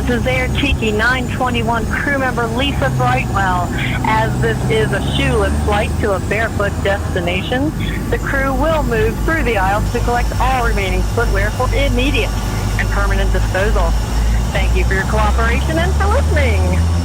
This is Air Tiki 921 crew member Lisa Brightwell. As this is a shoeless flight to a barefoot destination, the crew will move through the aisles to collect all remaining footwear for immediate and permanent disposal. Thank you for your cooperation and for listening.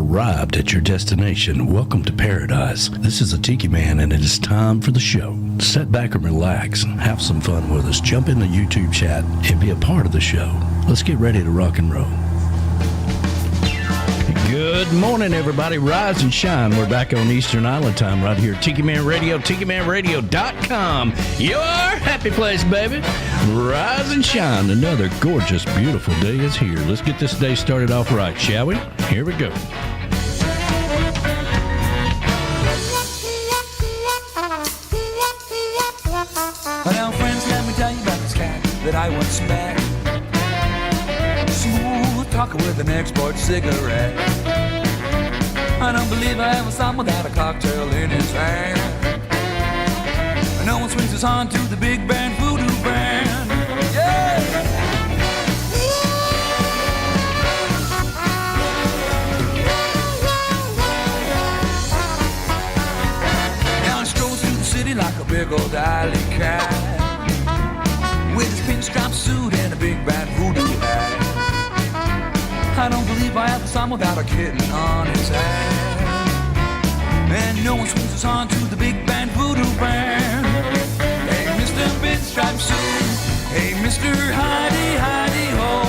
arrived at your destination. Welcome to paradise. This is the Tiki Man, and it is time for the show. Sit back and relax. Have some fun with us. Jump in the YouTube chat and be a part of the show. Let's get ready to rock and roll. Good morning, everybody. Rise and shine. We're back on Eastern Island time right here. Tiki Man Radio, TikiManRadio.com. Your happy place, baby. Rise and shine. Another gorgeous, beautiful day is here. Let's get this day started off right, shall we? Here we go. Now, friends, let me tell you about this cat that I once met. Smooth talker with an export cigarette. I don't believe I ever saw him without a cocktail in his hand. No one swings his on to the big band voodoo band. Yeah! Now he strolls through the city like a big old alley cat, with his pinstripe suit and a big bad voodoo hat. I don't believe I ever saw him without a kitten on his hand. And no one swings us on to the big band voodoo band. Hey, Mr. Pinstripe Suit. Hey, Mr. Hidey, Hidey Ho.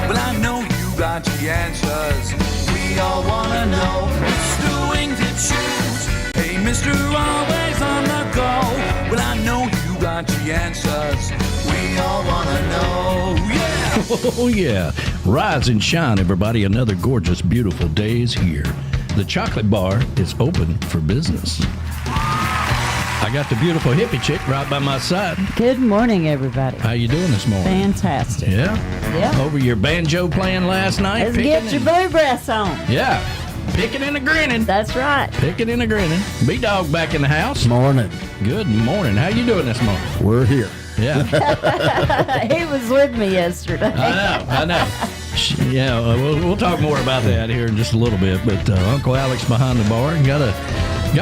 Well, I know you got the answers. We all wanna know. Mr. Wingtip Shoes. Hey, Mr. Always on the go. Well, I know you got the answers. We all wanna know. Yeah! Oh, yeah. Rise and shine, everybody. Another gorgeous, beautiful day is here. The chocolate bar is open for business. I got the beautiful hippie chick right by my side. Good morning, everybody. How you doing this morning? Fantastic. Yeah? Yeah. Over your banjo playing last night? Let's get your bluegrass on. Yeah. Picking and a grinning. That's right. Picking and a grinning. B-Dog back in the house. Morning. Good morning. How you doing this morning? We're here. Yeah. He was with me yesterday. I know. Yeah, we'll talk more about that here in just a little bit. But Uncle Alex behind the bar got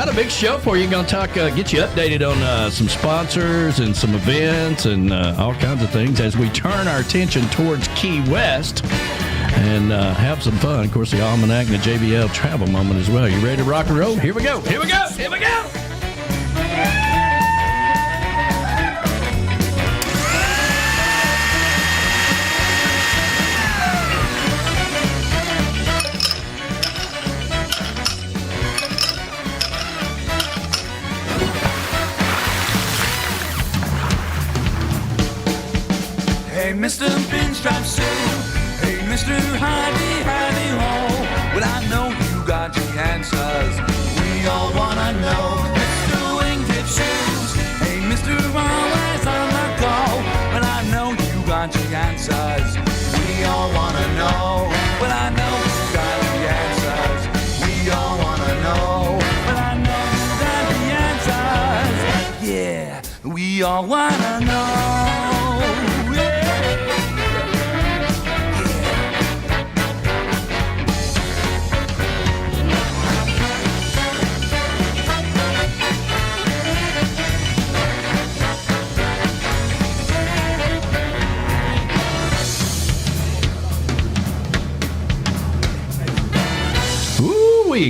a big show for you. Going to talk, get you updated on some sponsors and some events and all kinds of things as we turn our attention towards Key West and have some fun. Of course, the Almanac and the JBL travel moment as well. You ready to rock and roll? Here we go. Here we go. Here we go. Hey, Mr. Pinstripe Suit. Hey, Mr. Hidey, Hidey Ho. Well, I know you got the answers. We all wanna know. Mr. Wingtip Shoes. Hey, Mr. Always on the go. Well, I know you got the answers. We all wanna know. Well, I know you got the answers. We all wanna know. Well, I know you got the answers. Yeah, we all wanna know.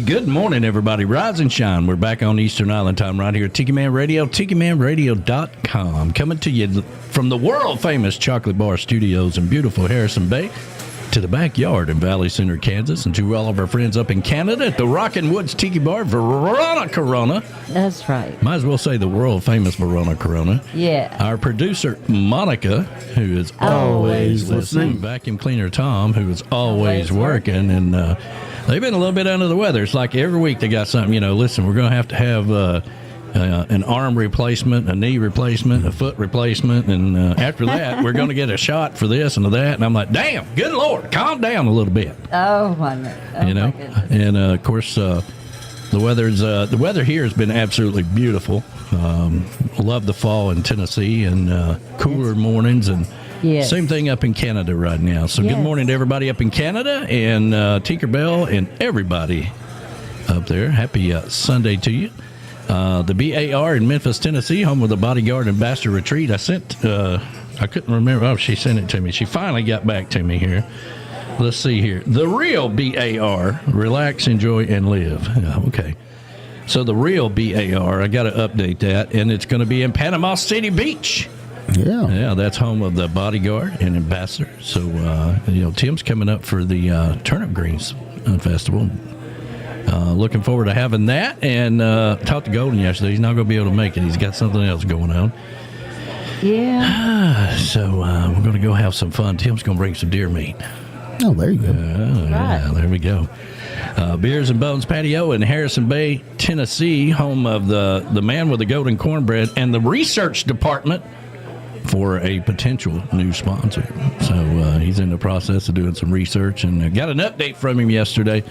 Good morning, everybody. Rise and shine. We're back on Eastern Island time right here at Tiki Man Radio, TikiManRadio.com. Coming to you from the world-famous Chocolate Bar Studios in beautiful Harrison Bay to the backyard in Valley Center, Kansas, and to all of our friends up in Canada at the Rockin' Woods Tiki Bar, Verona Corona. That's right. Might as well say the world-famous Verona Corona. Yeah. Our producer, Monica, who is always listening. Vacuum cleaner, Tom, who is always working. And they've been a little bit under the weather. It's like every week they got something, listen, we're going to have an arm replacement, a knee replacement, a foot replacement, and after that, we're going to get a shot for this and that. And I'm like, damn, good Lord, calm down a little bit. Oh, my God. Oh, my goodness. And of course, the weather here has been absolutely beautiful. Love the fall in Tennessee and cooler mornings and. Yes. Same thing up in Canada right now. So Good morning to everybody up in Canada and Tinkerbell and everybody up there. Happy Sunday to you. The BAR in Memphis, Tennessee, home of the Bodyguard Ambassador Retreat. I couldn't remember. Oh, she sent it to me. She finally got back to me here. Let's see here. The real BAR, relax, enjoy, and live. Yeah, okay. So the real BAR, I got to update that, and it's going to be in Panama City Beach. Yeah, that's home of the Bodyguard and Ambassador. So, Tim's coming up for the Turnip Greens Festival. Looking forward to having that, and talked to Golden yesterday. He's not going to be able to make it. He's got something else going on. Yeah. So we're going to go have some fun. Tim's going to bring some deer meat. Oh, there you go. Yeah, there we go. Beers and Bones Patio in Harrison Bay, Tennessee, home of the man with the golden cornbread and the research department for a potential new sponsor. So he's in the process of doing some research, and got an update from him yesterday.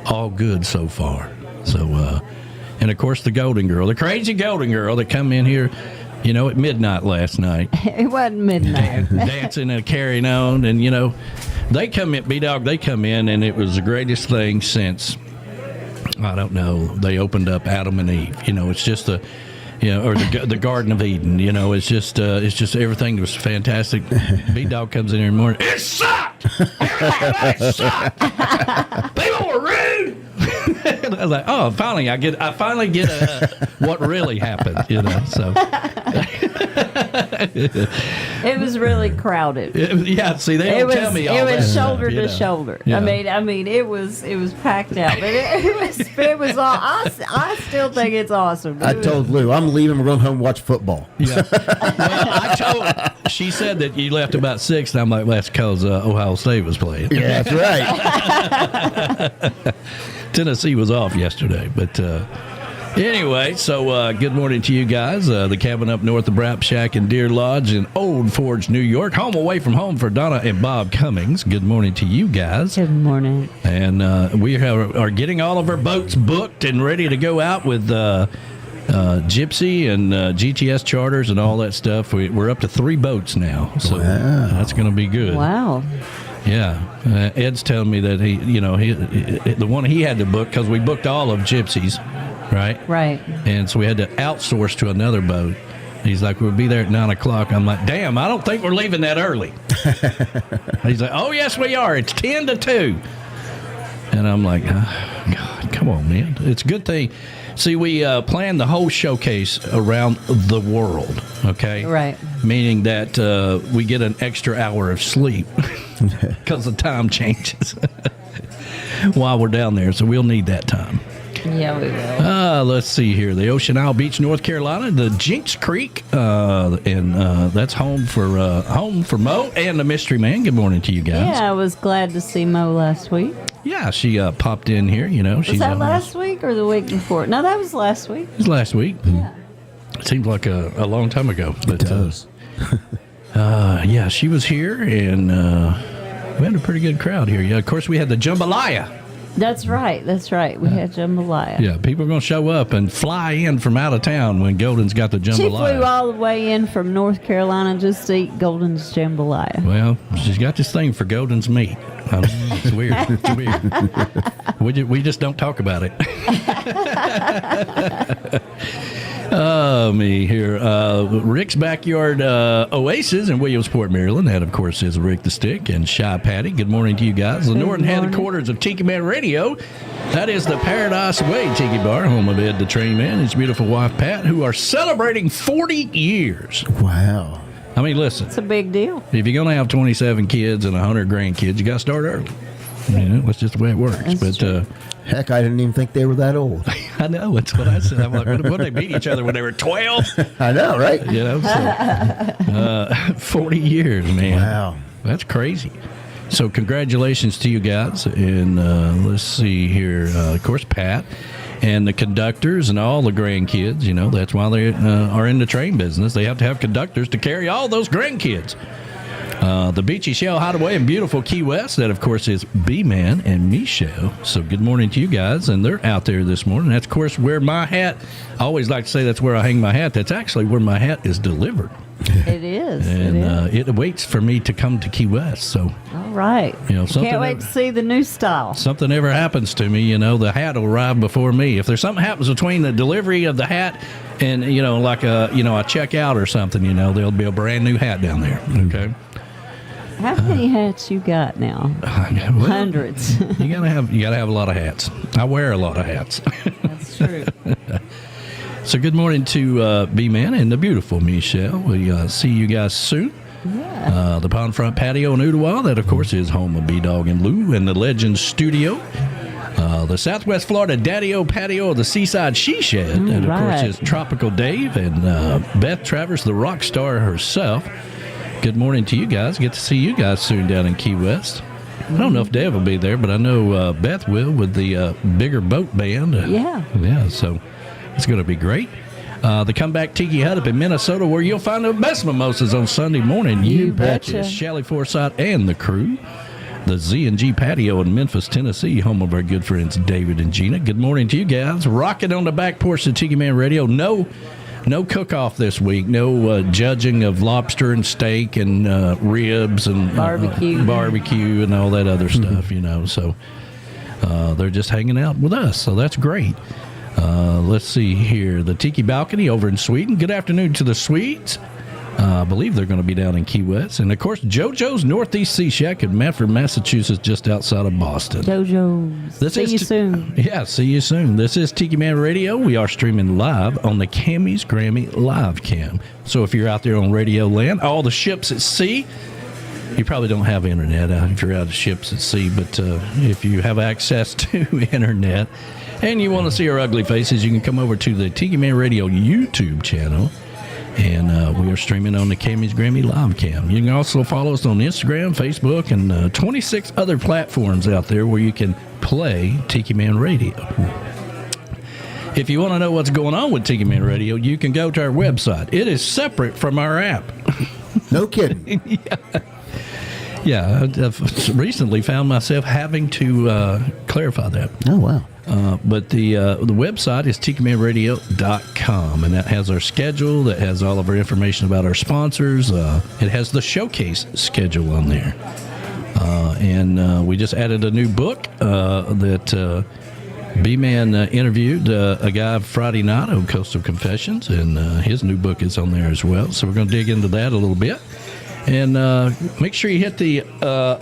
All good so far. So, and of course the Golden Girl, the crazy Golden Girl that come in here, at midnight last night. It wasn't midnight. Dancing and carrying on, and they come in, B-Dog, they come in, and it was the greatest thing since, I don't know, they opened up Adam and Eve. It's just or the Garden of Eden. It's just everything was fantastic. B-Dog comes in here in the morning. It sucked. It sucked. People were rude. I was like, oh, finally, I finally get what really happened. So. It was really crowded. See, they don't tell me all that. It was stuff, shoulder to shoulder. Yeah. I mean, it was packed out. But it was all. I still think it's awesome. I told Lou I'm leaving. We're going home and watch football. Yeah. Well, she said that you left about 6, and I'm like, well, that's because Ohio State was playing. Yeah, that's right. Tennessee was off yesterday, but. Anyway, so good morning to you guys. The cabin up north of Brap Shack and Deer Lodge in Old Forge, New York. Home away from home for Donna and Bob Cummings. Good morning to you guys. Good morning. And we are getting all of our boats booked and ready to go out with Gypsy and GTS charters and all that stuff. We're up to 3 boats now, so that's going to be good. Wow. Yeah, Ed's telling me that he the one he had to book, because we booked all of Gypsy's. Right. And so we had to outsource to another boat. He's like, we'll be there at 9 o'clock. I'm like, damn, I don't think we're leaving that early. He's like, oh, yes, we are. It's 10 to 2. And I'm like, oh, God, come on, man. It's a good thing. See, we planned the whole showcase around the world, okay? Right. Meaning that we get an extra hour of sleep because the time changes while we're down there. So we'll need that time. Yeah, we will. Let's see here. The Ocean Isle Beach, North Carolina, the Jinx Creek, and that's home for Mo and the Mystery Man. Good morning to you guys. Yeah, I was glad to see Mo last week. Yeah, she popped in here. Was that last week or the week before? No, that was last week. It was last week. Yeah. It seems like a long time ago. But, it does. Yeah, she was here, and we had a pretty good crowd here. Yeah, of course, we had the jambalaya. That's right. We had jambalaya. Yeah, people are going to show up and fly in from out of town when Golden's got the jambalaya. She flew all the way in from North Carolina just to eat Golden's jambalaya. Well, she's got this thing for Golden's meat. I don't know, it's weird. It's weird. We just don't talk about it. Me here. Rick's Backyard Oasis in Williamsport, Maryland. That, of course, is Rick the Stick and Shy Patty. Good morning to you guys. The northern headquarters of Tiki Man Radio. That is the Paradise Way Tiki Bar, home of Ed the Train Man and his beautiful wife, Pat, who are celebrating 40 years. Wow. I mean, listen. It's a big deal. If you're going to have 27 kids and 100 grandkids, you got to start early. That's just the way it works. But heck, I didn't even think they were that old. I know. That's what I said. I'm like, what they beat each other when they were 12? I know, right? So, 40 years, man. Wow. That's crazy. So congratulations to you guys. And let's see here. Of course, Pat and the conductors and all the grandkids. That's why they are in the train business. They have to have conductors to carry all those grandkids. The Beachy Shell Hideaway in beautiful Key West. That, of course, is B-Man and Michelle. So good morning to you guys. And they're out there this morning. That's, of course, where my hat, I always like to say that's where I hang my hat. That's actually where my hat is delivered. It is. And it waits for me to come to Key West. So, all right. Can't wait to see the new style. Something ever happens to me, the hat will arrive before me. If there's something happens between the delivery of the hat and, like a check out or something, there'll be a brand new hat down there. Okay. How many hats you got now? Well, Hundreds. you gotta have a lot of hats. I wear a lot of hats. That's true. So good morning to B-Man and the beautiful Michelle. We see you guys soon. Yeah. The Pond Front Patio in Ottawa, that of course is home of B-Dog and Lou and the Legends Studio. The Southwest Florida Daddy-O Patio of the Seaside She Shed. And of course is Tropical Dave and Beth Travers, the rock star herself. Good morning to you guys. Get to see you guys soon down in Key West. I don't know if Dave will be there, but I know Beth will with the bigger boat band. Yeah, so it's going to be great. The Comeback Tiki Hut up in Minnesota, where you'll find the best mimosas on Sunday morning. You betcha. Shelley Forsythe and the crew. The Z&G Patio in Memphis, Tennessee, home of our good friends David and Gina. Good morning to you guys. Rocking on the back porch of Tiki Man Radio. No cook-off this week. No judging of lobster and steak and ribs and barbecue and all that other stuff, you know. So they're just hanging out with us, so that's great. Let's see here. The Tiki Balcony over in Sweden. Good afternoon to the Swedes. I believe they're going to be down in Key West. And, of course, JoJo's Northeast Sea Shack in Medford, Massachusetts, just outside of Boston. JoJo's. See you soon. Yeah, see you soon. This is Tiki Man Radio. We are streaming live on the Camy's Grammy live cam. So if you're out there on Radio Land, all the ships at sea, you probably don't have internet if you're out of ships at sea. But if you have access to internet and you want to see our ugly faces, you can come over to the Tiki Man Radio YouTube channel. And we are streaming on the Camy's Grammy live cam. You can also follow us on Instagram, Facebook, and 26 other platforms out there where you can play Tiki Man Radio. If you want to know what's going on with Tiki Man Radio, you can go to our website. It is separate from our app. No kidding. Yeah, I've recently found myself having to clarify that. Oh, wow. But the website is tikimanradio.com, and that has our schedule, that has all of our information about our sponsors. It has the showcase schedule on there. And we just added a new book that B-Man interviewed a guy Friday night on Coastal Confessions, and his new book is on there as well. So we're going to dig into that a little bit. And make sure you hit the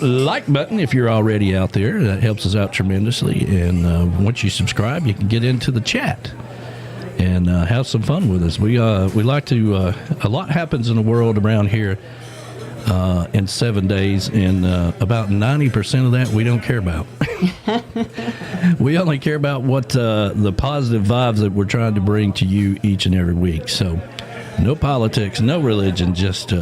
like button if you're already out there. That helps us out tremendously. And once you subscribe, you can get into the chat and have some fun with us. We like to. A lot happens in the world around here in 7 days, and about 90% of that we don't care about. We only care about what the positive vibes that we're trying to bring to you each and every week. So, no politics, no religion, just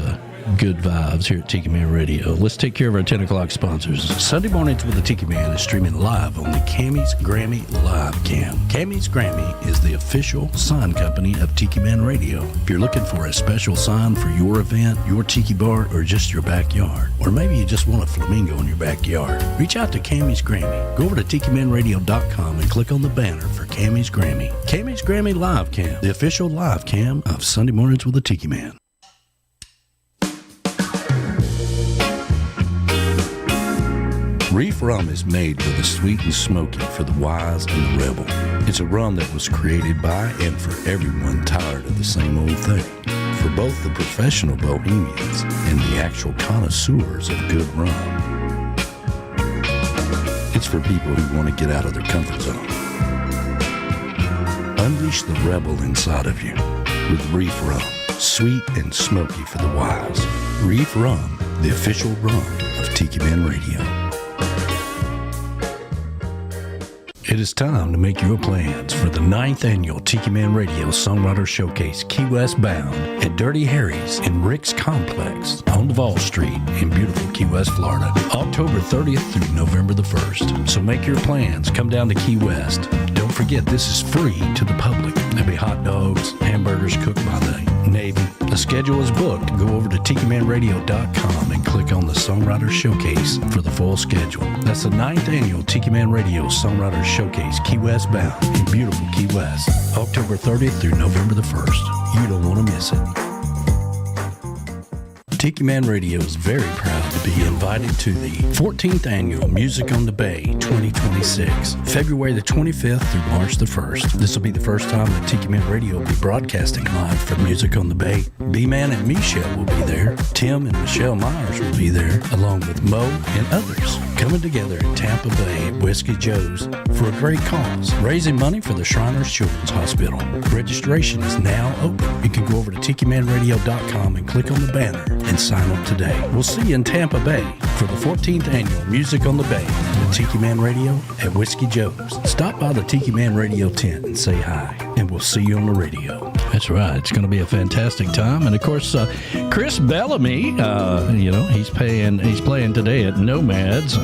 good vibes here at Tiki Man Radio. Let's take care of our 10 o'clock sponsors. Sunday Mornings with the Tiki Man is streaming live on the Camy's Grammy live cam. Camy's Grammy is the official sign company of Tiki Man Radio. If you're looking for a special sign for your event, your tiki bar, or just your backyard, or maybe you just want a flamingo in your backyard, reach out to Camy's Grammy. Go over to tikimanradio.com and click on the banner for Camy's Grammy. Camy's Grammy live cam, the official live cam of Sunday Mornings with the Tiki Man. Reif Rum is made with a sweet and smoky for the wise and the rebel. It's a rum that was created by and for everyone tired of the same old thing. For both the professional bohemians and the actual connoisseurs of good rum. It's for people who want to get out of their comfort zone. Unleash the rebel inside of you with Reif Rum, sweet and smoky for the wise. Reif Rum, the official rum of Tiki Man Radio. It is time to make your plans for the 9th annual Tiki Man Radio Songwriter Showcase Key West Bound at Dirty Harry's in Rick's Complex on Duval Street in beautiful Key West, Florida, October 30th through November the 1st. So make your plans. Come down to Key West. Don't forget, this is free to the public. There'll be hot dogs, hamburgers cooked by the Navy. The schedule is booked. Go over to tikimanradio.com and click on the Songwriter Showcase for the full schedule. That's the 9th annual Tiki Man Radio Songwriter Showcase Key West Bound in beautiful Key West, October 30th through November the 1st. You don't want to miss it. Tiki Man Radio is very proud to be invited to the 14th Annual Music on the Bay 2026, February the 25th through March the 1st. This will be the first time that Tiki Man Radio will be broadcasting live from Music on the Bay. B-Man and Michelle will be there. Tim and Michelle Myers will be there, along with Mo and others, coming together in Tampa Bay at Whiskey Joe's for a great cause, raising money for the Shriners Children's Hospital. Registration is now open. You can go over to TikiManRadio.com and click on the banner and sign up today. We'll see you in Tampa Bay for the 14th Annual Music on the Bay with Tiki Man Radio at Whiskey Joe's. Stop by the Tiki Man Radio tent and say hi, and we'll see you on the radio. That's right. It's going to be a fantastic time. And, of course, Chris Bellamy, he's playing today at Nomads.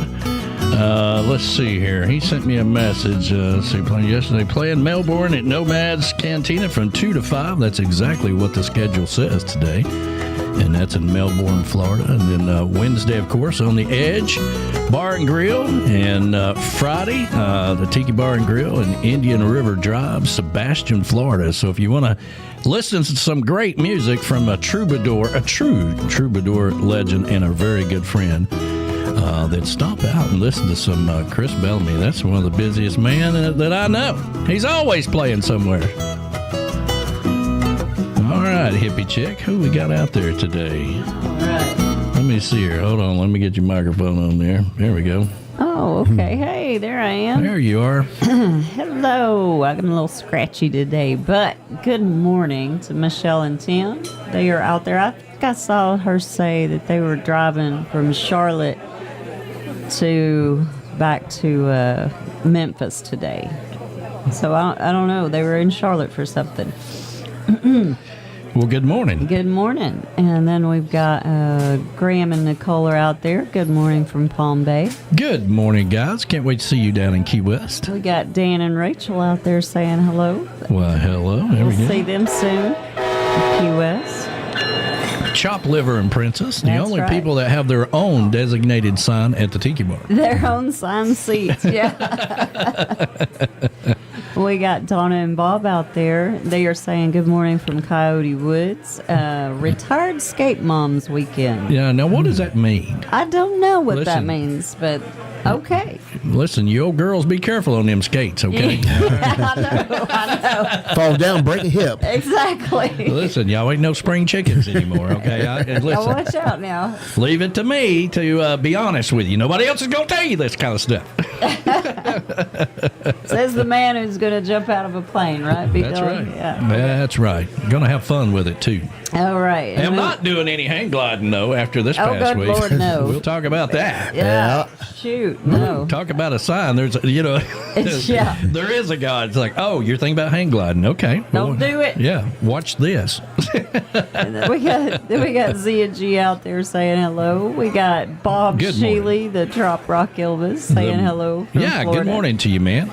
Let's see here. He sent me a message. Playing Melbourne at Nomads Cantina from 2 to 5. That's exactly what the schedule says today. And that's in Melbourne, Florida. And then Wednesday, of course, on the Edge Bar and Grill. And Friday, the Tiki Bar and Grill in Indian River Drive, Sebastian, Florida. So if you want to listen to some great music from a true troubadour legend and a very good friend, then stop out and listen to some Chris Bellamy. That's one of the busiest men that I know. He's always playing somewhere. All right, hippie chick, who we got out there today? All right. Let me see here. Hold on. Let me get your microphone on there. There we go. Oh, okay. Hey, there I am. There you are. Hello. I'm a little scratchy today, but good morning to Michelle and Tim. They are out there. I think I saw her say that they were driving from Charlotte back to Memphis today. So I don't know. They were in Charlotte for something. Well, good morning. Good morning. And then we've got Graham and Nicole are out there. Good morning from Palm Bay. Good morning, guys. Can't wait to see you down in Key West. We got Dan and Rachel out there saying hello. Well, hello. There we We'll go. see them soon in Key West. Chop Liver and Princess, the That's only right. people that have their own designated sign at the Tiki Bar. Their own signed seats, yeah. We got Donna and Bob out there. They are saying good morning from Coyote Woods. Retired Skate Moms Weekend. Yeah, now what does that mean? I don't know what that Listen. means, but okay. Listen, you old girls, be careful on them skates, okay? I know. Fall down, break a hip. Exactly. Listen, y'all ain't no spring chickens anymore, okay? Now Listen, watch out now. leave it to me to be honest with you. Nobody else is going to tell you this kind of stuff. Says the man who's going to jump out of a plane, right? That's right. Yeah. That's right. Going to have fun with it, too. All right. I'm not doing any hang gliding, though, after this Oh, past good week. Lord, no. We'll talk about that. Yeah. Shoot. No. Talk about a sign. There's, Yeah. there is a God. It's like, oh, you're thinking about hang gliding. Okay. Don't do it. Yeah. Watch this. And then we got Zia G out there saying hello. We got Bob Good Sheely, the Trop Rock Elvis, saying hello. From Yeah. Florida. Good morning to you, man.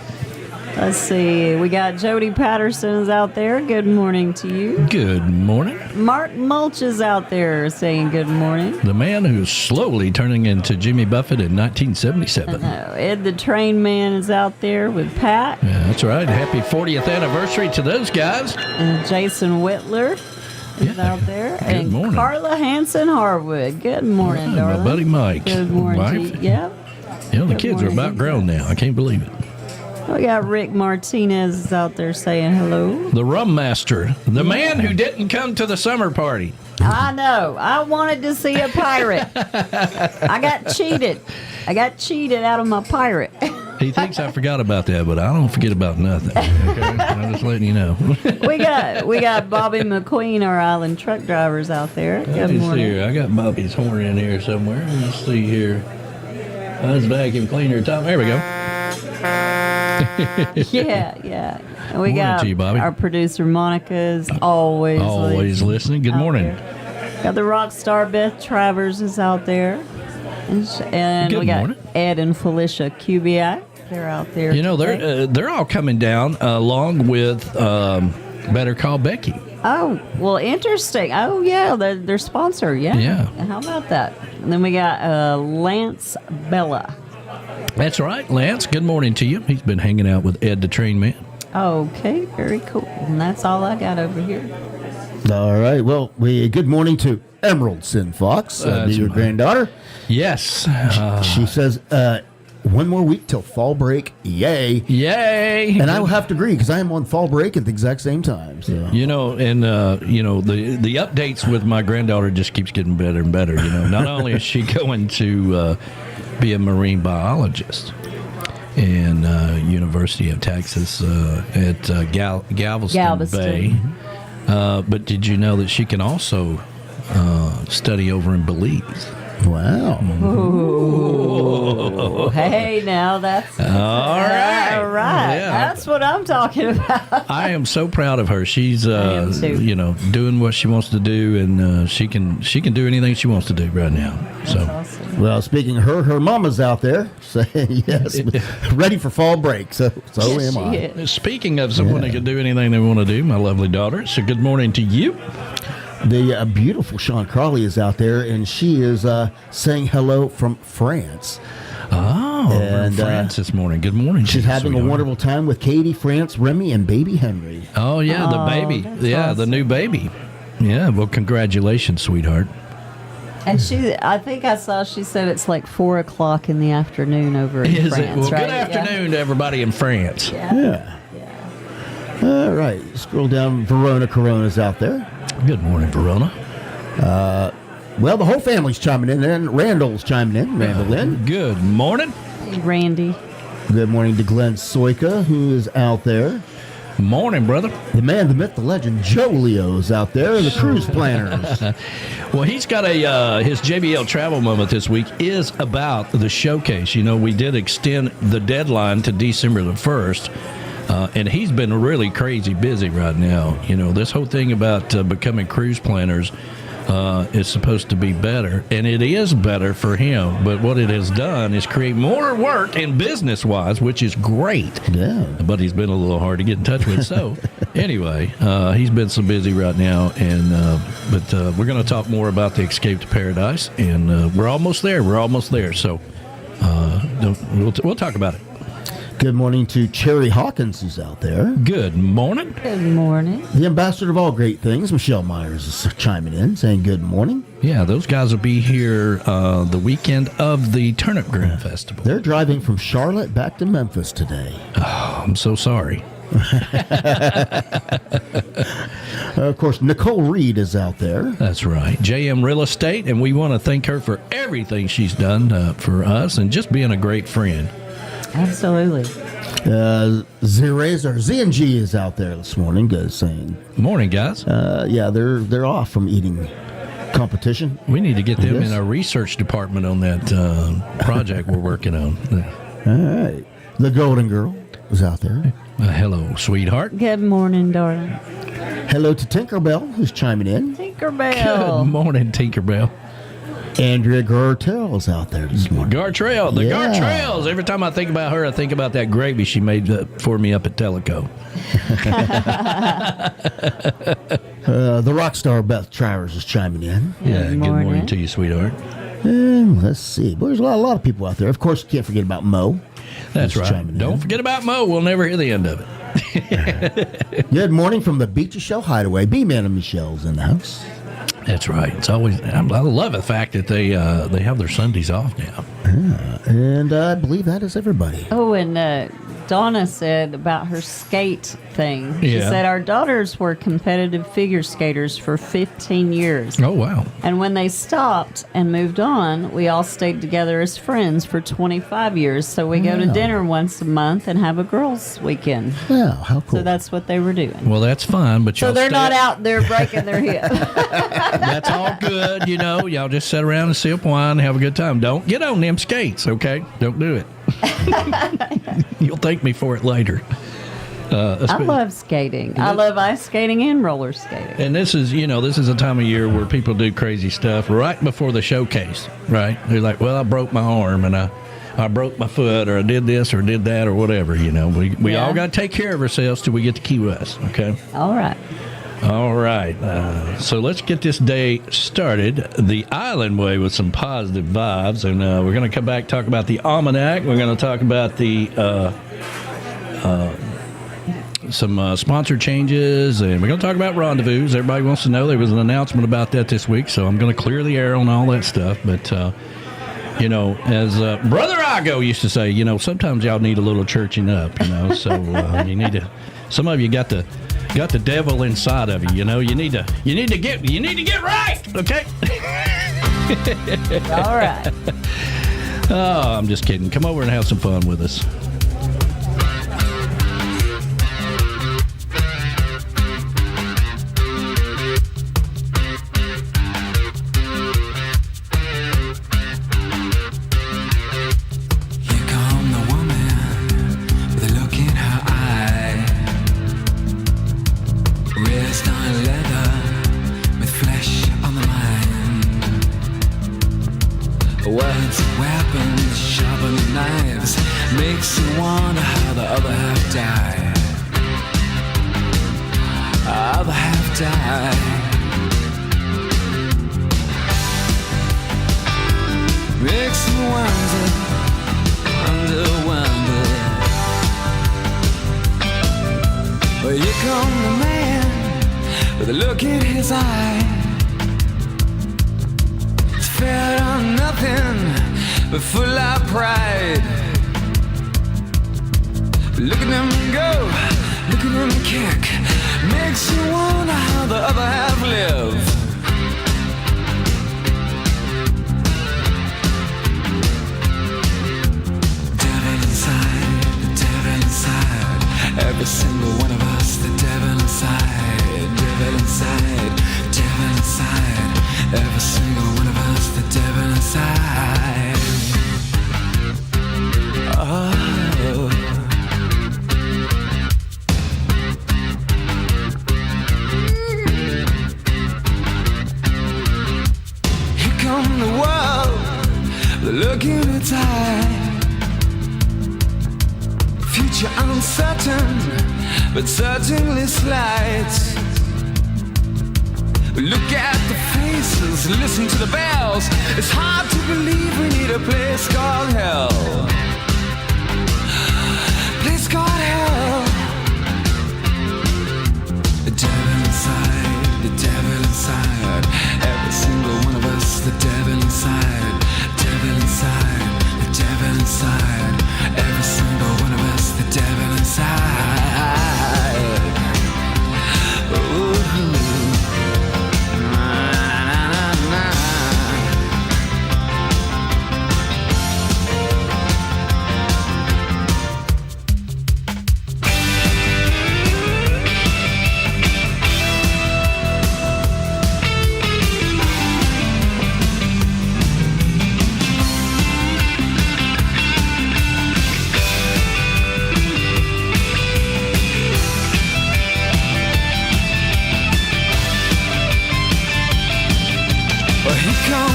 Let's see. We got Jody Patterson is out there. Good morning to you. Good morning. Mark Mulch is out there saying good morning. The man who's slowly turning into Jimmy Buffett in 1977. Ed the Train Man is out there with Pat. Yeah, that's right. Happy 40th anniversary to those guys. And Jason Whitler is out there. Good And morning. Carla Hanson Harwood. Good morning, Oh, darling. my buddy Mike. Good morning to Wife. you. Yeah. The Good kids are morning. about grown now. I can't believe it. We got Rick Martinez is out there saying hello. The Rum Master. The man who didn't come to the summer party. I know. I wanted to see a pirate. I got cheated. I got cheated out of my pirate. He thinks I forgot about that, but I don't forget about nothing. Okay? I'm just letting you know. We got Bobby McQueen, our island truck drivers out there. Good Let me see morning. here. I got Bobby's horn in here somewhere. Let's see here. That's vacuum cleaner time. There we go. Yeah. And we Morning got to you, Bobby. our producer Monica is always listening. Good out morning. there. Got the rock star Beth Travers is out there. And Good we got morning. Ed and Felicia Kubiak. They're out there. You know, today. they're all coming down along with Better Call Becky. Oh, well, interesting. Oh, yeah, their sponsor. Yeah. Yeah. How about that? And then we got Lance Bella. That's right, Lance. Good morning to you. He's been hanging out with Ed the Train Man. Okay, very cool. And that's all I got over here. All right. Well, good morning to Emerald Sin Fox, That's your my- granddaughter. Yes. She says, one more week till fall break. Yay. Yay. And I will have to agree because I am on fall break at the exact same time. So. You know, and the updates with my granddaughter just keeps getting better and better. You know, not only is she going to be a marine biologist in University of Texas at Galveston Bay, but did you know that she can also study over in Belize? Wow. Ooh. Hey, now that's All right. All right. Yeah. That's what I'm talking about. I am so proud of her. She's am too. doing what she wants to do, and she can do anything she wants to do right now. So Awesome. Well, speaking of her mama's out there saying yes, ready for fall break. So Yes, am she I. is. speaking of someone that can do anything they want to do, my lovely daughter. So good morning to you. The beautiful Sean Crawley is out there, and she is saying hello from France. Oh, we're in And, France this morning. Good morning. to She's you, having a sweetheart. wonderful time with Katie, France, Remy, and baby Henry. Oh yeah, the Oh, baby. that's Yeah, the awesome. new baby. Yeah. Well, congratulations, sweetheart. And I think I saw she said it's like 4:00 in the afternoon over in Is France, it? Well, right? good afternoon to everybody in France. Yeah. Yeah. All right. Scroll down. Verona Corona's out there. Good morning, Verona. Well, the whole family's chiming in, and Randall's chiming in. Randall Lynn. Good morning. Hey, Randy. Good morning to Glenn Soika, who is out there. Morning, brother. The man, the myth, the legend, Joe Leo's out there. The cruise planners. Well, he's got his JBL travel moment this week is about the showcase. You know, we did extend the deadline to December the 1st. And he's been really crazy busy right now. You know, this whole thing about becoming cruise planners is supposed to be better, and it is better for him. But what it has done is create more work and business-wise, which is great. Yeah. But he's been a little hard to get in touch with. So, anyway, he's been so busy right now, and but we're going to talk more about the Escape to Paradise, and we're almost there. We're almost there. So, we'll talk about it. Good morning to Cherry Hawkins, who's out there. Good morning. Good morning. The ambassador of all great things, Michelle Myers, is chiming in, saying good morning. Yeah, those guys will be here the weekend of the Turnip Green Festival. They're driving from Charlotte back to Memphis today. Oh, I'm so sorry. Of course, Nicole Reed is out there. That's right. JM Real Estate, and we want to thank her for everything she's done for us and just being a great friend. Absolutely. Z-Rays, or Z&G is out there this morning, saying, Morning, guys. yeah, they're off from eating competition. We need to get them Yes. in our research department on that project we're working on. All right. The Golden Girl is out there. Hello, sweetheart. Good morning, darling. Hello to Tinkerbell, who's chiming in. Good Tinkerbell. morning, Tinkerbell. Andrea Gartrell is out there this morning. Gartrell, the Yeah. Gartrells. Every time I think about her, I think about that gravy she made for me up at Teleco. The rock star Beth Travers is chiming in. Yeah, good morning morning. to you, sweetheart. And let's see. Well, there's a lot of people out there. Of course, you can't forget about Mo. That's Who's right. chiming in. Don't forget about Mo. We'll never hear the end of it. Good morning from the Beach Shell Hideaway. B-Man and Michelle's in the house. That's right. It's always. I love the fact that they have their Sundays off now. And I believe that is everybody. Oh, and Donna said about her skate thing. She Yeah. said, our daughters were competitive figure skaters for 15 years. Oh wow. And when they stopped and moved on, we all stayed together as friends for 25 years. So we go to Wow. dinner once a month and have a girls' weekend. Wow, how cool. So that's what they were doing. Well, that's fine, but So y'all they're stay- not out there breaking their hip. That's all good, you know. Y'all just sit around and sip wine and have a good time. Don't get on them skates, okay? Don't do it. You'll thank me for it later. I love skating. I love ice skating and roller skating. And this is a time of year where people do crazy stuff right before the showcase, right? They're like, well, I broke my arm and I broke my foot, or I did this or did that or whatever, you know. We Yeah. all got to take care of ourselves till we get to Key West, okay? All right. All right. So let's get this day started the island way with some positive vibes. And we're going to come back, talk about the almanac. We're going to talk about the about some sponsor changes, and we're going to talk about rendezvous. Everybody wants to know there was an announcement about that this week, so I'm going to clear the air on all that stuff. But, as Brother Igo used to say, sometimes y'all need a little churching up, so you need to. Some of you got the devil inside of you, You need to get right, okay? All right. Oh, I'm just kidding. Come over and have some fun with us. But certainly slight. Look at the faces, listen to the bells. It's hard to believe we need a place called hell. Place called hell. The devil inside, the devil inside. Every single one of us, the devil inside. Devil inside, the devil inside. Every single one of us, the devil inside.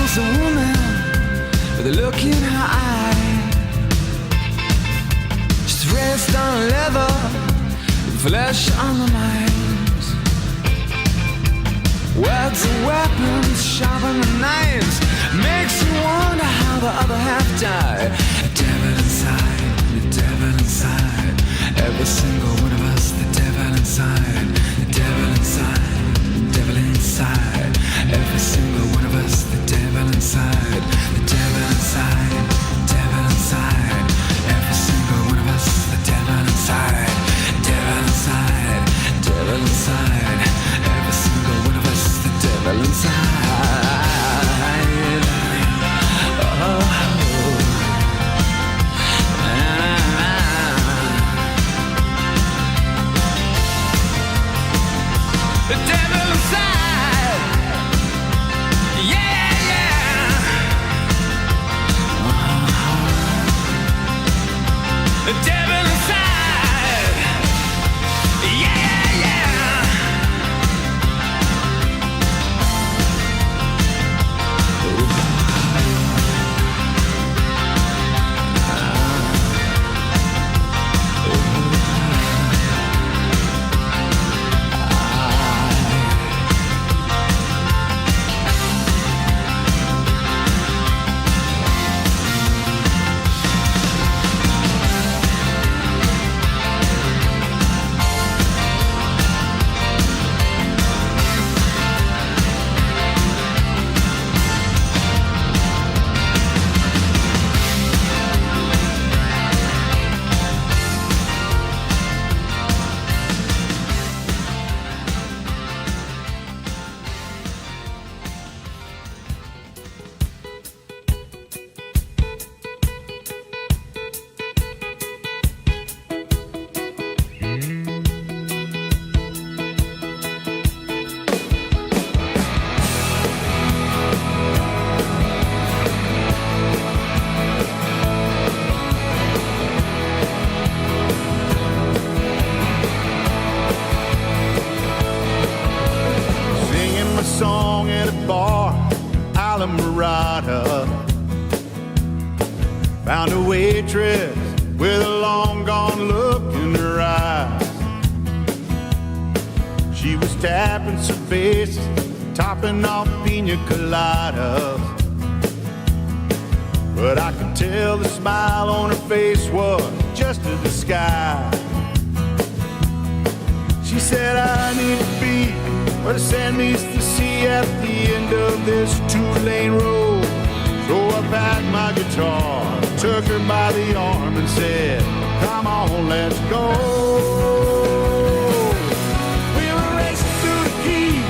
A woman with a look in her eye. She's dressed on leather, with flesh on the mind. Words are weapons, sharper than knives. Makes you wonder how the other half died. The devil inside, the devil inside. Every single one of us, the devil inside. The devil inside, the devil inside. Every single one of us, the devil inside. The devil inside, devil inside. Every single one of us, the devil inside. Devil inside, devil inside. Every single one of us, the devil inside. The devil inside. Yeah, yeah. The devil inside. Yeah, yeah. song at a bar, Alamorada. Found a waitress with a long gone look in her eyes. She was tapping cervezas, topping off pina coladas. But I could tell the smile on her face was just a disguise. She said, I need to be where the sand meets the sea at the end of this two-lane road. So I packed my guitar, took her by the arm and said, come on, let's go. We were racing through the Keys,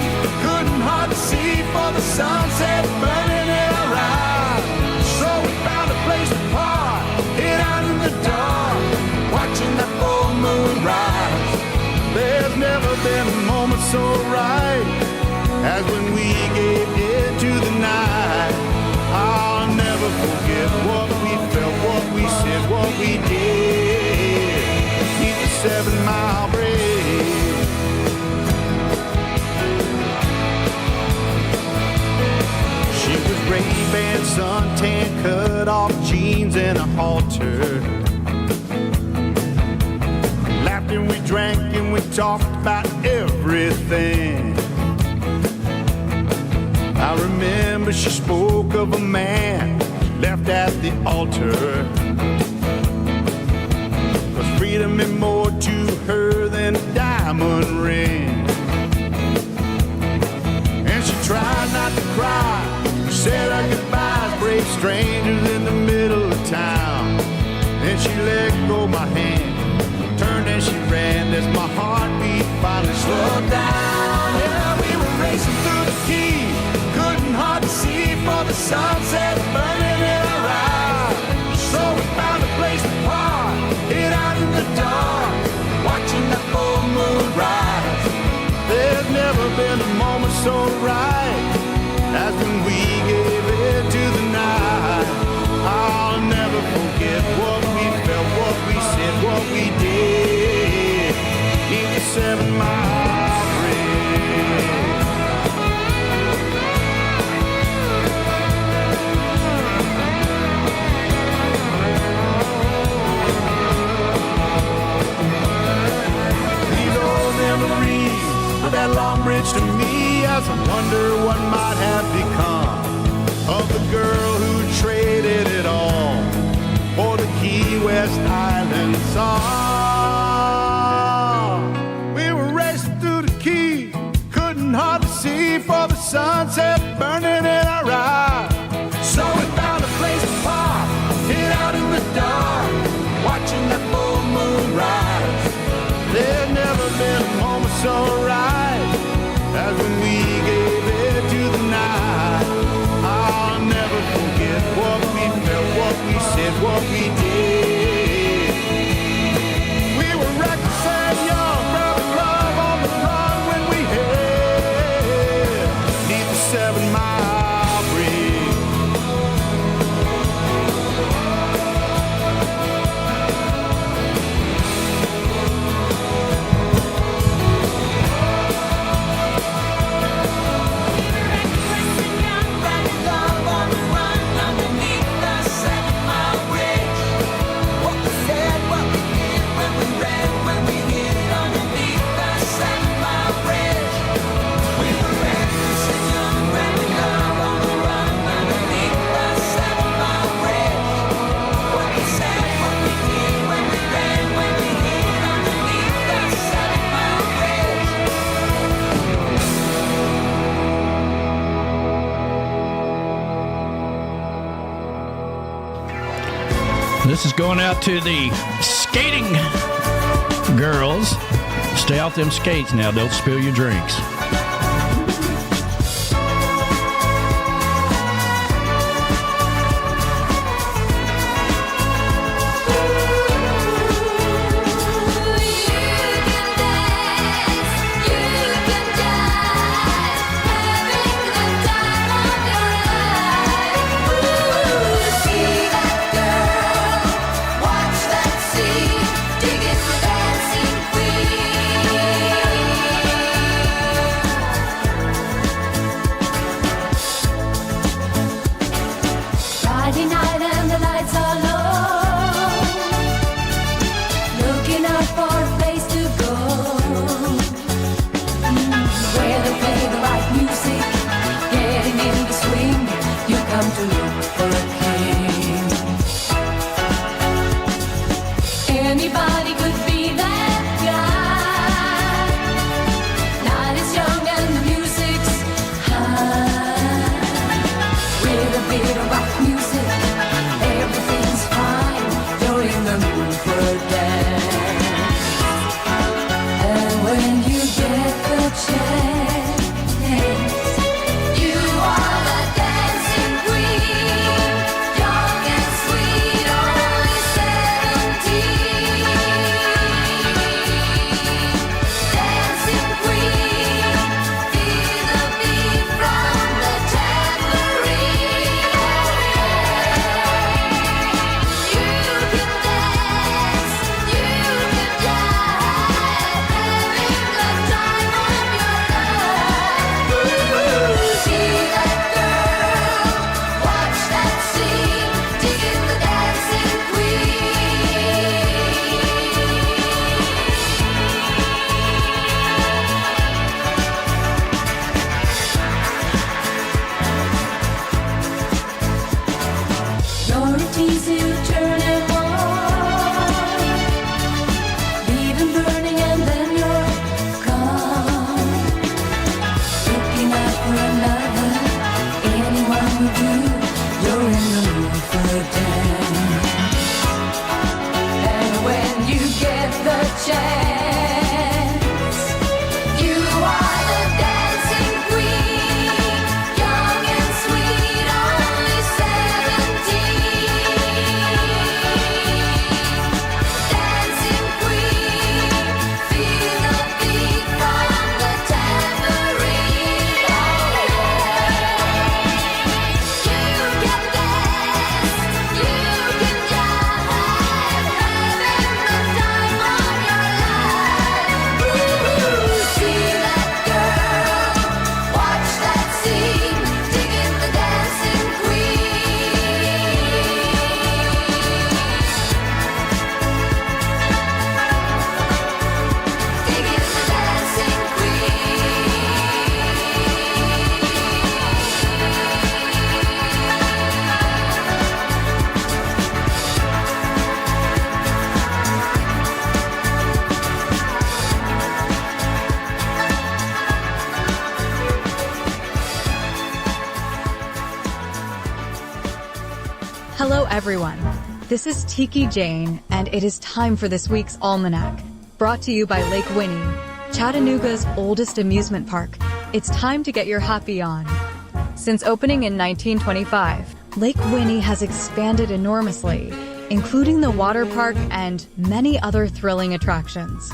couldn't hardly see for the sunset burning in our eyes. So we found a place to park, hid out in the dark, watching that full moon rise. There's never been a moment so right as when we gave in to the night. I'll never forget what we felt, what we said, what we did. Beneath the 7 Mile Bridge. She was Ray-Ban suntan, cut off jeans and a halter. Laughed and we drank and we talked about everything. I remember she spoke of a man left at the altar. Was freedom meant more to her than a diamond ring. And she tried not to cry, said our goodbyes, brave strangers in the middle of town. Then she let go of my hand, turned and she ran as my heartbeat finally slowed down. Yeah, we were racing through the Keys, couldn't hardly see for the sunset burning in our eyes. So we found a place to park, hid out in the dark, watching that full moon rise. There's never been a moment so right as when we gave in to the night. I'll never forget what we felt, what we said, what we did. Beneath the 7 Mile Bridge. That long bridge to me, as I wonder what might have become of the girl who traded it all for the Key West Island song. We were racing through the Keys, couldn't hardly see for the sunset burning in our eyes. So we found a place to park, hid out in the dark, watching that full moon rise. There's never been a moment so right as when we gave it to the night. I'll never forget what we felt, what we said, what we did. We were reckless and young, proud of love on the run when we hid beneath the 7 Mile Bridge. This is going out to the skating girls. Stay off them skates now. Don't spill your drinks. Hello, everyone. This is Tiki Jane, and it is time for this week's Almanac, brought to you by Lake Winnie, Chattanooga's oldest amusement park. It's time to get your happy on. Since opening in 1925, Lake Winnie has expanded enormously, including the water park and many other thrilling attractions.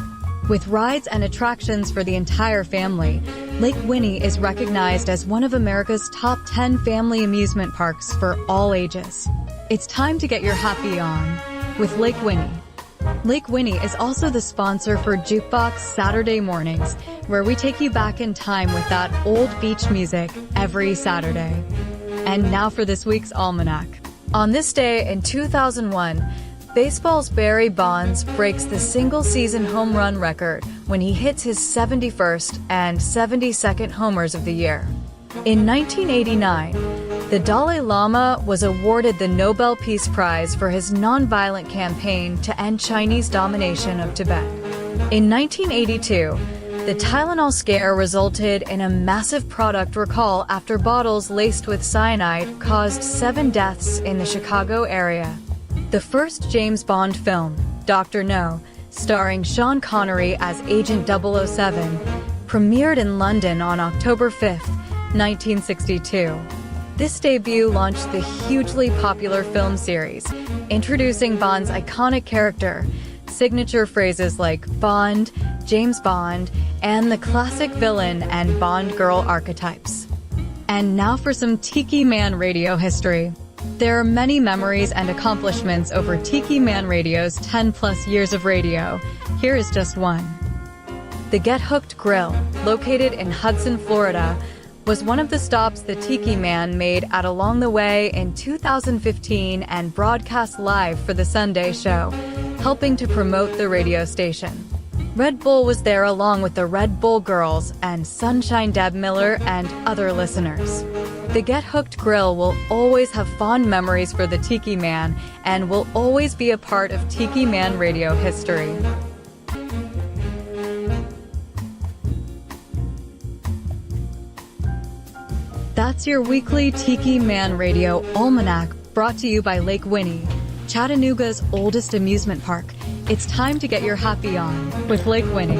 With rides and attractions for the entire family, Lake Winnie is recognized as one of America's top 10 family amusement parks for all ages. It's time to get your happy on with Lake Winnie. Lake Winnie is also the sponsor for Jukebox Saturday Mornings, where we take you back in time with that old beach music every Saturday. And now for this week's Almanac. On this day in 2001, baseball's Barry Bonds breaks the single-season home run record when he hits his 71st and 72nd homers of the year. In 1989, the Dalai Lama was awarded the Nobel Peace Prize for his nonviolent campaign to end Chinese domination of Tibet. In 1982, the Tylenol scare resulted in a massive product recall after bottles laced with cyanide caused 7 deaths in the Chicago area. The first James Bond film, Dr. No, starring Sean Connery as Agent 007, premiered in London on October 5th, 1962. This debut launched the hugely popular film series, introducing Bond's iconic character, signature phrases like Bond, James Bond, and the classic villain and Bond girl archetypes. And now for some Tiki Man Radio history. There are many memories and accomplishments over Tiki Man Radio's 10-plus years of radio. Here is just one. The Get Hooked Grill, located in Hudson, Florida, was one of the stops the Tiki Man made at Along the Way in 2015 and broadcast live for the Sunday show, helping to promote the radio station. Red Bull was there along with the Red Bull Girls and Sunshine Deb Miller and other listeners. The Get Hooked Grill will always have fond memories for the Tiki Man and will always be a part of Tiki Man Radio history. That's your weekly Tiki Man Radio Almanac, brought to you by Lake Winnie, Chattanooga's oldest amusement park. It's time to get your happy on with Lake Winnie.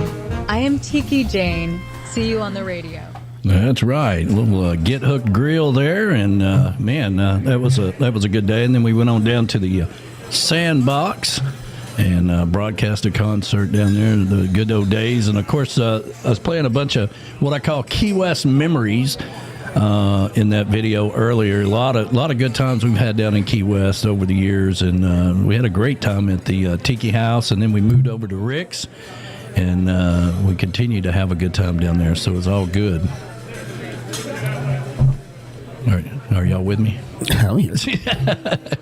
I am Tiki Jane. See you on the radio. That's right. A little Get Hooked Grill there, and that was a good day. And then we went on down to the Sandbox and broadcast a concert down there, the good old days. And of course, I was playing a bunch of what I call Key West memories in that video earlier. A lot of good times we've had down in Key West over the years, and we had a great time at the Tiki House, and then we moved over to Rick's, and we continue to have a good time down there. So it's all good. All right, are y'all with me? Hell yes.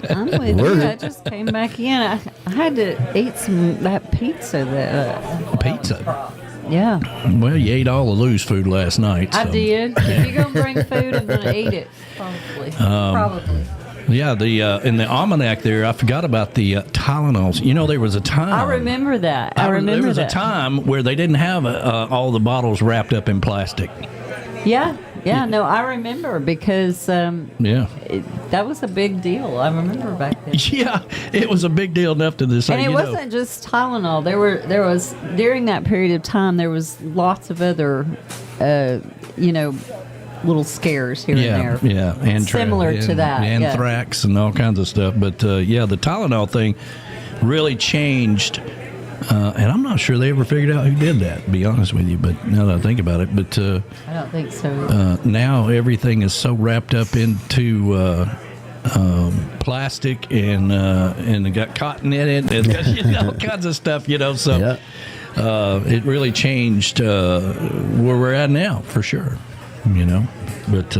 I'm with you. I just came back in. I had to eat that pizza. Pizza? Yeah. Well, you ate all the loose food last night. I so. did. If you're going to bring food, I'm going to eat it. Probably. Yeah, in the almanac there, I forgot about the Tylenols. You know, there was a time. I remember that. There was a time where they didn't have all the bottles wrapped up in plastic. Yeah. No, I remember because that was a big deal. I remember back then. Yeah, it was a big deal enough to this. And it wasn't just Tylenol. There was during that period of time there was lots of other, little scares here and there. Yeah, similar to that, anthrax and all kinds of stuff. But the Tylenol thing really changed. And I'm not sure they ever figured out who did that, to be honest with you. But now that I think about it, I don't think so. Now everything is so wrapped up into plastic and it got cotton in it, and all kinds of stuff. So it really changed where we're at now for sure. But.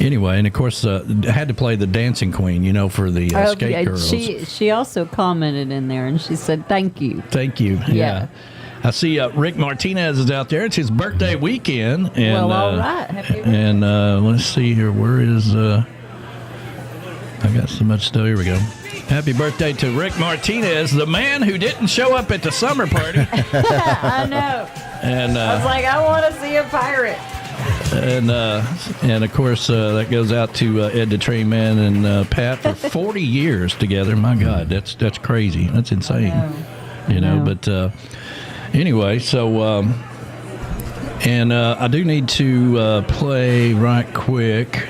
Anyway, and of course, I had to play the Dancing Queen, for the skate girls. She also commented in there, and she said, "Thank you." Thank you. Yeah. I see Rick Martinez is out there. It's his birthday weekend. And, all right. Happy birthday. And let's see here. Where is... I got so much stuff. Here we go. Happy birthday to Rick Martinez, the man who didn't show up at the summer party. I know. And I was like, I want to see a pirate. And of course, that goes out to Ed the Train Man and Pat for 40 years together. My God, that's crazy. That's insane. But anyway, so and I do need to play right quick.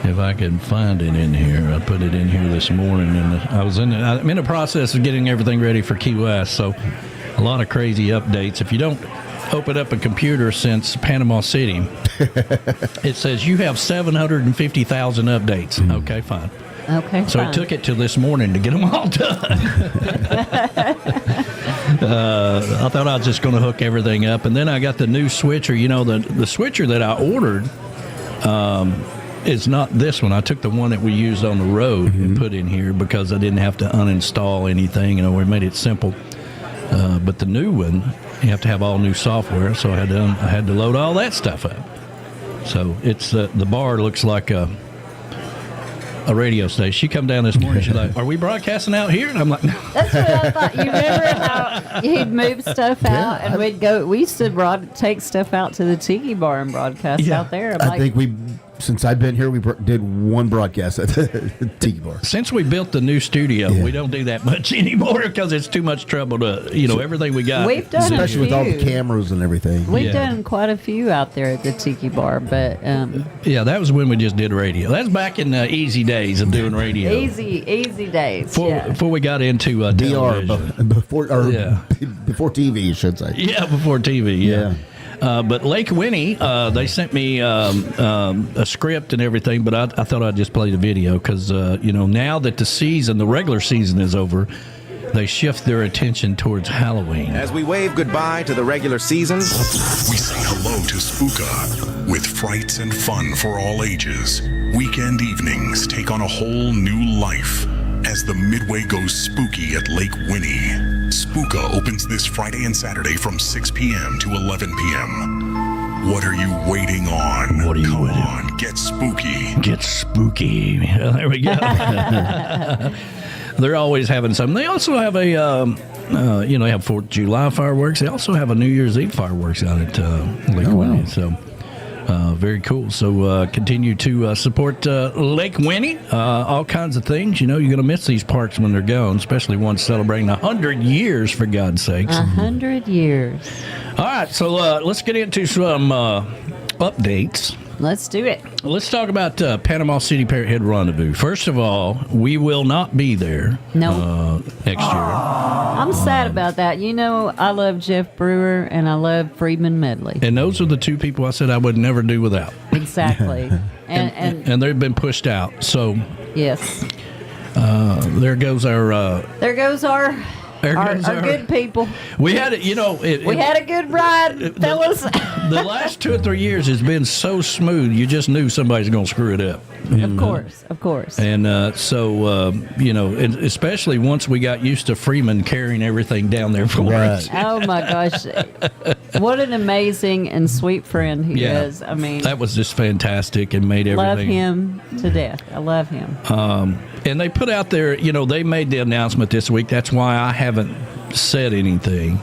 If I can find it in here, I put it in here this morning, and I'm in the process of getting everything ready for Key West. So a lot of crazy updates. If you don't open up a computer since Panama City, it says you have 750,000 updates. Okay, fine. Okay, so fine. it took it till this morning to get them all done. I thought I was just going to hook everything up, and then I got the new switcher. The switcher that I ordered is not this one. I took the one that we used on the road and put in here because I didn't have to uninstall anything. We made it simple. But the new one, you have to have all new software, so I had to load all that stuff up. So it's the bar looks like a radio station. She come down this morning. She's like, "Are we broadcasting out here?" And I'm like, "No." That's what I thought. You remember how he'd move stuff out, and we'd go. We used to take stuff out to the Tiki Bar and broadcast out there. I think since I've been here, we did one broadcast at the Tiki Bar. Since we built the new studio, we don't do that much anymore because it's too much trouble to, everything we got. We've done especially with all the cameras and everything. We've done quite a few out there at the Tiki Bar, but that was when we just did radio. That's back in the easy days of doing radio. Easy days. Before we got into DR, before TV, you should say. Yeah, before TV. Yeah. But Lake Winnie, they sent me a script and everything, but I thought I'd just play the video because, now that the regular season is over, they shift their attention towards Halloween. As we wave goodbye to the regular season, we say hello to Spooka with frights and fun for all ages. Weekend evenings take on a whole new life as the Midway goes spooky at Lake Winnie. Spooka opens this Friday and Saturday from 6 p.m. to 11 p.m. What are you waiting on? Come on, get spooky. Get spooky. There we go. They're always having something. They also have they have 4th of July fireworks. They also have a New Year's Eve fireworks out at Lake Winnie. So very cool. So continue to support Lake Winnie. All kinds of things. You're going to miss these parks when they're gone, especially ones celebrating 100 years, for God's sakes. 100 years. All right, so let's get into some updates. Let's do it. Let's talk about Panama City Parrot Head Rendezvous. First of all, we will not be there next year. I'm sad about that. I love Jeff Brewer and I love Friedman Medley. And those are the two people I said I would never do without. Exactly. and they've been pushed out. So yes. There goes our good people. We had it, we had a good ride, fellas. The last 2 or 3 years has been so smooth. You just knew somebody's going to screw it up. Of course. And and especially once we got used to Freeman carrying everything down there for us. Oh my gosh, what an amazing and sweet friend he is. I mean, that was just fantastic and made everything. Love him to death. I love him. And they put out there, they made the announcement this week. That's why I haven't said anything.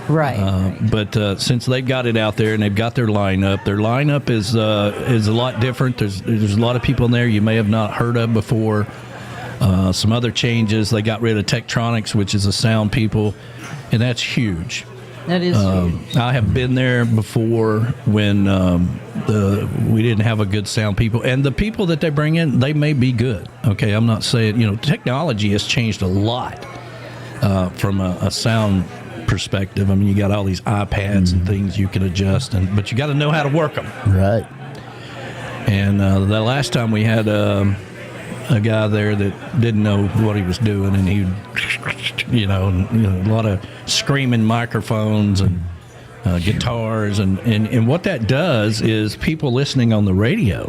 Right. But since they've got it out there and they've got their lineup is a lot different. There's a lot of people in there you may have not heard of before. Some other changes. They got rid of Tektronix, which is the sound people, and that's huge. That is huge. I have been there before when we didn't have a good sound people, and the people that they bring in, they may be good. Okay, I'm not saying technology has changed a lot from a sound perspective. I mean, you got all these iPads and things you can adjust, but you got to know how to work them. Right. And the last time we had a guy there that didn't know what he was doing, and he, a lot of screaming microphones and guitars, and what that does is people listening on the radio,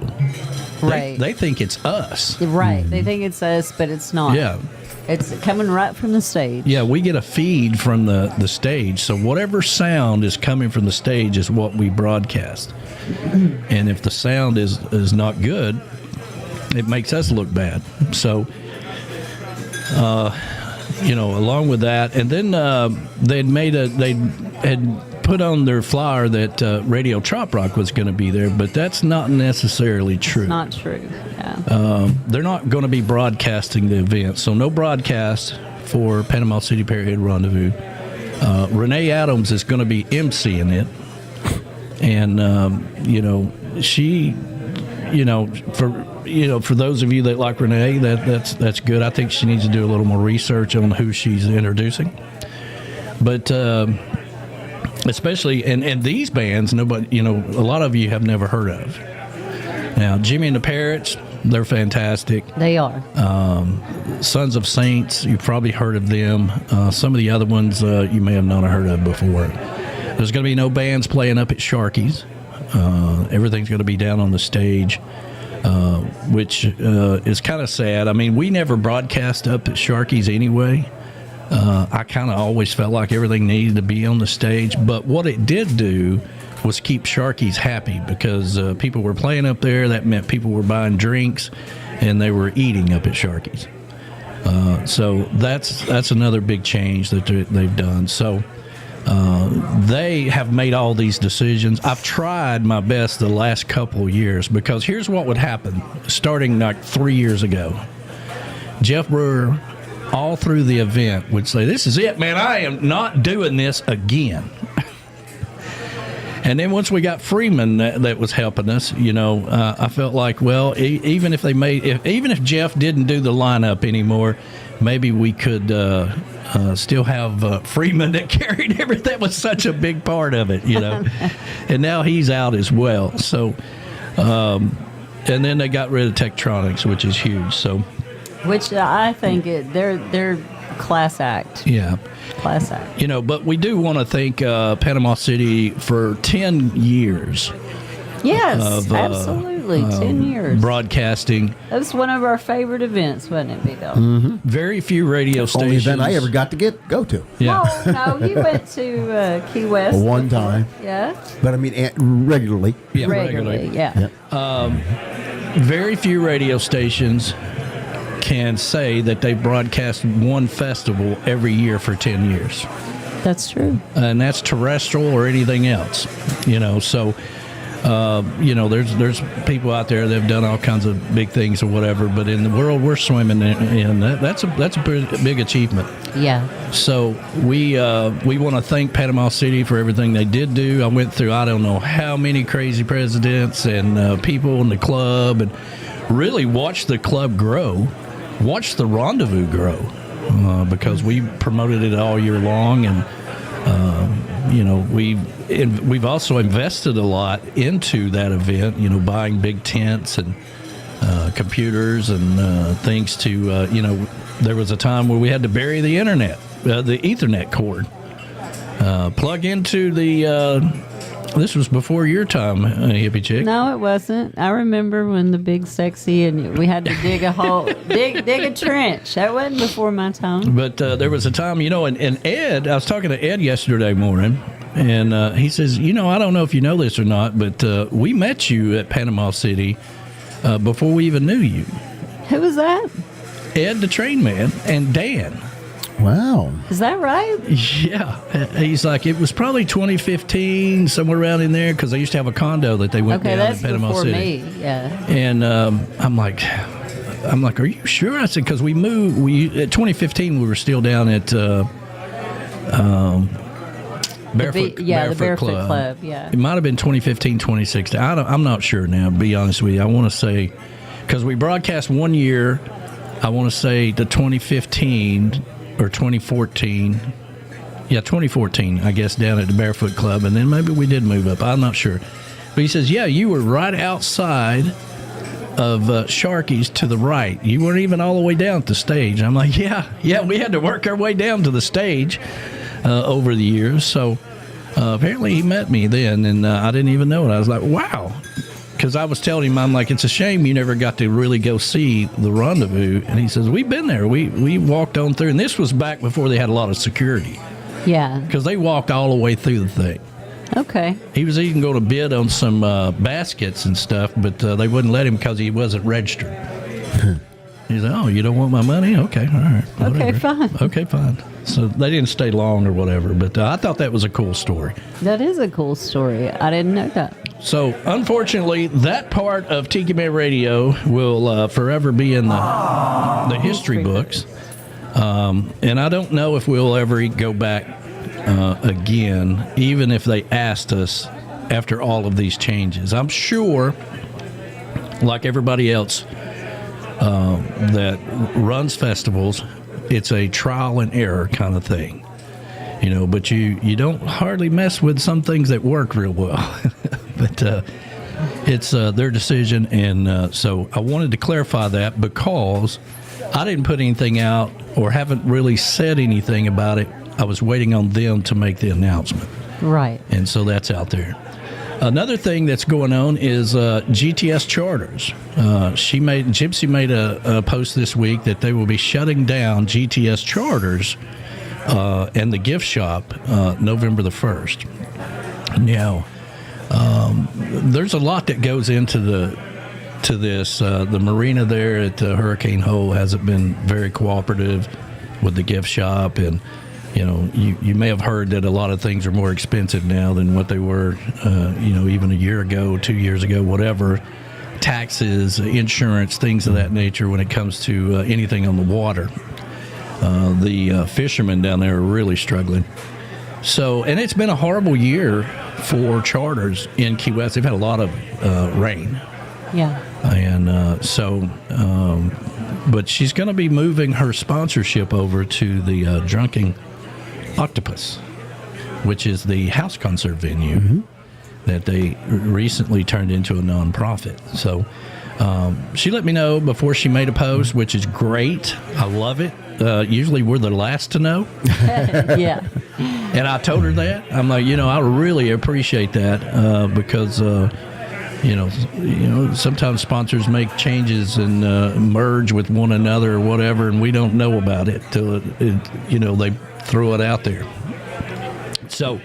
right? They think it's us, right? They think it's us, but it's not. Yeah. It's coming right from the stage. Yeah, we get a feed from the stage. So whatever sound is coming from the stage is what we broadcast. And if the sound is not good, it makes us look bad. So, along with that, and then they had put on their flyer that Radio Trop Rock was going to be there, but that's not necessarily true. It's not true. Yeah. They're not going to be broadcasting the event, so no broadcast for Panama City Parrot Rendezvous. Renee Adams is going to be emceeing it, and she, for those of you that like Renee, that's good. I think she needs to do a little more research on who she's introducing, but especially and these bands, nobody, a lot of you have never heard of. Now, Jimmy and the Parrots, they're fantastic. They are. Sons of Saints, you've probably heard of them. Some of the other ones you may have not heard of before. There's going to be no bands playing up at Sharky's. Everything's going to be down on the stage, which is kind of sad. I mean, we never broadcast up at Sharky's anyway. I kind of always felt like everything needed to be on the stage. But what it did do was keep Sharky's happy, because people were playing up there. That meant people were buying drinks, and they were eating up at Sharky's. So that's another big change that they've done. So they have made all these decisions. I've tried my best the last couple of years, because here's what would happen starting like 3 years ago. Jeff Brewer, all through the event, would say, "This is it, man. I am not doing this again." And then once we got Freeman that was helping us, I felt like, well, even if Jeff didn't do the lineup anymore, maybe we could still have Freeman that carried everything. That was such a big part of it, And now he's out as well. So, and then they got rid of Tektronix, which is huge. So, which I think they're class act. Yeah. Class act. But we do want to thank Panama City for 10 years. Yes, absolutely. 10 years. Broadcasting. That was one of our favorite events, wasn't it, Bill? Mm-hmm. Very few radio stations. Only event I ever got to go to. Yeah. No, you went to Key West. One time. Yeah. But I mean, regularly. Yeah, regularly. Yeah. Very few radio stations can say that they broadcast one festival every year for 10 years. That's true. And that's terrestrial or anything else, so there's people out there that have done all kinds of big things or whatever, but in the world we're swimming in, that's a big achievement. Yeah. So we want to thank Panama City for everything they did do. I went through I don't know how many crazy presidents and people in the club, and really watched the club grow. Watch the Rendezvous grow, because we promoted it all year long, and we've also invested a lot into that event. Buying big tents and computers and things to there was a time where we had to bury the internet, the Ethernet cord, plug into the. This was before your time, hippie chick. No, it wasn't. I remember when the big sexy and we had to dig a hole, dig a trench. That wasn't before my time. But there was a time, and Ed, I was talking to Ed yesterday morning, and he says, I don't know if you know this or not, but we met you at Panama City before we even knew you. Who was that? Ed, the train man, and Dan. Wow. Is that right? Yeah. He's like, it was probably 2015, somewhere around in there, because they used to have a condo that they went down in Panama City. Okay, that's before me, yeah. And I'm like, are you sure? I said, because we moved, at 2015, we were still down at Barefoot the Barefoot Club, yeah. It might have been 2015, 2016. I'm not sure now, to be honest with you. I want to say, because we broadcast one year, I want to say the 2015 or 2014. Yeah, 2014, I guess, down at the Barefoot Club. And then maybe we did move up. I'm not sure. But he says, yeah, you were right outside of Sharky's to the right. You weren't even all the way down at the stage. I'm like, yeah, we had to work our way down to the stage over the years. So apparently he met me then, and I didn't even know it. I was like, wow. Because I was telling him, I'm like, it's a shame you never got to really go see the Rendezvous. And he says, we've been there. We walked on through. And this was back before they had a lot of security. Yeah. Because they walked all the way through the thing. Okay. He was even going to bid on some baskets and stuff, but they wouldn't let him because he wasn't registered. He's like, oh, you don't want my money? Okay, all right. Whatever. Okay, fine. Okay, fine. So they didn't stay long or whatever, but I thought that was a cool story. That is a cool story. I didn't know that. So, unfortunately, that part of Tiki Man Radio will forever be in the history books. And I don't know if we'll ever go back again, even if they asked us after all of these changes. I'm sure, like everybody else that runs festivals, it's a trial and error kind of thing. But you don't hardly mess with some things that work real well. But it's their decision, and so I wanted to clarify that because I didn't put anything out or haven't really said anything about it. I was waiting on them to make the announcement. Right. And so that's out there. Another thing that's going on is GTS Charters. Gypsy made a post this week that they will be shutting down GTS Charters and the gift shop November the 1st. Now, there's a lot that goes into this. The marina there at Hurricane Hole hasn't been very cooperative with the gift shop, and you may have heard that a lot of things are more expensive now than what they were, even a year ago, 2 years ago, whatever. Taxes, insurance, things of that nature when it comes to anything on the water. The fishermen down there are really struggling. So, and it's been a horrible year for charters in Key West. They've had a lot of rain. Yeah. And but she's going to be moving her sponsorship over to the Drunken Octopus, which is the house concert venue that they recently turned into a nonprofit. So she let me know before she made a post, which is great. I love it. Usually we're the last to know. Yeah. And I told her that. I'm like, I really appreciate that because, sometimes sponsors make changes and merge with one another or whatever, and we don't know about it till they throw it out there. So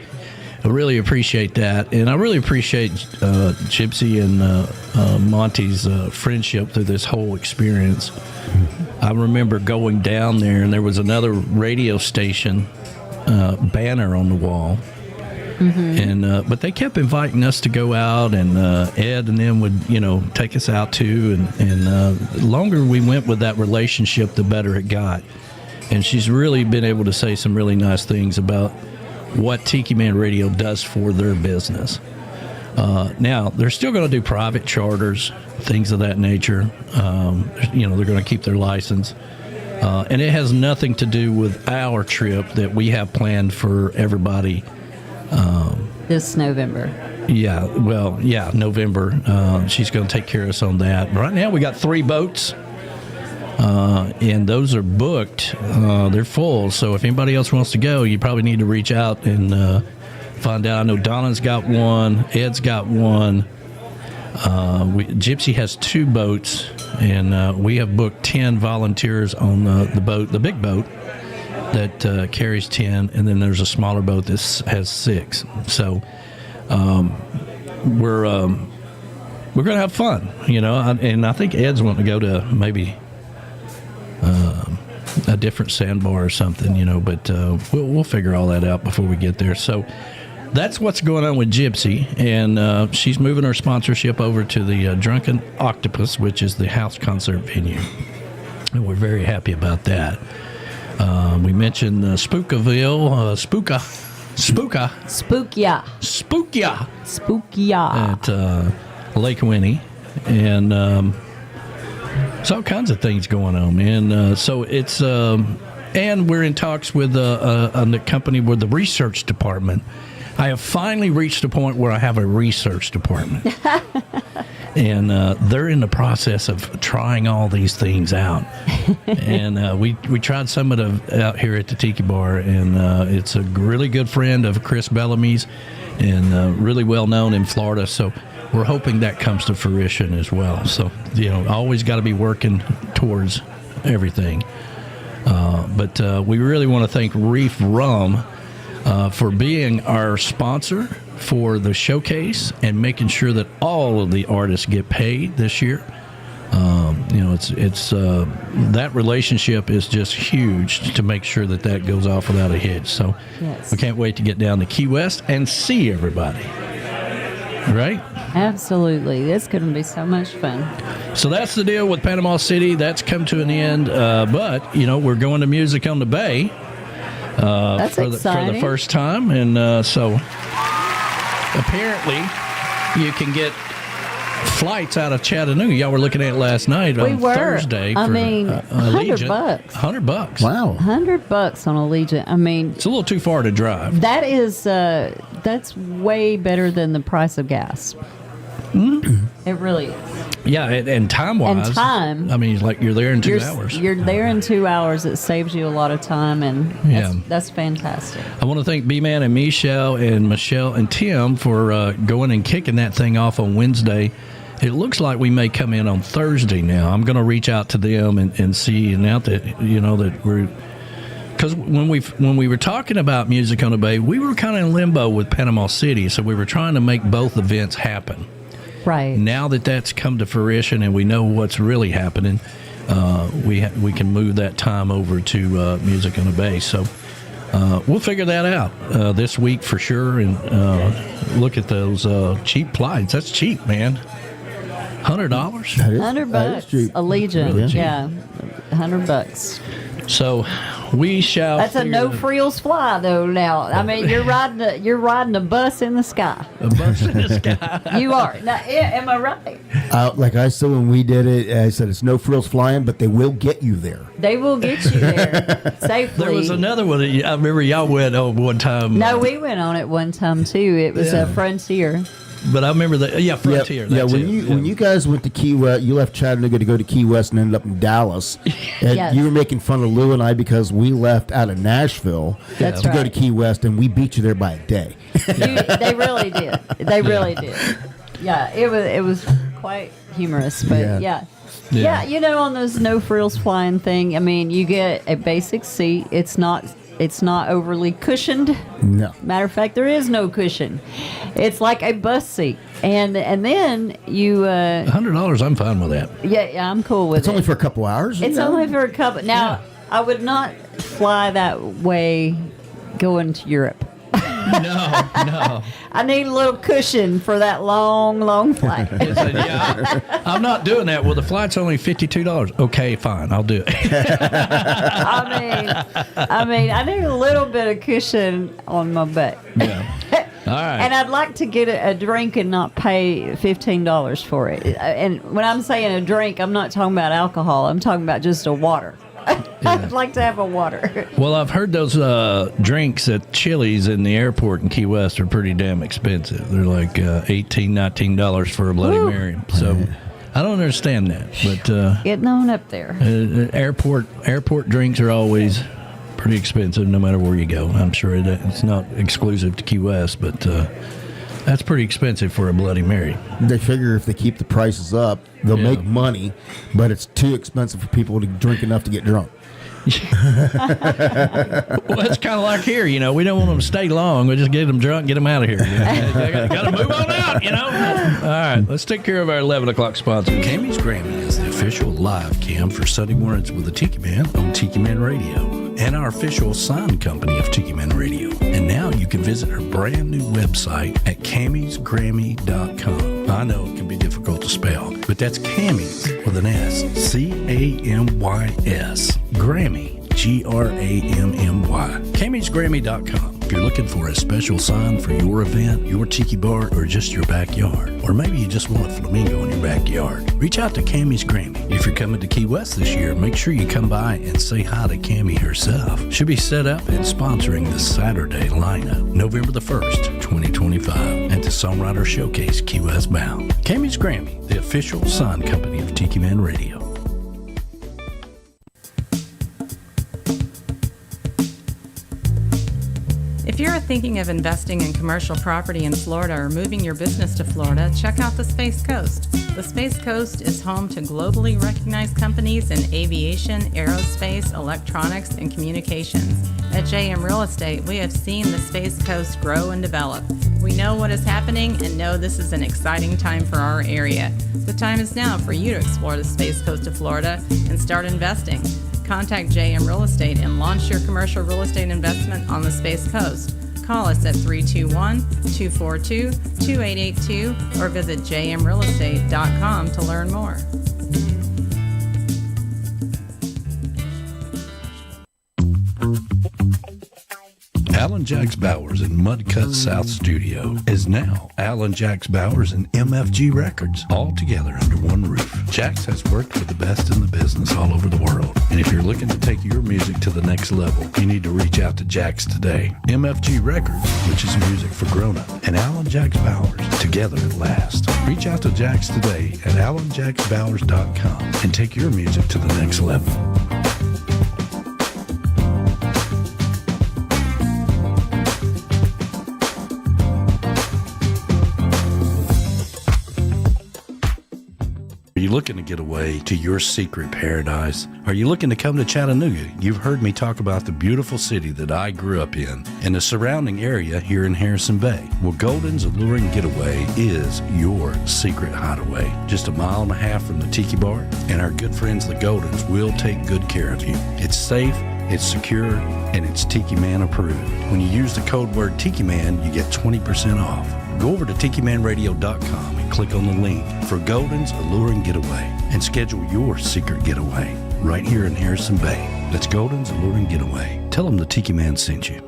I really appreciate that, and I really appreciate Gypsy and Monty's friendship through this whole experience. I remember going down there, and there was another radio station banner on the wall. And but they kept inviting us to go out, and Ed and them would take us out too, and the longer we went with that relationship, the better it got. And she's really been able to say some really nice things about what Tiki Man Radio does for their business. Now they're still going to do private charters, things of that nature. They're going to keep their license. And it has nothing to do with our trip that we have planned for everybody. This November. November. She's going to take care of us on that. Right now we got 3 boats, and those are booked. They're full, so if anybody else wants to go, you probably need to reach out and find out. I know Donna's got one, Ed's got one. Gypsy has 2 boats, and we have booked 10 volunteers on the boat, the big boat that carries 10, and then there's a smaller boat that has 6. So we're going to have fun, and I think Ed's wanting to go to maybe a different sandbar or something, but we'll figure all that out before we get there. So that's what's going on with Gypsy, and she's moving her sponsorship over to the Drunken Octopus, which is the house concert venue, and we're very happy about that. We mentioned Spookaville, Spookia at Lake Winnie, and there's all kinds of things going on, man. So it's and we're in talks with a company with the research department. I have finally reached a point where I have a research department. And they're in the process of trying all these things out. And we tried some of them out here at the Tiki Bar, and it's a really good friend of Chris Bellamy's and really well known in Florida. So we're hoping that comes to fruition as well. So, always got to be working towards everything. But we really want to thank Reif Rum for being our sponsor for the showcase and making sure that all of the artists get paid this year. it's that relationship is just huge to make sure that goes off without a hitch. So we can't wait to get down to Key West and see everybody. Right? Absolutely. It's going to be so much fun. So that's the deal with Panama City. That's come to an end. But, we're going to Music on the Bay that's for the first time. And so apparently you can get flights out of Chattanooga. Y'all were looking at it last night on Thursday. I mean, $100. $100. Wow. $100 on Allegiant. I mean, it's a little too far to drive. That is, that's way better than the price of gas. It really is. Yeah, and time-wise. And time. I mean, like you're there in 2 hours. You're there in 2 hours. It saves you a lot of time, and that's fantastic. I want to thank B-Man and Michelle and Tim for going and kicking that thing off on Wednesday. It looks like we may come in on Thursday now. I'm going to reach out to them and see, and now that, that we're... Because when we were talking about Music on the Bay, we were kind of in limbo with Panama City, so we were trying to make both events happen. Right. Now that that's come to fruition and we know what's really happening, we can move that time over to Music on the Bay. So we'll figure that out this week for sure. And look at those cheap flights. That's cheap, man. $100. $100. Allegiant. Really cheap. Yeah. $100. So we shall. That's a no frills fly though. Now, I mean, you're riding a bus in the sky. A bus in the sky. You are. Now, am I right? Like I said when we did it, I said it's no frills flying, but they will get you there. They will get you there safely. There was another one. I remember y'all went on one time. No, we went on it one time too. It was a Frontier. But I remember Frontier. Yeah, when you guys went to Key West, you left Chattanooga to go to Key West and ended up in Dallas. And you were making fun of Lou and I because we left out of Nashville to go to Key West, and we beat you there by a day. They really did. They really did. Yeah, it was quite humorous, but yeah, on those no frills flying thing. I mean, you get a basic seat. It's not overly cushioned. No. Matter of fact, there is no cushion. It's like a bus seat. And then you... $100, I'm fine with that. Yeah, I'm cool with it. It's only for a couple hours? It's only for a couple... Now, I would not fly that way going to Europe. No. I need a little cushion for that long flight. I'm not doing that. Well, the flight's only $52. Okay, fine. I'll do it. I mean, I need a little bit of cushion on my butt. Yeah. All right. And I'd like to get a drink and not pay $15 for it. And when I'm saying a drink, I'm not talking about alcohol. I'm talking about just a water. I'd like to have a water. Well, I've heard those drinks at Chili's in the airport in Key West are pretty damn expensive. They're like $18, $19 for a Bloody Mary. So I don't understand that. But getting on up there. Airport drinks are always pretty expensive no matter where you go. I'm sure it's not exclusive to Key West, but that's pretty expensive for a Bloody Mary. They figure if they keep the prices up, they'll make money, but it's too expensive for people to drink enough to get drunk. Well, it's kind of like here, we don't want them to stay long. We just get them drunk, get them out of here. Got to move on out, All right, let's take care of our 11 o'clock sponsor. Camy's Grammy is the official live cam for Sunday mornings with the Tiki Man on Tiki Man Radio, and our official sign company of Tiki Man Radio. And now you can visit her brand new website at camysgrammy.com. I know it can be difficult to spell, but that's Camy's with an S. Camys. Grammy. Grammy. CamysGrammy.com. If you're looking for a special sign for your event, your tiki bar, or just your backyard, or maybe you just want a flamingo in your backyard, reach out to Camy's Grammy. If you're coming to Key West this year, make sure you come by and say hi to Camy herself. She'll be set up and sponsoring the Saturday lineup, November the 1st, 2025, at the Songwriter Showcase Key West Bound. Camy's Grammy, the official sign company of Tiki Man Radio. If you're thinking of investing in commercial property in Florida or moving your business to Florida, check out the Space Coast. The Space Coast is home to globally recognized companies in aviation, aerospace, electronics, and communications, At JM Real Estate, we have seen the Space Coast grow and develop. We know what is happening and know this is an exciting time for our area. The time is now for you to explore the Space Coast of Florida and start investing. Contact JM Real Estate and launch your commercial real estate investment on the Space Coast. Call us at 321-242-2882 or visit jmrealestate.com to learn more. Alan Jacks Bowers in Mudcut South Studio is now Alan Jacks Bowers and MFG Records, all together under one roof. Jacks has worked with the best in the business all over the world. And if you're looking to take your music to the next level, you need to reach out to Jacks today. MFG Records, which is music for grown-up, and Alan Jacks Bowers, together at last. Reach out to Jacks today at alanjacksbowers.com and take your music to the next level. Are you looking to get away to your secret paradise? Are you looking to come to Chattanooga? You've heard me talk about the beautiful city that I grew up in and the surrounding area here in Harrison Bay. Well, Golden's Alluring Getaway is your secret hideaway. Just a mile and a half from the Tiki Bar, and our good friends the Goldens will take good care of you. It's safe, it's secure, and it's Tiki Man approved. When you use the code word Tiki Man, you get 20% off. Go over to TikiManRadio.com and click on the link for Golden's Alluring Getaway and schedule your secret getaway right here in Harrison Bay. That's Golden's Alluring Getaway. Tell them the Tiki Man sent you.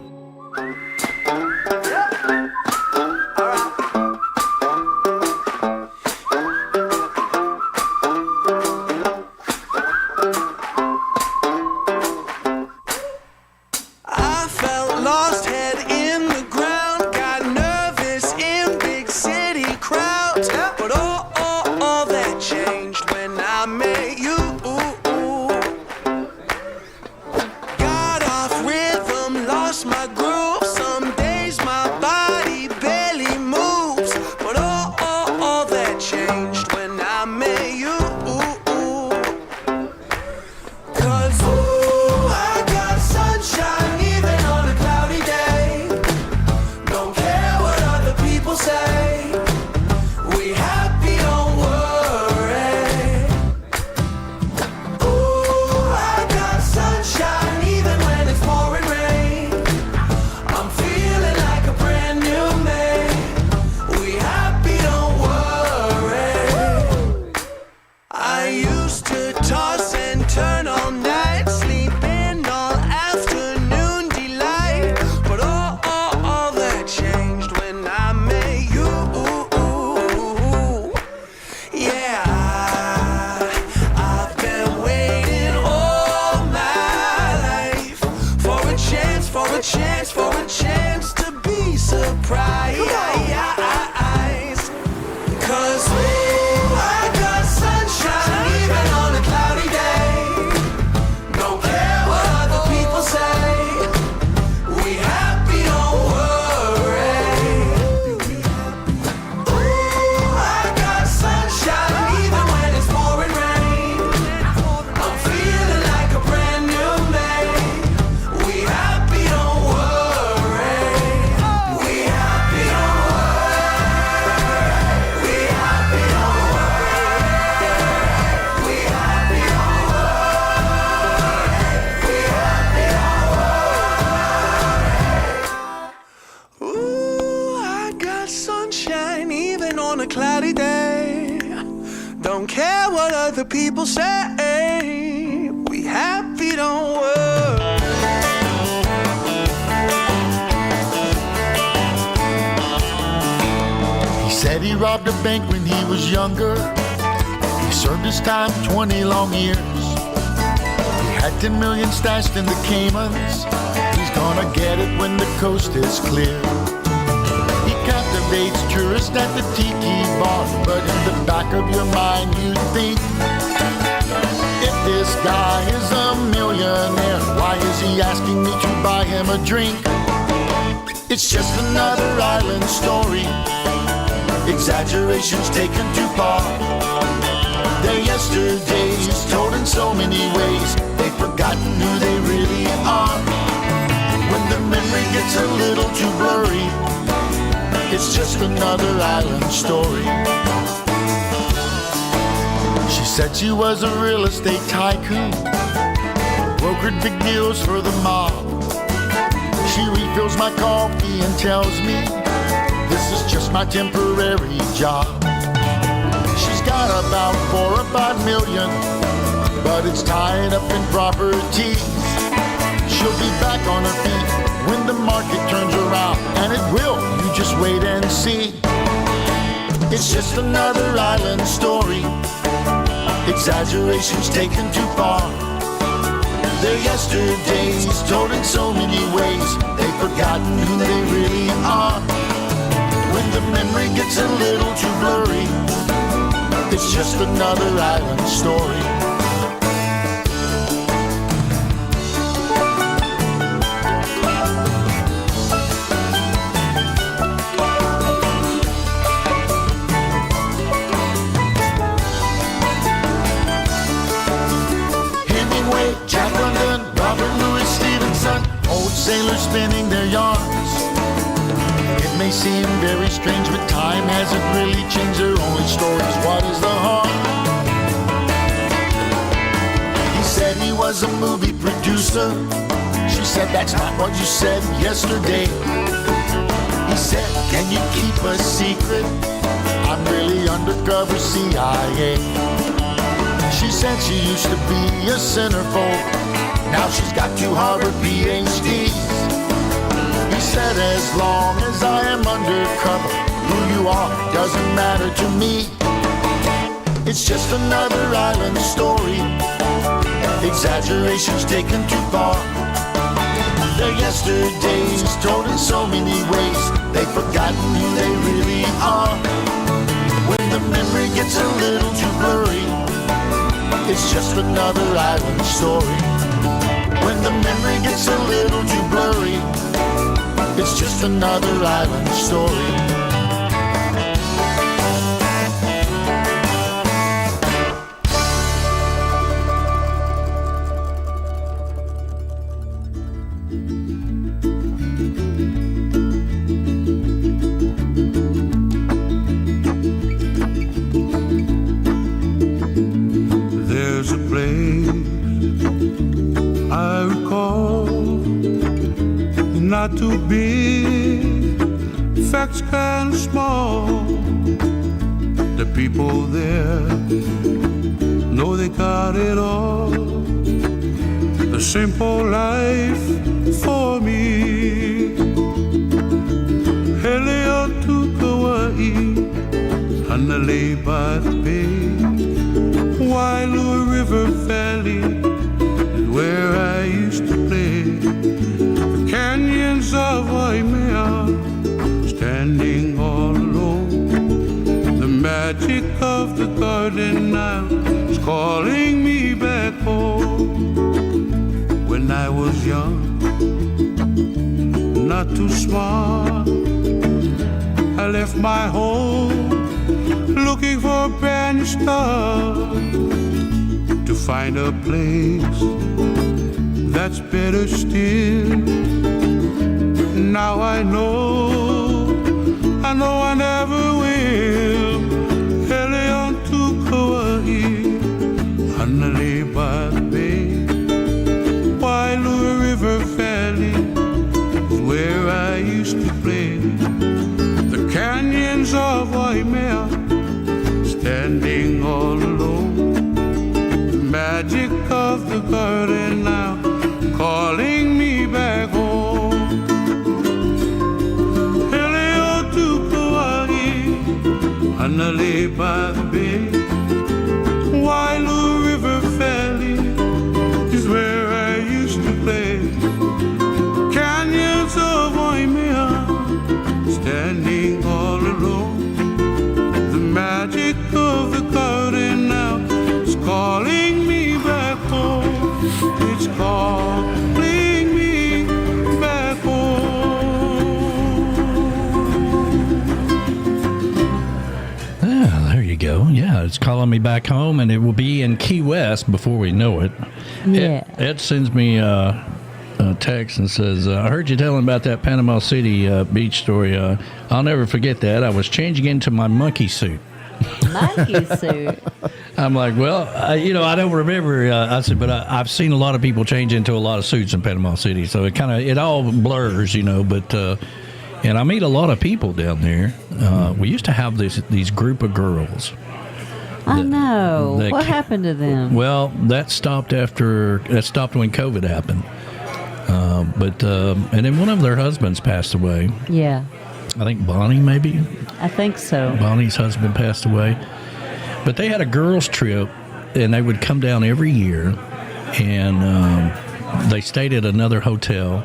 People say we happy, don't worry. He said he robbed a bank when he was younger. He served his time 20 long years. He had 10 million stashed in the Caymans. He's gonna get it when the coast is clear. He captivates tourists at the Tiki Bar, but in the back of your mind you think, if this guy is a millionaire, why is he asking me to buy him a drink? It's just another island story, exaggerations taken too far. Their yesterdays told in so many ways, they've forgotten who they really are. gets a little too blurry. It's just another island story. She said she was a real estate tycoon, brokered big deals for the mob. She refills my coffee and tells me this is just my temporary job. She's got about 4 or 5 million, but it's tied up in properties. She'll be back on her feet when the market turns around, and it will, you just wait and see. It's just another island story, exaggerations taken too far. They're yesterdays told in so many ways, they've forgotten who they really are. When the memory gets a little too blurry, it's just another island story. Sailors spinning their yarns. It may seem very strange, but time hasn't really changed their only stories. What is the harm? He said he was a movie producer. She said that's not what you said yesterday. He said, can you keep a secret? I'm really undercover CIA. She said she used to be a centerfold. Now she's got 2 Harvard PhDs. He said, as long as I am undercover, who you are doesn't matter to me. It's just another island story, exaggerations taken too far. They're yesterdays told in so many ways, they've forgotten who they really are. When the memory gets a little too blurry, it's just another island story. When the memory gets a little too blurry, it's just another island story. There's a place I recall, not too big, facts kind of small. The people there know they got it all. The simple life for me. Helio to Kauai, Hanalei by the bay, Wailua River Valley, where I used to play. The canyons of Waimea, standing all alone. The magic of the garden now is calling me back home. When I was young, not too smart, I left my home looking for a brand new start, to find a place that's better still. Now I know I never will. Helion to Kauai, Hanalei by the bay, Wailua River Valley is where I used to play. The canyons of Waimea, standing all alone. The magic of the garden now calling me back home. Helio to Kauai, Hanalei by the bay, Wailua River Valley is where I used to play. Canyons of Waimea, standing all alone. The magic of the garden now is calling me back home. It's calling me back home. Yeah, there you go. Yeah, it's calling me back home, and it will be in Key West before we know it. Yeah. Ed sends me text and says, I heard you telling about that Panama City beach story. I'll never forget that. I was changing into my monkey suit. Monkey suit. I'm like, well, I don't remember. I said, but I've seen a lot of people change into a lot of suits in Panama City, so it all blurs, But and I meet a lot of people down there. We used to have these group of girls. I know. What happened to them? Well, that stopped when COVID happened. And then one of their husbands passed away. Yeah. I think Bonnie, maybe. I think so. Bonnie's husband passed away. But they had a girls' trip, and they would come down every year, and they stayed at another hotel,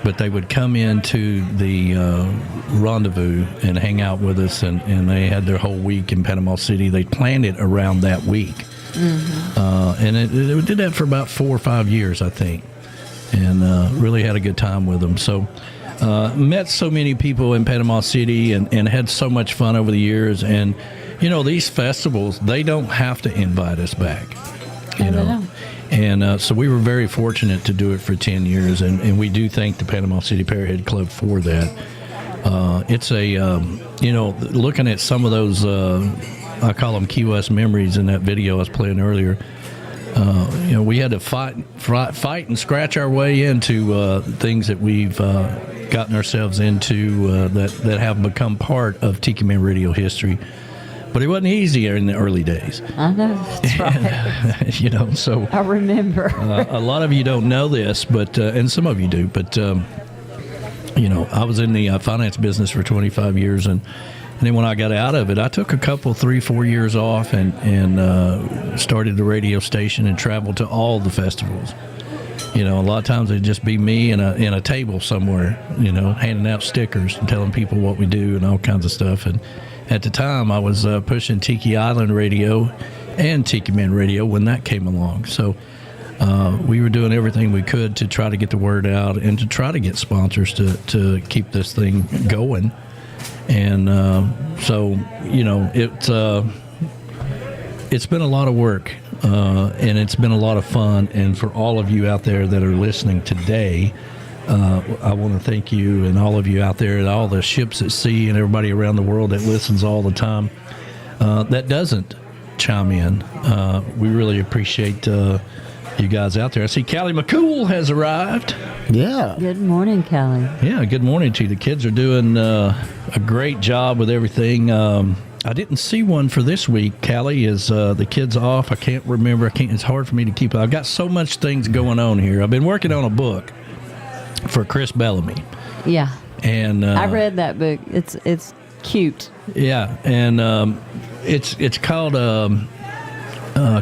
but they would come into the rendezvous and hang out with us, and they had their whole week in Panama City. They planned it around that week. Mm-hmm. And it did that for about 4 or 5 years, I think, and really had a good time with them. So met so many people in Panama City and had so much fun over the years. And, these festivals, they don't have to invite us back, And so we were very fortunate to do it for 10 years, and we do thank the Panama City Pearhead Club for that. It's looking at some of those, I call them Key West memories in that video I was playing earlier. We had to fight and scratch our way into things that we've gotten ourselves into that have become part of Tiki Man Radio history. But it wasn't easier in the early days. I know, that's right. So I remember. A lot of you don't know this, but and some of you do. But I was in the finance business for 25 years, and then when I got out of it, I took a couple, 3-4 years off, and started the radio station and traveled to all the festivals. A lot of times it'd just be me in a table somewhere, handing out stickers and telling people what we do and all kinds of stuff. And at the time, I was pushing Tiki Island Radio and Tiki Man Radio when that came along. So we were doing everything we could to try to get the word out and to try to get sponsors to keep this thing going. And it's been a lot of work, and it's been a lot of fun. And for all of you out there that are listening today, I want to thank you and all of you out there, and all the ships at sea and everybody around the world that listens all the time that doesn't chime in. We really appreciate you guys out there. I see Callie McCool has arrived. Yeah. Good morning, Callie. Yeah, good morning to you. The kids are doing a great job with everything. I didn't see one for this week. Callie, is the kids off? I can't remember. It's hard for me to keep. I've got so much things going on here. I've been working on a book for Chris Bellamy. Yeah. And I read that book. It's cute. Yeah, and it's called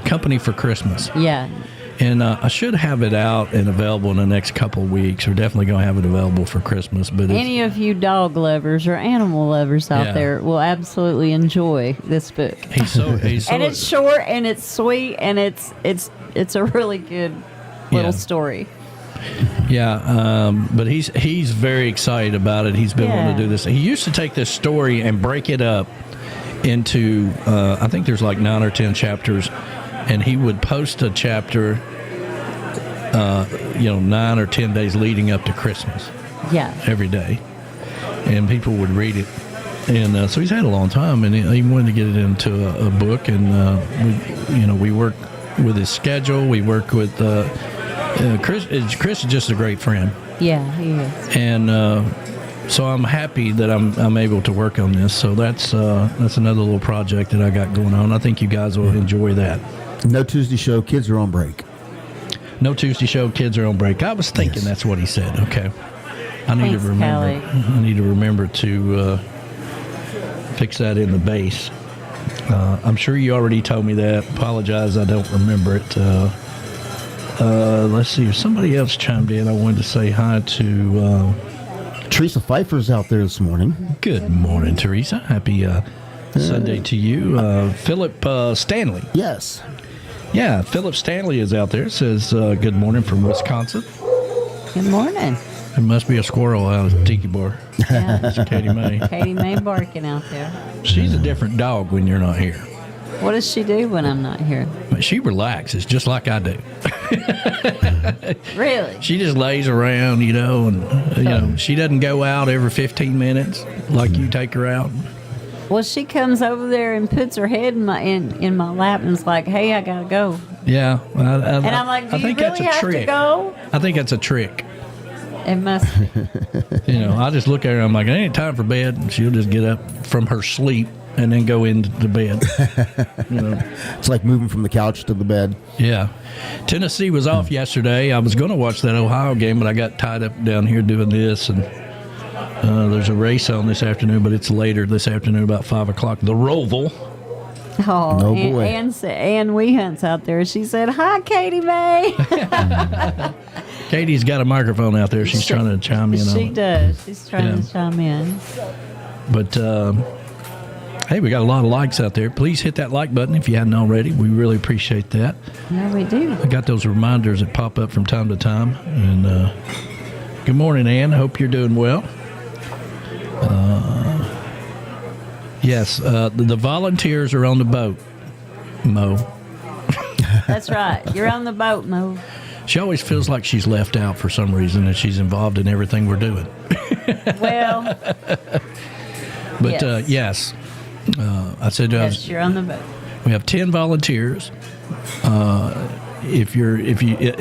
Company for Christmas. Yeah. And I should have it out and available in the next couple of weeks. We're definitely going to have it available for Christmas. But any of you dog lovers or animal lovers out there will absolutely enjoy this book. He's so and it's short and it's sweet and it's a really good little story. Yeah, but he's very excited about it. He's been wanting to do this. He used to take this story and break it up into I think there's like 9 or 10 chapters. And he would post a chapter, 9 or 10 days leading up to Christmas. Yeah. Every day. And people would read it. And so he's had a long time, and he wanted to get it into a book. And, we work with his schedule. We work with Chris. Chris is just a great friend. Yeah, he is. And so I'm happy that I'm able to work on this. So that's another little project that I got going on. I think you guys will enjoy that. No Tuesday show, kids are on break. No Tuesday show, kids are on break. I was thinking that's what he said. Okay. I need to remember. Callie. I need to remember to fix that in the base. I'm sure you already told me that. Apologize, I don't remember it. Let's see if somebody else chimed in. I wanted to say hi to Teresa Pfeiffer's out there this morning. Good morning, Teresa. Happy Sunday to you. Philip Stanley. Yes. Yeah, Philip Stanley is out there. Says, good morning from Wisconsin. Good morning. It must be a squirrel out at the Tiki Bar. Yeah. It's Katie May. Katie May barking out there. She's a different dog when you're not here. What does she do when I'm not here? She relaxes just like I do. Really? She just lays around, and she doesn't go out every 15 minutes like you take her out. Well, she comes over there and puts her head in my lap and is like, "Hey, I gotta go." Yeah, and I'm like, "Do you really have to go?" I think that's a trick. It must be. I just look at her and I'm like, "It ain't time for bed," and she'll just get up from her sleep and then go into the bed. It's like moving from the couch to the bed. Yeah. Tennessee was off yesterday. I was going to watch that Ohio game, but I got tied up down here doing this, and there's a race on this afternoon, but it's later this afternoon, about 5 o'clock. The Roval. Oh, no boy. Ann Weehunt's out there. She said, "Hi, Katie Mae." Katie's got a microphone out there. She's trying to chime in on it. She does. She's trying to chime in. But, hey, we got a lot of likes out there. Please hit that like button if you hadn't already. We really appreciate that. Yeah, we do. I got those reminders that pop up from time to time. And good morning, Ann. Hope you're doing well. Yes, the volunteers are on the boat, Mo. That's right. You're on the boat, Mo. She always feels like she's left out for some reason, and she's involved in everything we're doing. Well, but yes. I said, yes, you're on the boat. We have 10 volunteers.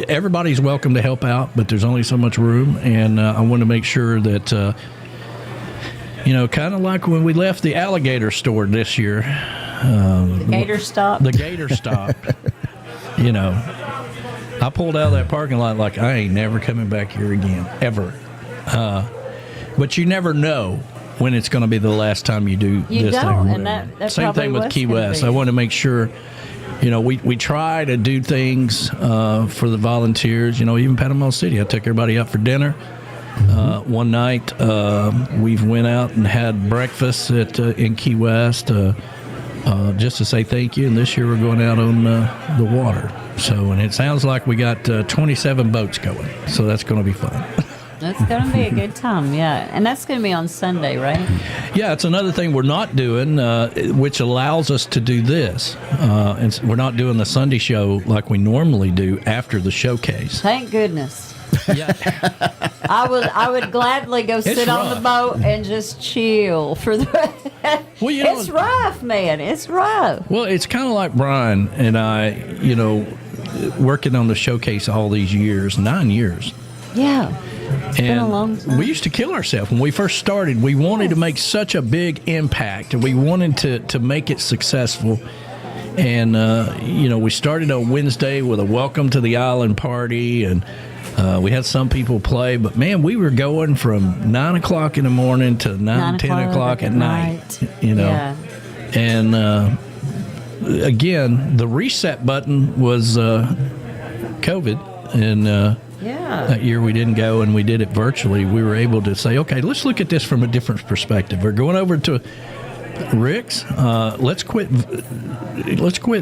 Everybody's welcome to help out, but there's only so much room, and I want to make sure that, kind of like when we left the alligator store this year. The gator stop. The gator stop. I pulled out of that parking lot like I ain't never coming back here again, ever. But you never know when it's going to be the last time you do this don't, thing. and that Same thing with Key West. I want to make sure, we try to do things for the volunteers. Even Panama City, I took everybody out for dinner. One night, we went out and had breakfast in Key West just to say thank you. And this year we're going out on the water. And it sounds like we got 27 boats going. So that's going to be fun. That's going to be a good time, yeah. And that's going to be on Sunday, right? Yeah, it's another thing we're not doing, which allows us to do this. And we're not doing the Sunday show like we normally do after the showcase. Thank goodness. Yeah. I would gladly go sit on the boat and just chill for the. Well, it's rough, man. It's rough. Well, it's kind of like Brian and I, working on the showcase all these years, 9 years. Yeah. It's been a long time. We used to kill ourselves when we first started. We wanted to make such a big impact, and we wanted to make it successful. And we started on Wednesday with a welcome to the island party, and we had some people play. But man, we were going from 9 o'clock in the morning to 10 o'clock at night. Yeah. And again, the reset button was COVID, and. That year we didn't go, and we did it virtually. We were able to say, okay, let's look at this from a different perspective. We're going over to Rick's. Let's quit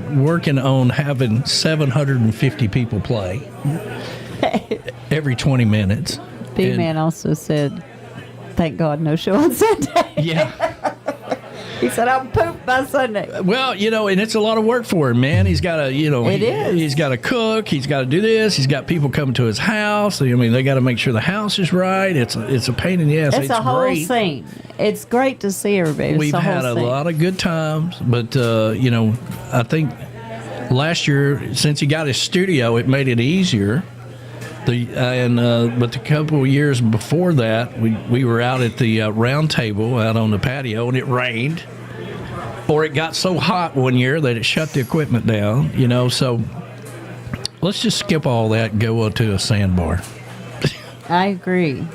working on having 750 people play every 20 minutes. B-Man also said, thank God no show on Sunday. Yeah. He said, "I'm pooped by Sunday." Well, and it's a lot of work for him, man. He's got to, it is. He's got to cook. He's got to do this. He's got people coming to his house. They got to make sure the house is right. It's a pain in the ass. It's a whole scene. It's great to see everybody. We've had a lot of good times, but I think last year, since he got his studio, it made it easier. But the couple of years before that, we were out at the round table out on the patio, and it rained, or it got so hot one year that it shut the equipment down. So let's just skip all that and go to a sandbar. I agree.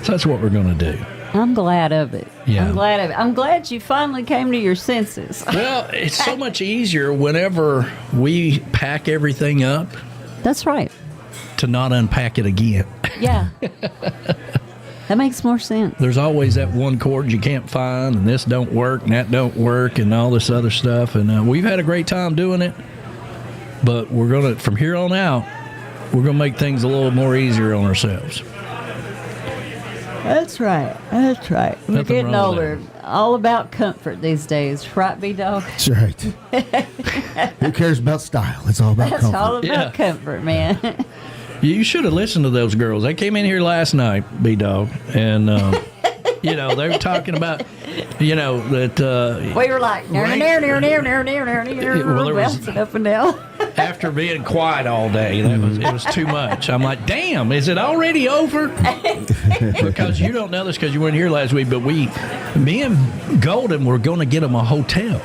So that's what we're going to do. I'm glad of it. Yeah. I'm glad you finally came to your senses. Well, it's so much easier whenever we pack everything up. That's right. To not unpack it again. Yeah. That makes more sense. There's always that one cord you can't find, and this don't work, and that don't work, and all this other stuff. And we've had a great time doing it, but we're going to, from here on out, we're going to make things a little more easier on ourselves. That's right. We're getting older. all about comfort these days, right, B-Dog? That's right. Who cares about style? It's all about comfort. That's all about comfort, man. You should have listened to those girls. They came in here last night, B-Dog, and they were talking about, that we were like, bouncing up and down. After being quiet all day, it was too much. I'm like, damn, is it already over? Because you don't know this because you weren't here last week, but me and Golden were going to get them a hotel.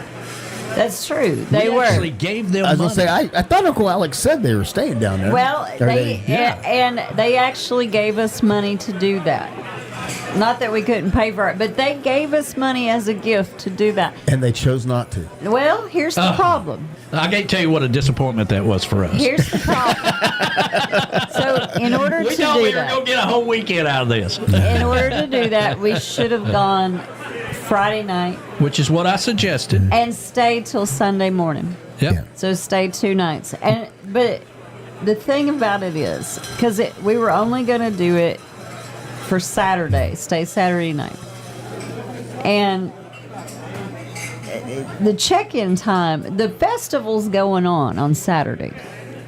That's true. They actually gave them I was money. going to say, I thought Uncle Alex said they were staying down there. Well, they actually gave us money to do that. Not that we couldn't pay for it, but they gave us money as a gift to do that. And they chose not to. Well, here's the problem. I can't tell you what a disappointment that was for us. Here's the problem. So, in order to do that, we were going to get a whole weekend out of this. In order to do that, we should have gone Friday night, which is what I suggested, and stayed till Sunday morning. Yep. So stayed 2 nights, but the thing about it is, because we were only going to do it for Saturday, stay Saturday night, and the check-in time, the festival's going on Saturday,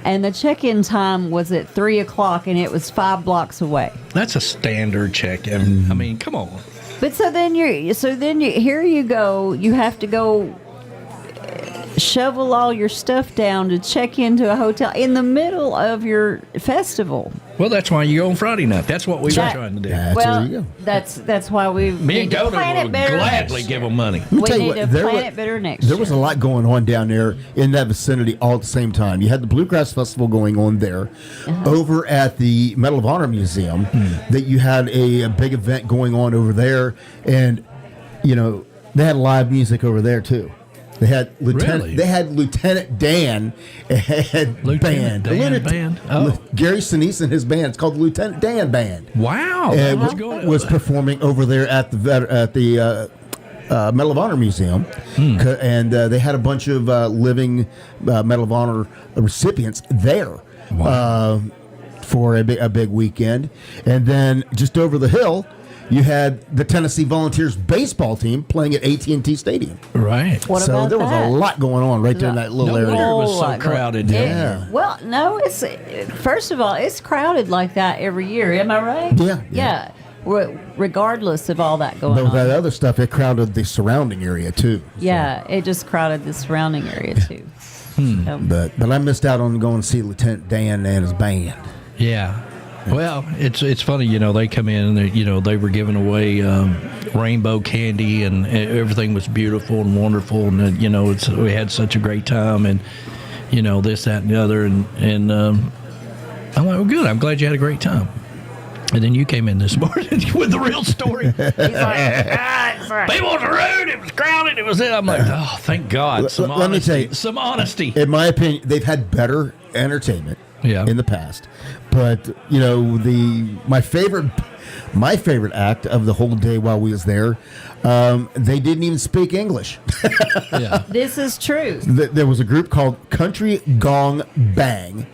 and the check-in time was at 3:00, and it was 5 blocks away. That's a standard check-in. I mean, come on. But so then here you go. You have to go shovel all your stuff down to check into a hotel in the middle of your festival. Well, that's why you go on Friday night. That's what we were trying to do. That's why we Me and Golden would gladly give them money. We need to plan it better next year. There was a lot going on down there in that vicinity all at the same time. You had the Bluegrass Festival going on there. Over at the Medal of Honor Museum, that you had a big event going on over there. And, they had live music over there, too. They had Lieutenant Dan band. Oh. Gary Sinise and his band. It's called the Lieutenant Dan Band. Wow. And was performing over there at the Medal of Honor Museum. And they had a bunch of living Medal of Honor recipients there. Wow. For a big weekend. And then just over the hill, you had the Tennessee Volunteers baseball team playing at AT&T Stadium. Right. So there was a lot going on right there in that little area. It was so crowded. Yeah. Well, no, first of all, it's crowded like that every year. Am I right? Yeah. Regardless of all that going on. That other stuff, it crowded the surrounding area too. Yeah, it just crowded the surrounding area too. But I missed out on going to see Lieutenant Dan and his band. Yeah. Well, it's funny, they come in and they were giving away rainbow candy and everything was beautiful and wonderful and we had such a great time and this, that, and the other and I'm like, well, good. I'm glad you had a great time. And then you came in this morning with the real story. He's like, people on the road, it was crowded, it was it. I'm like, oh, thank God. Let me tell you, some honesty. In my opinion, they've had better entertainment in the past. But, my favorite act of the whole day while we was there, they didn't even speak English. This is true. There was a group called Country Gong Bang,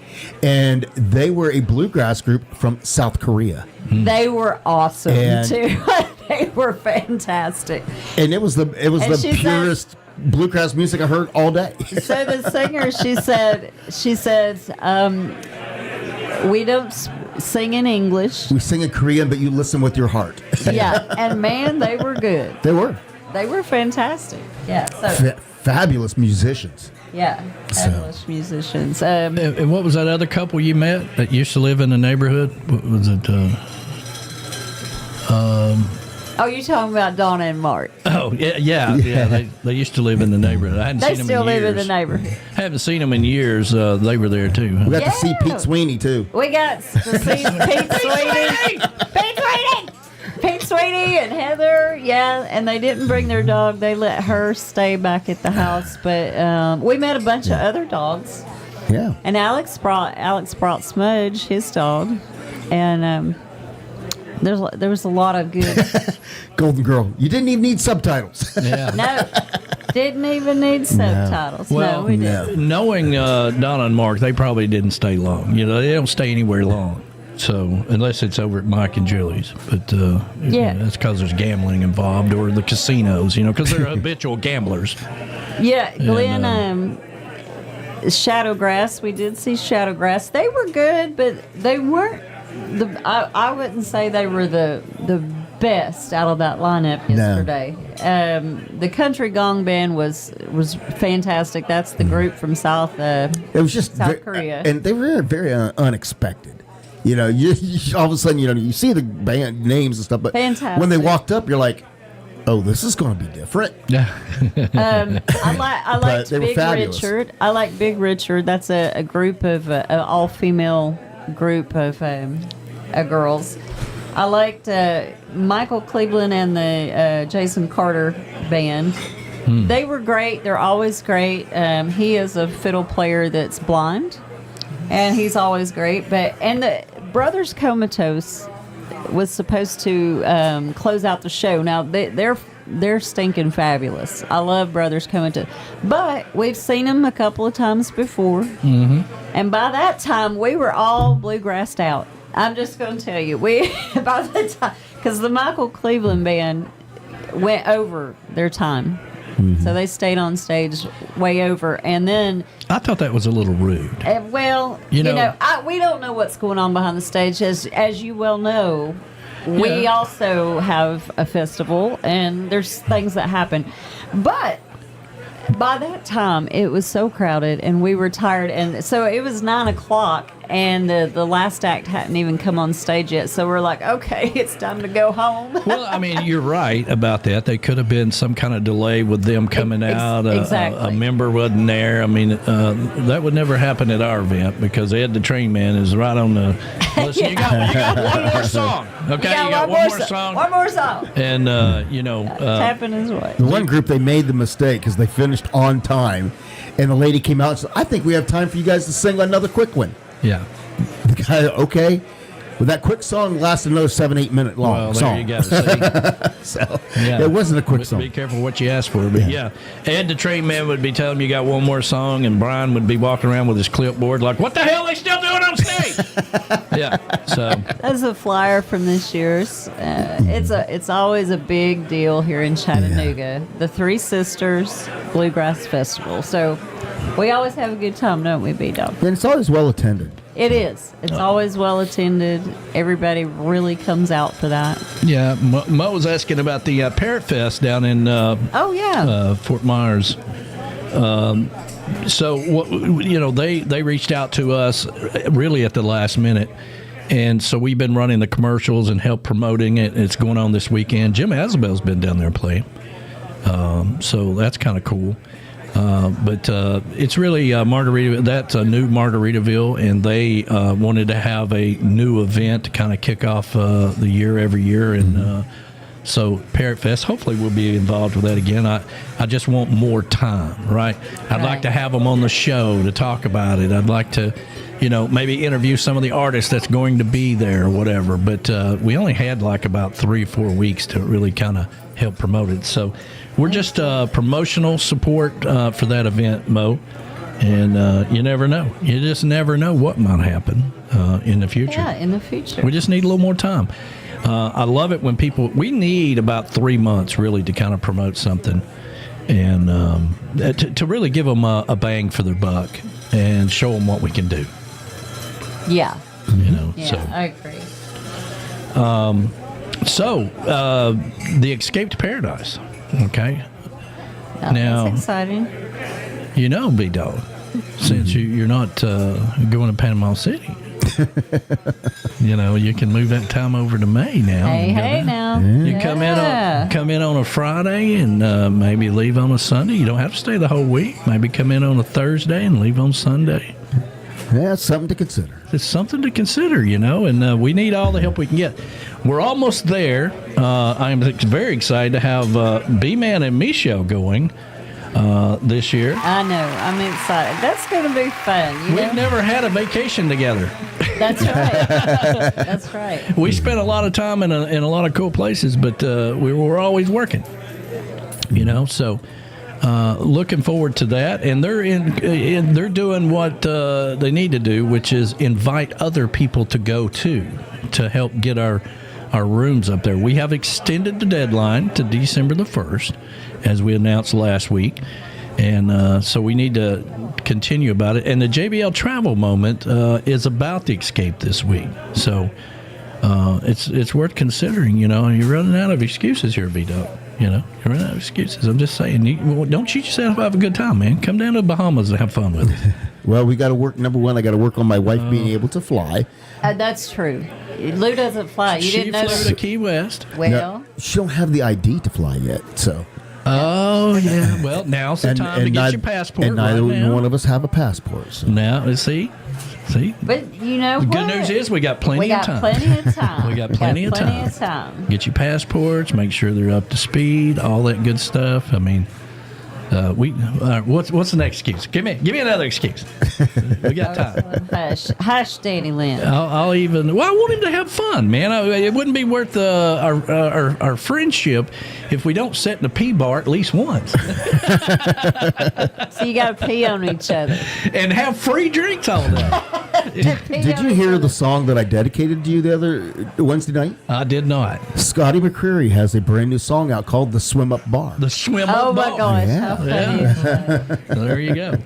and they were a bluegrass group from South Korea. They were awesome, too. They were fantastic. And it was the purest bluegrass music I heard all day. So the singer, she says, we don't sing in English. We sing in Korean, but you listen with your heart. Yeah, and man, they were good. They were. They were fantastic. Yeah. So. Fabulous musicians. Yeah, fabulous musicians. And what was that other couple you met that used to live in the neighborhood? What was it? Oh, you're talking about Donna and Mark. Oh, yeah. They used to live in the neighborhood. I hadn't seen them in years. They still live in the neighborhood. Haven't seen them in years. They were there, too. We got to see Pete Sweeney, too. We got to see Pete Sweeney. Pete Sweeney and Heather, and they didn't bring their dog. They let her stay back at the house. But we met a bunch of other dogs. Yeah. And Alex brought Smudge, his dog, and there was a lot of good. Golden Girl, you didn't even need subtitles. Yeah. No, didn't even need subtitles. Well, no, we didn't. Knowing Donna and Mark, they probably didn't stay long. They don't stay anywhere long. So unless it's over at Mike and Julie's, but that's because there's gambling involved, or the casinos, because they're habitual gamblers. Yeah, Glenn, Shadowgrass. We did see Shadowgrass. They were good, but they weren't. I wouldn't say they were the best out of that lineup yesterday. No. The Country Gong Band was fantastic. That's the group from South. It was just South Korea, and they were very unexpected. You all of a sudden, you see the band names and stuff, but fantastic. When they walked up, you're like, oh, this is going to be different. Yeah. I liked Big Richard. I like Big Richard. That's a group of an all-female group of girls. I liked Michael Cleveland and the Jason Carter band. They were great. They're always great. He is a fiddle player that's blind, and he's always great. And the Brothers Comatose was supposed to close out the show. Now they're stinking fabulous. I love Brothers Comatose, but we've seen them a couple of times before, and by that time we were all bluegrassed out. I'm just going to tell you, by the time, because the Michael Cleveland band went over their time. So they stayed on stage way over, and then I thought that was a little rude. Well, we don't know what's going on behind the stage, as you well know. We also have a festival, and there's things that happen, but by that time it was so crowded, and we were tired, and so it was 9:00. And the last act hadn't even come on stage yet. So we're like, okay, it's time to go home. Well, I mean, you're right about that. There could have been some kind of delay with them coming out. Exactly. A member wasn't there. I mean, that would never happen at our event because Ed the Train Man is right on the listen. You got one more song. Okay, you got one more song. One more song. And, tapping his way. The one group, they made the mistake because they finished on time. And the lady came out and said, I think we have time for you guys to sing another quick one. Yeah. The guy, okay. Well, that quick song lasted another 7-8 minute long song. There you go. So it wasn't a quick song. Be careful what you ask for. But Ed the Train Man would be telling you got one more song, and Brian would be walking around with his clipboard like, what the hell are they still doing on stage? So that's a flyer from this year's. It's always a big deal here in Chattanooga. The Three Sisters Bluegrass Festival. So we always have a good time, don't we, B-Dog? And it's always well attended. It is. It's always well attended. Everybody really comes out for that. Yeah, Mo was asking about the Parrot Fest down in Fort Myers. So they reached out to us really at the last minute, and so we've been running the commercials and help promoting it. It's going on this weekend. Jim Azabel's been down there playing, so that's kind of cool. But it's really Margarita. That's a new Margaritaville, and they wanted to have a new event to kind of kick off the year every year. And so Parrot Fest, hopefully we'll be involved with that again. I just want more time, right? I'd like to have them on the show to talk about it. I'd like to, maybe interview some of the artists that's going to be there or whatever. But we only had like about 3 or 4 weeks to really kind of help promote it. So we're just promotional support for that event, Mo. And you never know. You just never know what might happen in the future. Yeah, in the future. We just need a little more time. I love it when we need about 3 months really to kind of promote something and to really give them a bang for their buck and show them what we can do. Yeah. So I agree. The Escape to Paradise. Okay. Now, that's exciting. B-Dog, since you're not going to Panama City, you can move that time over to May now. Hey now. You come in on a Friday and maybe leave on a Sunday. You don't have to stay the whole week. Maybe come in on a Thursday and leave on Sunday. Yeah, it's something to consider. It's something to consider, and we need all the help we can get. We're almost there. I'm very excited to have B-Man and Michelle going this year. I know. I'm excited. That's going to be fun. We've never had a vacation together. That's right. That's right. We spent a lot of time in a lot of cool places, but we were always working. So looking forward to that, and they're doing what they need to do, which is invite other people to go to help get our rooms up there. We have extended the deadline to December the 1st, as we announced last week, and so we need to continue about it. And the JBL Travel Moment is about the escape this week, so it's worth considering. You're running out of excuses here, B-Dog. You're running out of excuses. I'm just saying, don't cheat yourself. Have a good time, man. Come down to the Bahamas and have fun with us. Well, we got to work. Number one, I got to work on my wife being able to fly. That's true. Lou doesn't fly. You didn't know. She flew to Key West. Well, no, she don't have the ID to fly yet, so. Oh yeah. Well, now's the time to get your passport. And neither one of us have a passport. So. Now, see. But you know the what? good news is we got plenty of time. We got plenty of time. Get your passports. Make sure they're up to speed. All that good stuff. I mean, what's the next excuse? Give me another excuse. We got time. Hush, Danny Lynn. I want him to have fun, man. It wouldn't be worth our friendship if we don't sit in the pee bar at least once. So you got to pee on each other and have free drinks all day. Did you hear the song that I dedicated to you the other Wednesday night? I did not. Scotty McCreery has a brand new song out called "The Swim Up Bar." The Swim Up Bar. Oh my gosh! Yeah. How funny is that? There you go.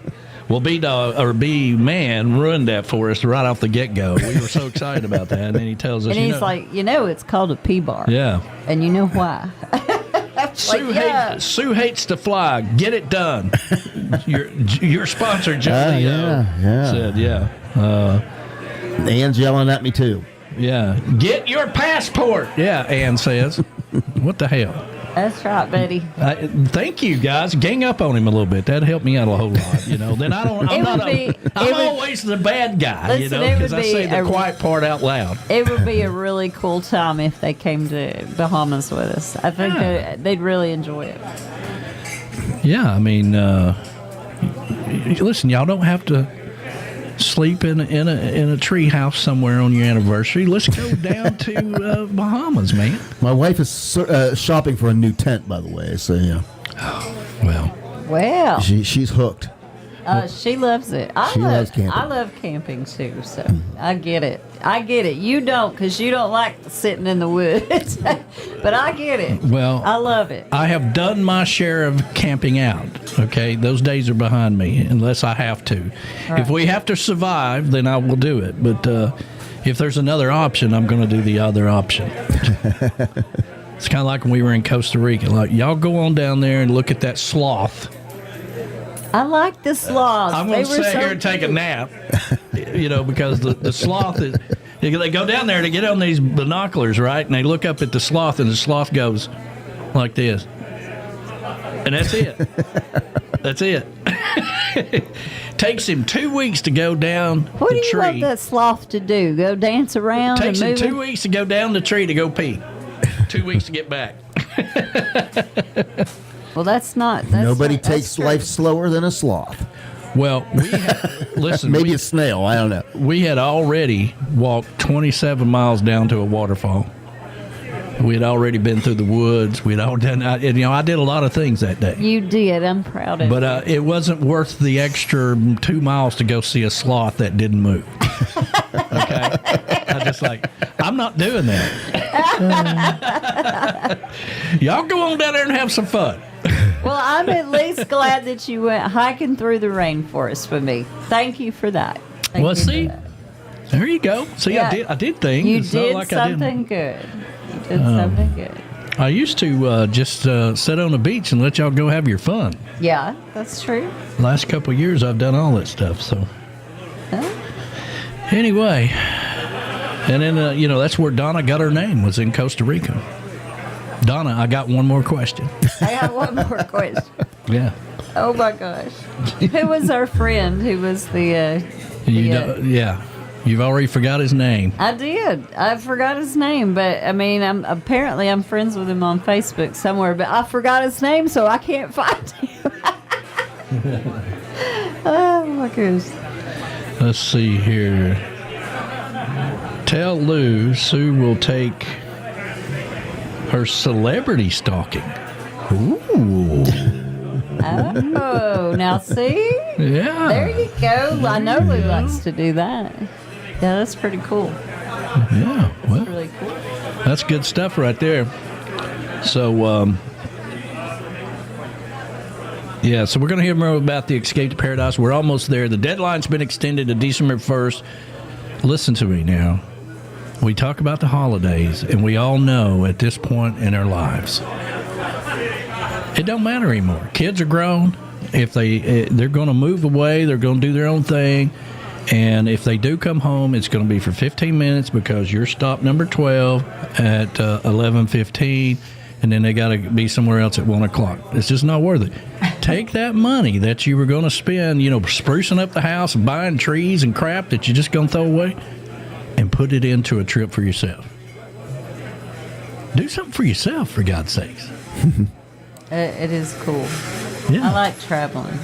Well, B-Man ruined that for us right off the get-go. We were so excited about that, and then he tells us, and he's like, it's called a pee bar. Yeah. And you know why? Sue hates to fly. Get it done. Your sponsor, Joe Leo, said, Ann's yelling at me, too. Yeah. Get your passport. Yeah, Ann says. What the hell? That's right, Betty. Thank you, guys. Gang up on him a little bit. That'd help me out a whole lot. Then I'm always the bad guy, because I say the quiet part out loud. It would be a really cool time if they came to Bahamas with us. I think they'd really enjoy it. Yeah, I mean, listen, y'all don't have to sleep in a tree house somewhere on your anniversary. Let's go down to Bahamas, man. My wife is shopping for a new tent, by the way. So yeah. Oh, well. She's hooked. She loves it. She loves camping. I love camping too, so I get it. You don't, because you don't like sitting in the woods. But I get it. Well, I love it. I have done my share of camping out. Okay, those days are behind me, unless I have to. Right. If we have to survive, then I will do it. But if there's another option, I'm going to do the other option. It's kind of like when we were in Costa Rica. Like, y'all go on down there and look at that sloth. I like the sloths. I'm going to sit here and take a nap, because the sloth is. They go down there to get on these binoculars, right? And they look up at the sloth, and the sloth goes like this, and that's it. That's it. Takes him 2 weeks to go down the tree. What do you want that sloth to do? Go dance around? Takes him 2 weeks to go down the tree to go pee. 2 weeks to get back. Well, that's nobody takes life slower than a sloth. Well, listen. Maybe a snail. I don't know. We had already walked 27 miles down to a waterfall. We had already been through the woods. We'd all done. I did a lot of things that day. You did. I'm proud of you. But it wasn't worth the extra 2 miles to go see a sloth that didn't move. Okay, I'm not doing that. Y'all go on down there and have some fun. Well, I'm at least glad that you went hiking through the rainforest with me. Thank you for that. There you go. See, yeah. I did things. You did something good. You did something good. I used to just sit on the beach and let y'all go have your fun. Yeah, that's true. Last couple of years, I've done all that stuff. So, anyway, and then that's where Donna got her name, was in Costa Rica. Donna, I got one more question. I got one more question. Yeah. Oh my gosh. Who was our friend? Who was the? Yeah. You've already forgot his name. I did. I forgot his name, but I mean, I'm friends with him on Facebook somewhere, but I forgot his name, so I can't find him. Oh my goodness. Let's see here. Tell Lou Sue will take her celebrity stalking. Ooh. Oh, now see? Yeah. There you go. I know Lou likes to do that. Yeah, that's pretty cool. Yeah, well, That's really cool. that's good stuff right there. So, so we're going to hear more about the Escape to Paradise. We're almost there. The deadline's been extended to December 1st. Listen to me now. We talk about the holidays, and we all know at this point in our lives, it don't matter anymore. Kids are grown. If they're going to move away, they're going to do their own thing. And if they do come home, it's going to be for 15 minutes because you're stop number 12 at 11:15, and then they got to be somewhere else at 1 o'clock. It's just not worth it. Take that money that you were going to spend, sprucing up the house and buying trees and crap that you're just going to throw away, and put it into a trip for yourself. Do something for yourself, for God's sakes. It is cool. Yeah. I like traveling.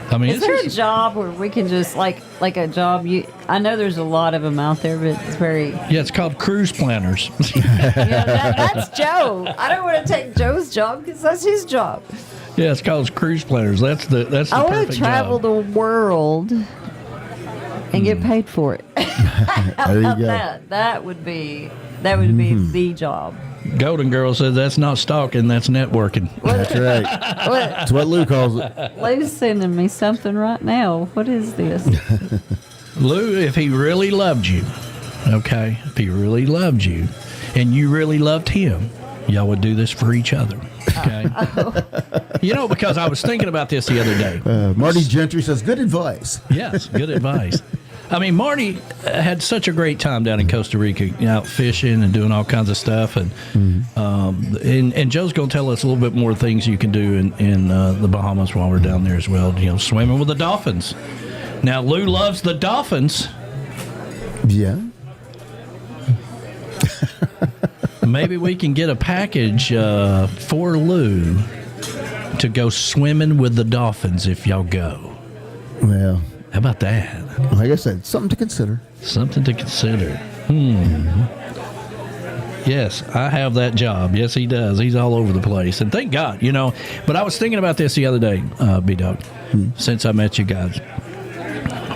I mean, is there a job where we can just like a job? I know there's a lot of them out there, but it's very. Yeah, it's called cruise planners. That's Joe. I don't want to take Joe's job because that's his job. Yeah, it's called cruise planners. That's the I want to travel job. the world and get paid for it. How There you about go. that? That would be the job. Golden Girl says that's not stalking, that's networking. That's right. That's what Lou calls it. Lou's sending me something right now. What is this? Lou, if he really loved you, okay, if he really loved you and you really loved him, y'all would do this for each other, okay? Because I was thinking about this the other day. Marty Gentry says, good advice. Yes, good advice. I mean, Marty had such a great time down in Costa Rica, out fishing and doing all kinds of stuff, and Joe's going to tell us a little bit more things you can do in the Bahamas while we're down there as well. Swimming with the dolphins. Now, Lou loves the dolphins. Yeah. Maybe we can get a package for Lou to go swimming with the dolphins if y'all go. Well. How about that? Like I said, something to consider. Something to consider. Yes, I have that job. Yes, he does. He's all over the place. And thank God, But I was thinking about this the other day, B-Dog, since I met you guys,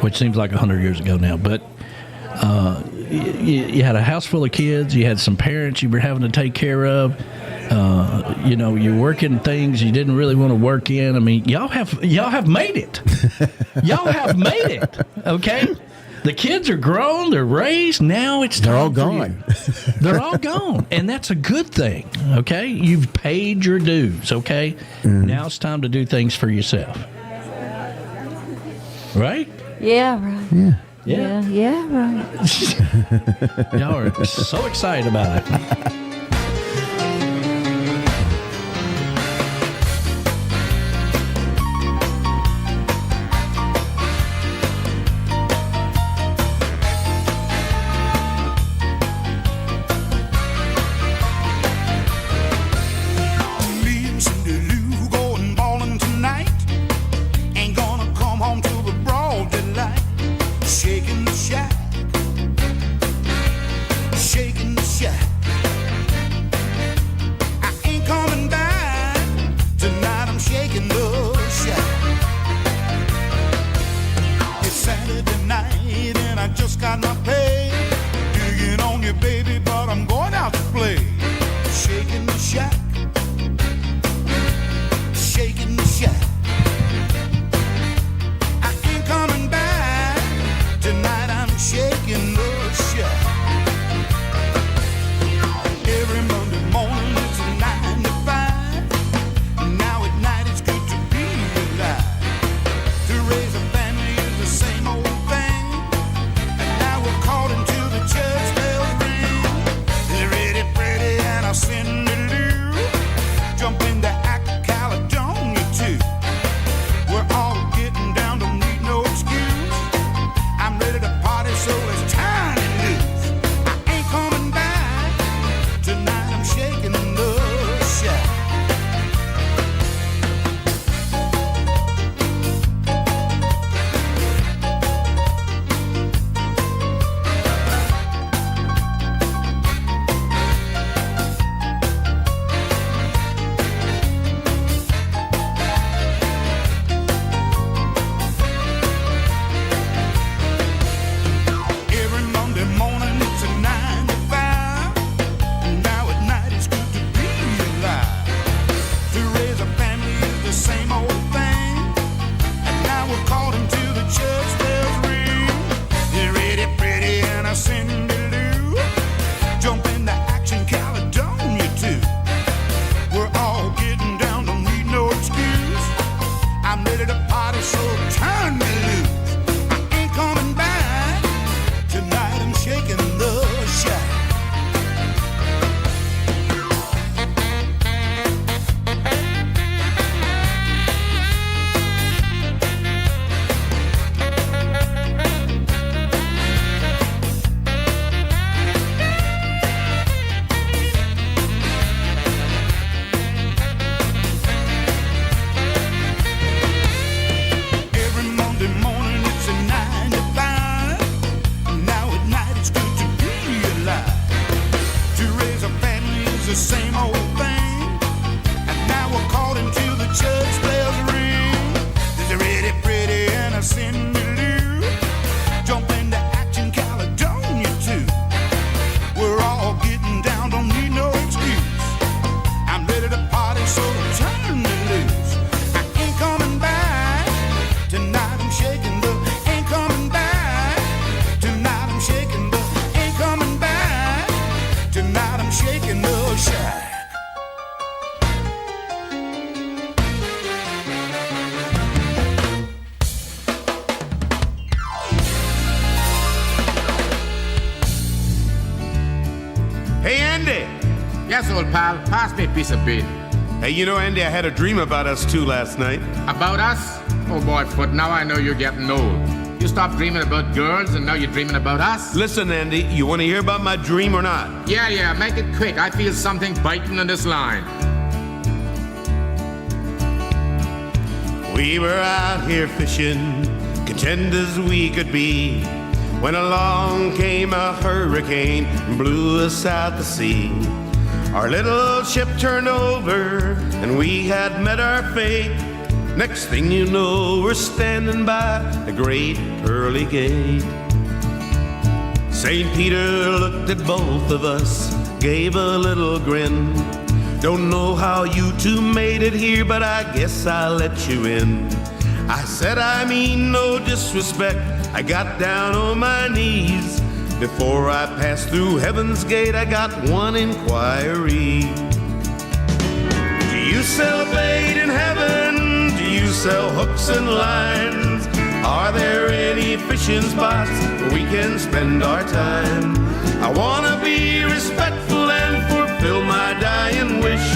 which seems like 100 years ago now. But you had a house full of kids. You had some parents you were having to take care of. You're working things you didn't really want to work in. I mean, y'all have made it. Y'all have made it. Okay, the kids are grown. They're raised. Now it's time. They're all gone. They're all gone, and that's a good thing. Okay, you've paid your dues. Okay, now it's time to do things for yourself. Right? Yeah. Right. Yeah. Yeah. Right. Y'all are so excited about it. Send it to you. Yes, old pal. Pass me a piece of bait. Hey, you know, Andy, I had a dream about us two last night. About us? Oh, boy, Foot, now I know you're getting old. You stopped dreaming about girls, and now you're dreaming about us? Listen, Andy, you want to hear about my dream or not? Yeah, make it quick. I feel something biting on this line. We were out here fishing, content as we could be, when along came a hurricane and blew us out to sea. Our little ship turned over and we had met our fate. Next thing you know, we're standing by the great pearly gate. St. Peter looked at both of us, gave a little grin. Don't know how you two made it here, but I guess I'll let you in. I said I mean no disrespect. I got down on my knees. Before I passed through heaven's gate, I got one inquiry. Do you sell bait in heaven? Do you sell hooks and lines? Are there any fishing spots where we can spend our time? I wanna be respectful and fulfill my dying wish.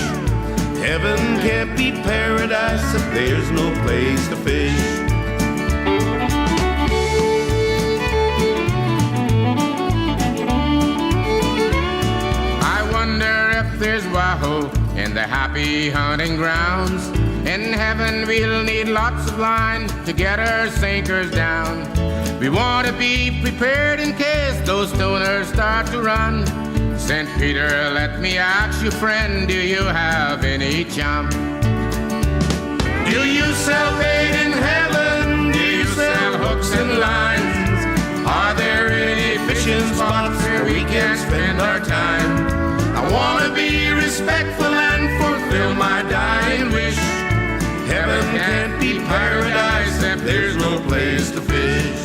Heaven can't be paradise if there's no place to fish. I wonder if there's wahoo in the happy hunting grounds. In heaven we'll need lots of line to get our sinkers down. We want to be prepared in case those stoners start to run. St. Peter, let me ask you, friend, do you have any chum? Do you sell bait in heaven? Do you sell hooks and lines? Are there any fishing spots where we can spend our time? I want to be respectful and fulfill my dying wish. Heaven can't be paradise if there's no place to fish.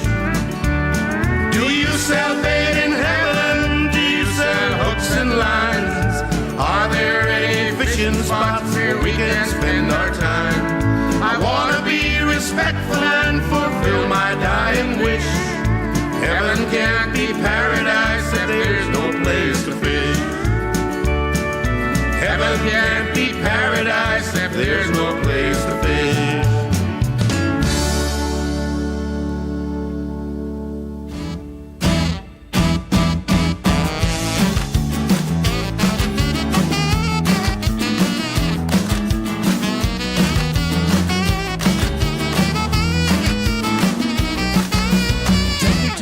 Do you sell bait in heaven? Do you sell hooks and lines? Are there any fishing spots where we can spend our time? I want to be respectful and fulfill my dying wish. Heaven can't be paradise if there's no place to fish. Heaven can't be paradise if there's no place to fish.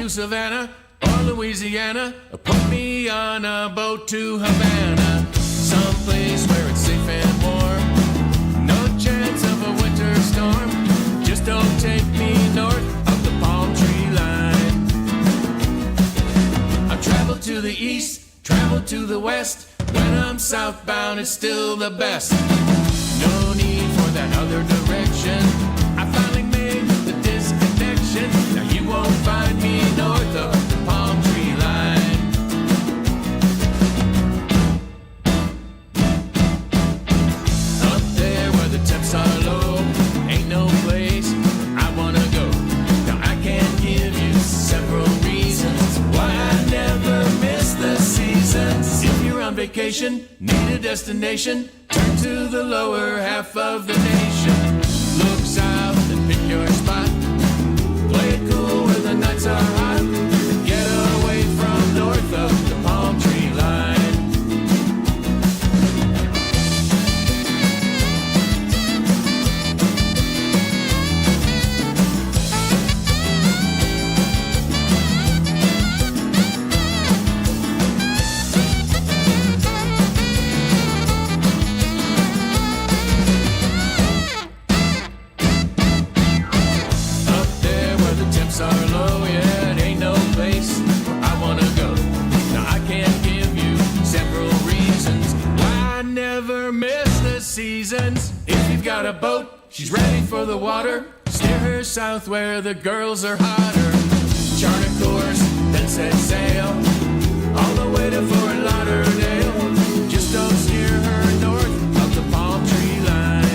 Savannah or Louisiana, put me on a boat to Havana, someplace where it's safe and warm. No chance of a winter storm. Just don't take me north of the palm tree line. I've traveled to the east, traveled to the west. When I'm southbound, it's still the best. No need for that other direction. I finally made the disconnection. Now you won't find me north of the palm tree line. Up there where the temps are low, ain't no place I wanna go. Now I can give you several reasons why I never miss the seasons. If you're on vacation, need a destination, turn to the lower half of the nation. Look south and pick your spot. Play it cool where the nights are hot. Get away from north of the palm tree line. Seasons. If you've got a boat, she's ready for the water. Steer her south where the girls are hotter. Chart a course, then set sail all the way to Fort Lauderdale. Just don't steer her north of the palm tree line.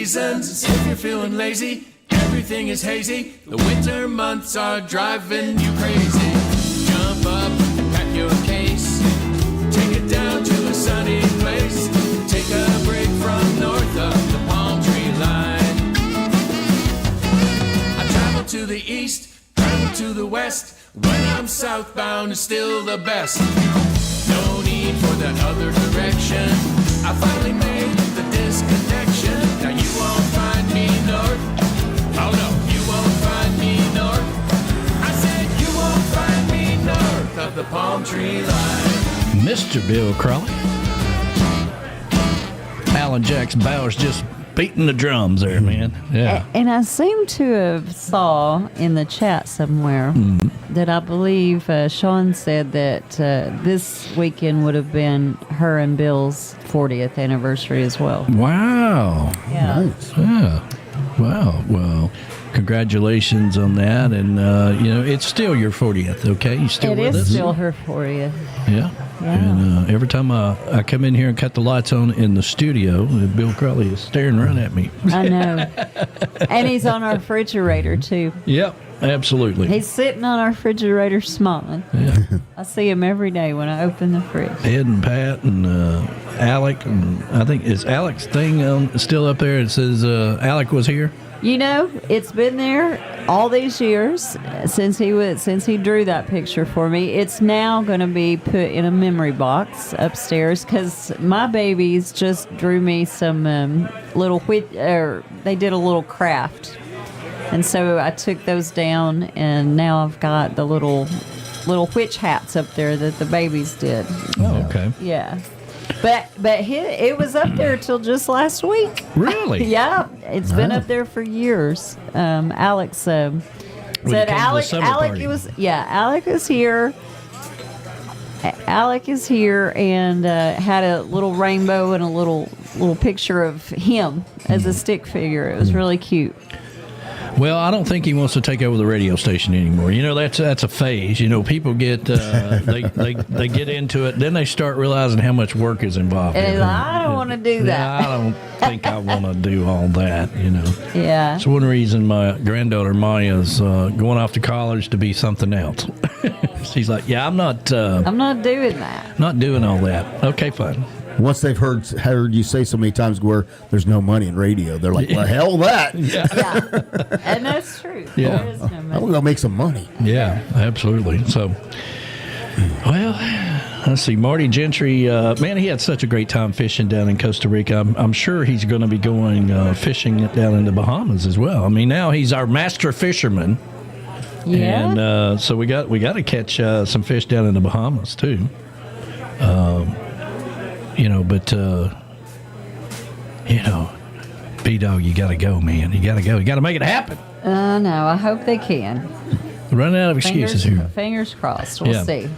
seasons. If you're feeling lazy, everything is hazy. The winter months are driving you crazy. Jump up, pack your case, take it down to a sunny place. Take a break from north of the palm tree line. I travel to the east, travel to the west. When I'm southbound, it's still the best. No need for that other direction. I finally made the disconnection. Now you won't find me north. Oh no, you won't find me north. I said you won't find me north of the palm tree line. Mr. Bill Crawley. Alan Jackson Bowers just beating the drums there, man. Yeah. And I seem to have saw in the chat somewhere that I believe Sean said that this weekend would have been her and Bill's 40th anniversary as well. Wow. Yeah. Nice. Yeah. Wow. Well, congratulations on that. And, it's still your 40th, okay? You still with us? It is still her 40th. Yeah. And every time I come in here and cut the lights on in the studio, Bill Crawley is staring right at me. I know. And he's on our refrigerator, too. Yep, absolutely. He's sitting on our refrigerator smiling. Yeah. I see him every day when I open the fridge. Ed and Pat and Alec, and I think, is Alec's thing still up there? It says Alec was here. You know, it's been there all these years since he drew that picture for me. It's now going to be put in a memory box upstairs because my babies just drew me some they did a little craft, and so I took those down, and now I've got the little witch hats up there that the babies did. Oh, okay. Yeah. But it was up there till just last week. Really? Yeah, it's been up there for years. Alex said Alec is here. Alec is here and had a little rainbow and a little picture of him as a stick figure. It was really cute. Well, I don't think he wants to take over the radio station anymore. You know, that's a phase. You know, people get they get into it, then they start realizing how much work is involved. And he's like, I don't want to do that. I don't think I want to do all that. You know. Yeah. It's one reason my granddaughter Maya's going off to college to be something else. She's like, yeah, I'm not doing that. Not doing all that. Okay, fine. Once they've heard you say so many times where there's no money in radio, they're like, well, hell that. Yeah. And that's true. Yeah. There is no money. I'm going to make some money. Yeah, absolutely. So, well, let's see. Marty Gentry, man, he had such a great time fishing down in Costa Rica. I'm sure he's going to be going fishing down in the Bahamas as well. I mean, now he's our master fisherman. Yeah. And so we got to catch some fish down in the Bahamas, too. B-Dog, you got to go, man. You got to go. You got to make it happen. No, I hope they can. Running out of excuses here. Fingers crossed. We'll see.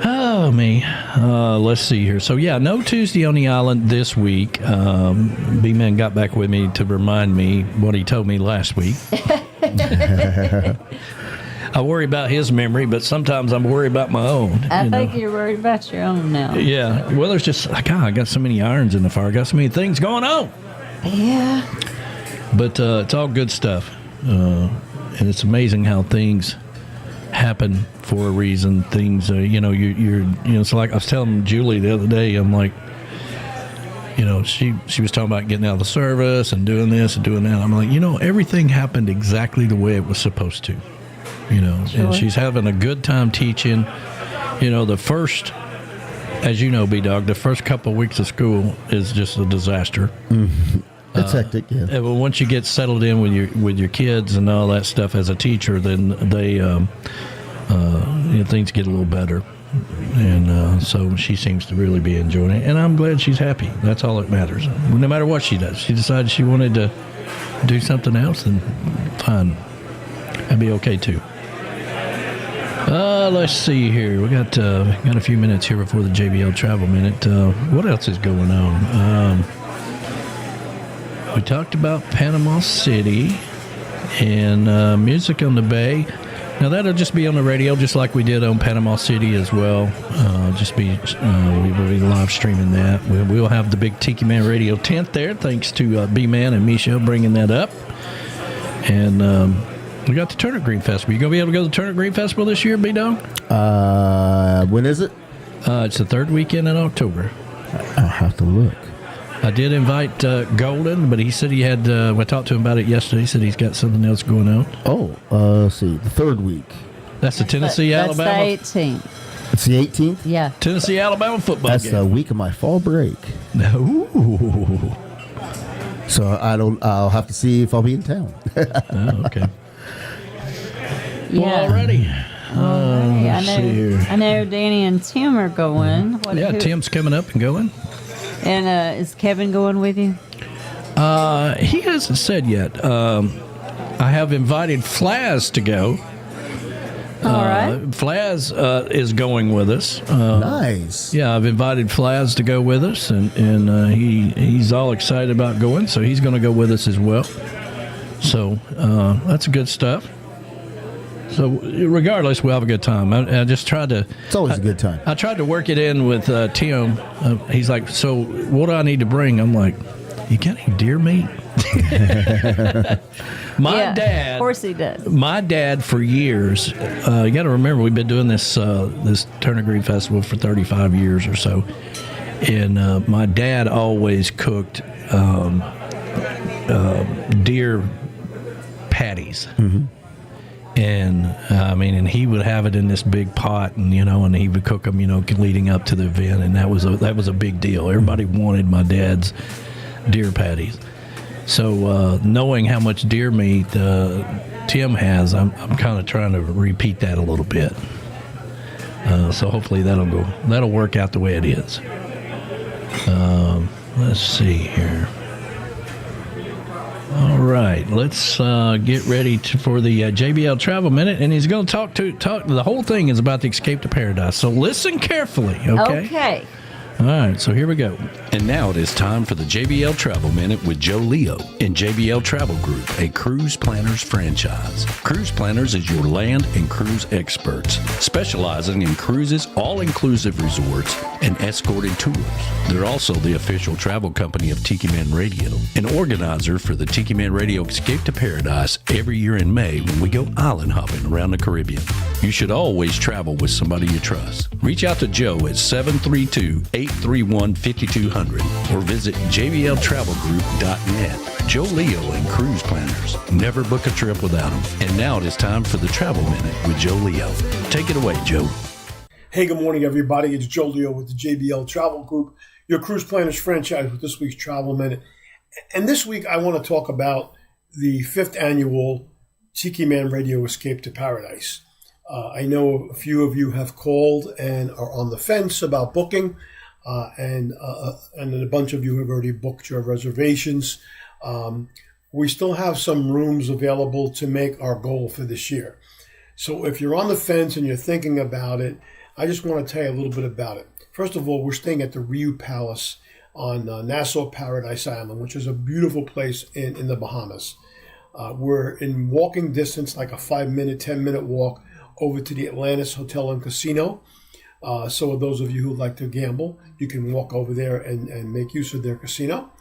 Oh, me. Let's see here. So, yeah, no Tuesday on the island this week. B-Man got back with me to remind me what he told me last week. I worry about his memory, but sometimes I'm worried about my own. I think you're worried about your own now. Yeah. Well, there's just, I got so many irons in the fire. I got so many things going on. Yeah. But it's all good stuff. And it's amazing how things happen for a reason. Things, it's like I was telling Julie the other day, I'm like, she was talking about getting out of the service and doing this and doing that. I'm like, everything happened exactly the way it was supposed to. Sure. And she's having a good time teaching. The first, as you know, B-Dog, the first couple of weeks of school is just a disaster. Mm-hmm. It's hectic, yeah. But once you get settled in with your kids and all that stuff as a teacher, then they things get a little better. And so she seems to really be enjoying it. And I'm glad she's happy. That's all that matters. No matter what she does. She decided she wanted to do something else, then fine. That'd be okay, too. Let's see here. We got a few minutes here before the JBL Travel Minute. What else is going on? We talked about Panama City and Music on the Bay. Now that'll just be on the radio, just like we did on Panama City as well. We will be live streaming that. We'll have the big Tiki Man Radio tent there, thanks to B-Man and Misha bringing that up. And we got the Turnip Green Festival. You gonna be able to go to the Turnip Green Festival this year, B-Dog? When is it? It's the third weekend in October. I'll have to look. I did invite Golden, but he said he had. I talked to him about it yesterday. He said he's got something else going on. Oh, let's see, the third week. That's the Tennessee-Alabama. That's the 18th. It's the 18th. Yeah. Tennessee-Alabama football That's game. the week of my fall break. Ooh. So I'll have to see if I'll be in town. Oh, okay. Yeah. Well, already. I know Danny and Tim are going. Tim's coming up and going. And is Kevin going with you? He hasn't said yet. I have invited Flaz to go. All right. Flaz is going with us. Nice. Yeah, I've invited Flaz to go with us, and he's all excited about going, so he's going to go with us as well. So that's good stuff. So regardless, we'll have a good time. I just tried to... It's always a good time. I tried to work it in with Tim. He's like, so what do I need to bring? I'm like, you got any deer meat? Dad... Of course he does. My dad, for years, you got to remember, we've been doing this Turnip Green Festival for 35 years or so. And my dad always cooked deer patties. Mm-hmm. And and he would have it in this big pot, and and he would cook them, leading up to the event, and that was a big deal. Everybody wanted my dad's deer patties. So knowing how much deer meat Tim has, I'm kind of trying to repeat that a little bit. So hopefully that'll work out the way it is. Let's see here. All right, let's get ready for the JBL Travel Minute, and he's going to talk. The whole thing is about the Escape to Paradise, so listen carefully, okay? Okay. All right, so here we go. And now it is time for the JBL Travel Minute with Joe Leo in JBL Travel Group, a cruise planners franchise. Cruise Planners is your land and cruise experts, specializing in cruises, all-inclusive resorts, and escorted tours. They're also the official travel company of Tiki Man Radio, an organizer for the Tiki Man Radio Escape to Paradise every year in May when we go island hopping around the Caribbean. You should always travel with somebody you trust. Reach out to Joe at 732-831-5200 or visit jbltravelgroup.net. Joe Leo and Cruise Planners. Never book a trip without them. And now it is time for the Travel Minute with Joe Leo. Take it away, Joe. Hey, good morning, everybody. It's Joe Leo with the JBL Travel Group, your Cruise Planners franchise, with this week's Travel Minute. And this week, I want to talk about the 5th annual Tiki Man Radio Escape to Paradise. I know a few of you have called and are on the fence about booking, and a bunch of you have already booked your reservations. We still have some rooms available to make our goal for this year. So if you're on the fence and you're thinking about it, I just want to tell you a little bit about it. First of all, we're staying at the Riu Palace on Nassau Paradise Island, which is a beautiful place in the Bahamas. We're in walking distance, like a 5-minute, 10-minute walk over to the Atlantis Hotel and Casino. So those of you who like to gamble, you can walk over there and make use of their casino.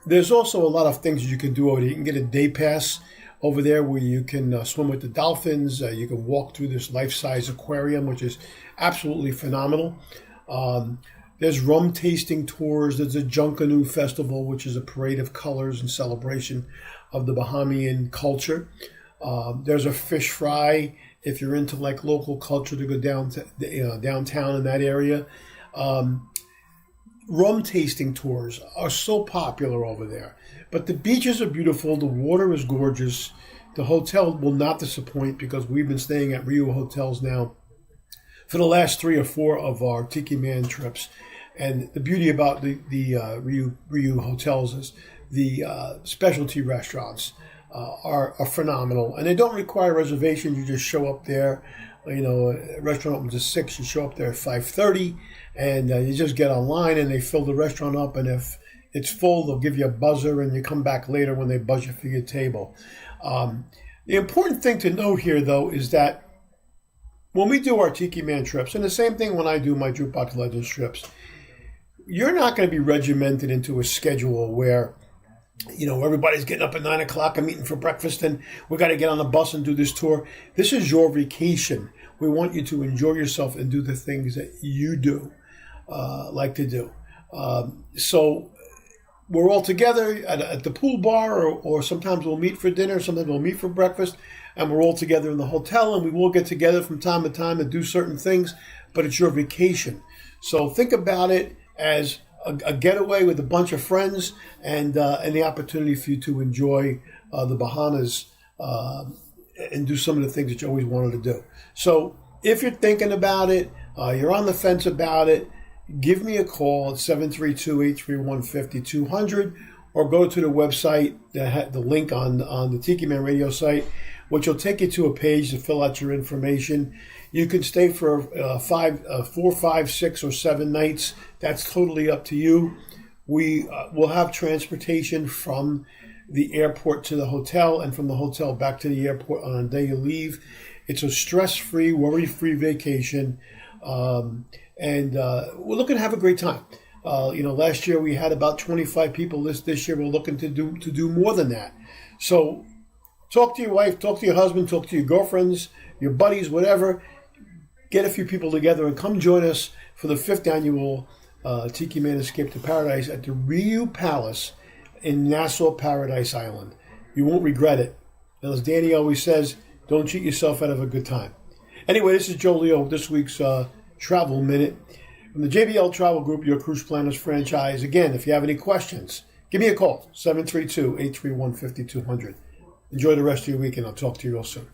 There's also a lot of things you can do over there. You can get a day pass over there where you can swim with the dolphins. You can walk through this life-size aquarium, which is absolutely phenomenal. There's rum tasting tours. There's a Junkanoo Festival, which is a parade of colors and celebration of the Bahamian culture. There's a fish fry if you're into like local culture to go down to downtown in that area. Rum tasting tours are so popular over there. But the beaches are beautiful. The water is gorgeous. The hotel will not disappoint because we've been staying at Riu hotels now for the last 3 or 4 of our Tiki Man trips. And the beauty about the Riu hotels is the specialty restaurants are phenomenal. And they don't require reservations. You just show up there. A restaurant opens at 6. You show up there at 5:30. And you just get online and they fill the restaurant up. And if it's full, they'll give you a buzzer and you come back later when they buzz you for your table. The important thing to note here, though, is that when we do our Tiki Man trips, and the same thing when I do my Jukebox Legends trips, you're not going to be regimented into a schedule where, you know, everybody's getting up at 9 o'clock and meeting for breakfast and we got to get on the bus and do this tour. This is your vacation. We want you to enjoy yourself and do the things that you do, like to do. So we're all together at the pool bar, or sometimes we'll meet for dinner, sometimes we'll meet for breakfast, and we're all together in the hotel, and we will get together from time to time and do certain things, but it's your vacation. So think about it as a getaway with a bunch of friends and the opportunity for you to enjoy the Bahamas and do some of the things that you always wanted to do. So if you're thinking about it, you're on the fence about it, give me a call at 732-831-5200 or go to the website that had the link on the Tiki Man Radio site, which will take you to a page to fill out your information. You can stay for 4, 5, 6, or 7 nights. That's totally up to you. We will have transportation from the airport to the hotel and from the hotel back to the airport on the day you leave. It's a stress-free, worry-free vacation. And we're looking to have a great time. Last year we had about 25 people. This year we're looking to do more than that. So talk to your wife, talk to your husband, talk to your girlfriends, your buddies, whatever. Get a few people together and come join us for the 5th annual Tiki Man Escape to Paradise at the Riu Palace in Nassau, Paradise Island. You won't regret it. And as Danny always says, don't cheat yourself out of a good time. Anyway, this is Joe Leo with this week's Travel Minute from the JBL Travel Group, your cruise planners franchise. Again, if you have any questions, give me a call, 732-831-5200. Enjoy the rest of your week, and I'll talk to you real soon.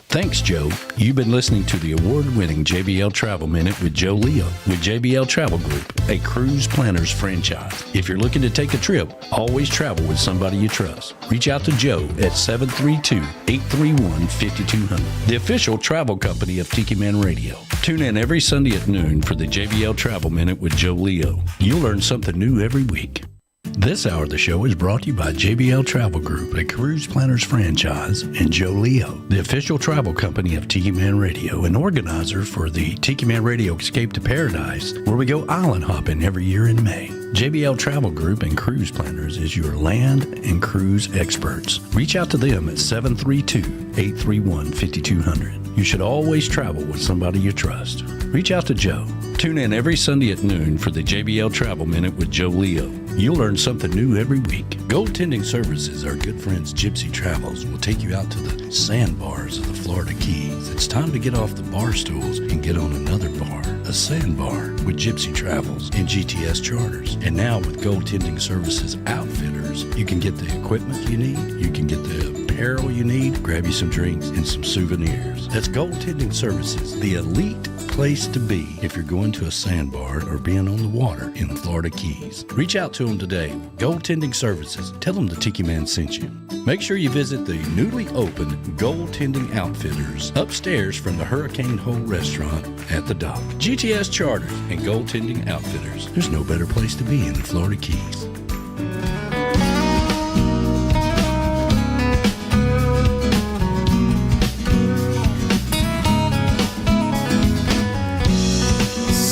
Thanks, Joe. You've been listening to the award-winning JBL Travel Minute with Joe Leo with JBL Travel Group, a cruise planners franchise. If you're looking to take a trip, always travel with somebody you trust. Reach out to Joe at 732-831-5200, the official travel company of Tiki Man Radio. Tune in every Sunday at noon for the JBL Travel Minute with Joe Leo. You'll learn something new every week. This hour of the show is brought to you by JBL Travel Group, a cruise planners franchise, and Joe Leo, the official travel company of Tiki Man Radio, an organizer for the Tiki Man Radio Escape to Paradise, where we go island hopping every year in May. JBL Travel Group and Cruise Planners is your land and cruise experts. Reach out to them at 732-831-5200. You should always travel with somebody you trust. Reach out to Joe. Tune in every Sunday at noon for the JBL Travel Minute with Joe Leo. You'll learn something new every week. Goaltending Services, our good friends Gypsy Travels, will take you out to the sandbars of the Florida Keys. It's time to get off the bar stools and get on another bar, a sandbar, with Gypsy Travels and GTS Charters. And now with Goaltending Services Outfitters, you can get the equipment you need, you can get the apparel you need, grab you some drinks and some souvenirs. That's Goaltending Services, the elite place to be if you're going to a sandbar or being on the water in the Florida Keys. Reach out to them today. Goaltending Services. Tell them the Tiki Man sent you. Make sure you visit the newly opened Goaltending Outfitters upstairs from the Hurricane Hole restaurant at the dock. GTS Charters and Goaltending Outfitters. There's no better place to be in the Florida Keys.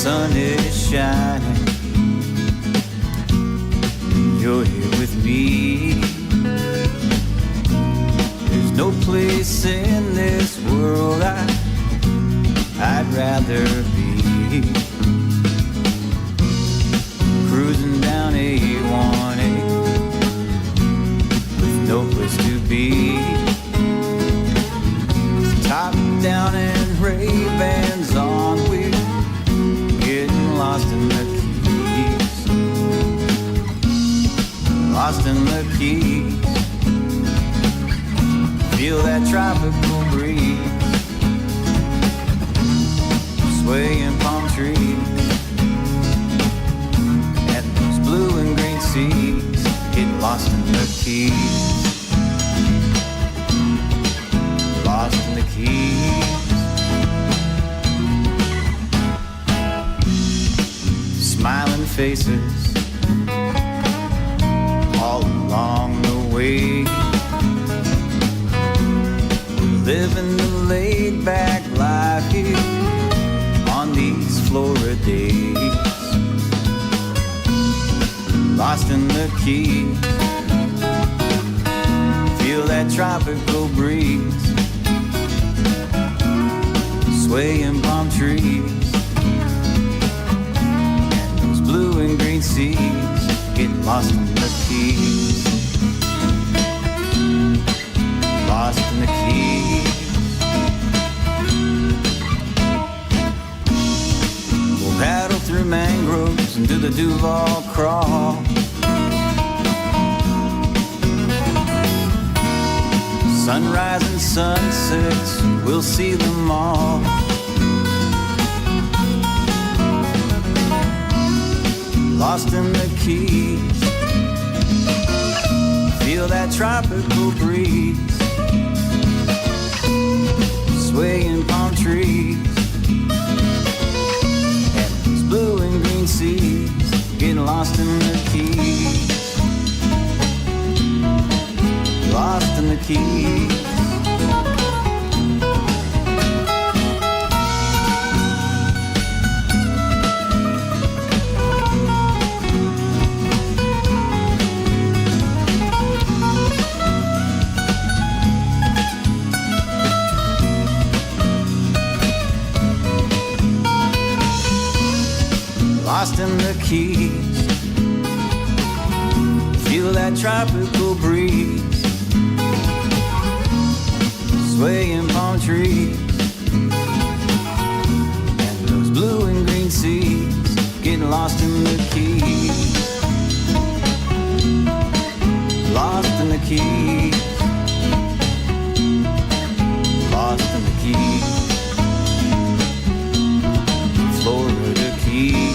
Sun is shining, you're here with me. There's no place in this world I'd rather be. Cruising down 818 with no place to be. Top down and Ray-Bans on, we're lost in the Keys, lost in the Keys. Feel that tropical breeze, swaying palm trees, at those blue and green seas. Get lost in the Keys, lost in the Keys. Smiling faces all along the way. living the laid back life here on these Florida days. Lost in the Keys, feel that tropical breeze, swaying palm trees, and those blue and green seas, get lost in the Keys. Lost in the Keys. We'll paddle through mangroves and do the Duval crawl. Sunrise and sunsets, we'll see them all. Lost in the Keys, feel that tropical breeze, swaying palm trees, and these blue and green seas, getting lost in the Keys. Lost in the Keys. Lost in the Keys, feel that tropical breeze, swaying palm trees, and those blue and green seas, getting lost in the Keys. Lost in the Keys. Lost in the Keys. Florida Keys.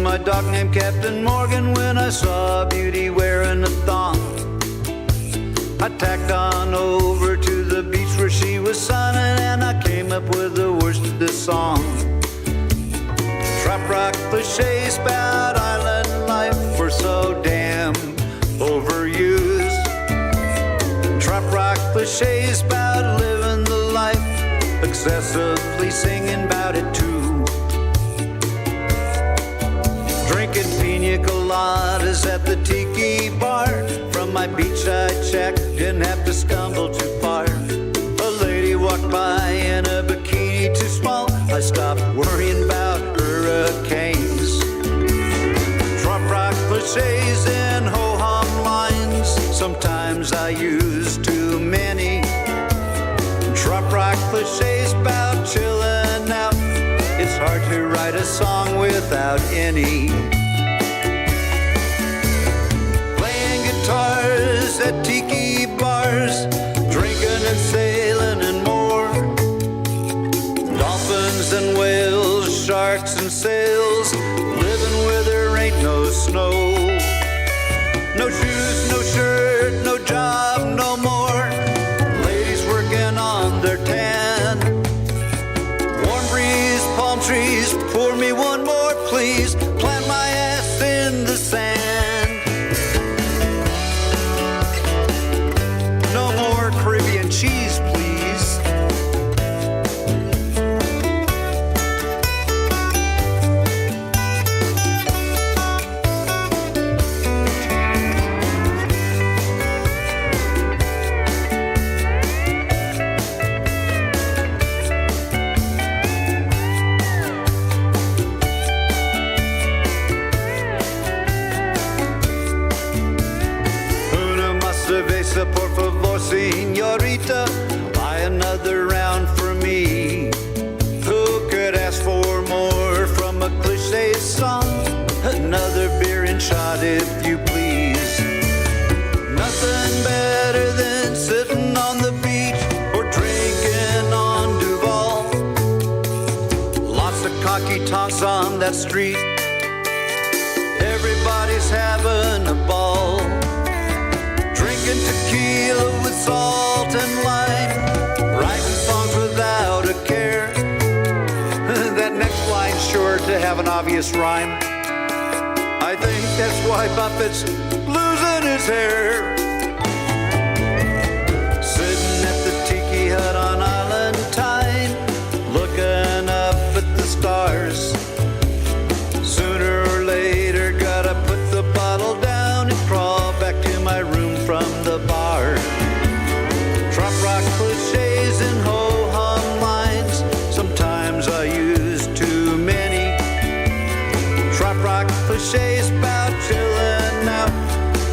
my dog named Captain Morgan when I saw a beauty wearing a thong. I tacked on over to the beach where she was sunning, and I came up with the words to this song. Trop rock cliches about island life were so damn overused. Trop rock cliches about living the life, excessively singing about it too. Drinking pina coladas at the tiki bar. From my beachside shack, didn't have to stumble too far. A lady walked by in a bikini too small. I stopped worrying about hurricanes. Trop rock cliches and ho-hum lines. Sometimes I use too many. Trop rock cliches about chilling out. It's hard to write a song without any. Playing guitars at tiki bars, drinking and sailing and more. Dolphins and whales, sharks and sails, living where there ain't no snow. No shoes, no shirt, no job, no more. Ladies working on their tan. Warm breeze, palm trees, pour me one more please. Plant my ass in the sand. No more Caribbean cheese, please. Por favor, señorita, buy another round for me. Who could ask for more from a cliche song? Another beer and shot, if you please. Nothing better than sitting on the beach or drinking on Duval. Lots of cocky tonks on that street. Everybody's having a ball. Drinking tequila with salt and lime, writing songs without a care. That next line's sure to have an obvious rhyme. I think that's why Buffett's losing his hair. Sitting at the tiki hut on Island Tide, looking up at the stars. Sooner or later, gotta put the bottle down and crawl back to my room from the bar. Trop rock cliches and ho-hum lines. Sometimes I use too many. Trop rock cliches about chilling out.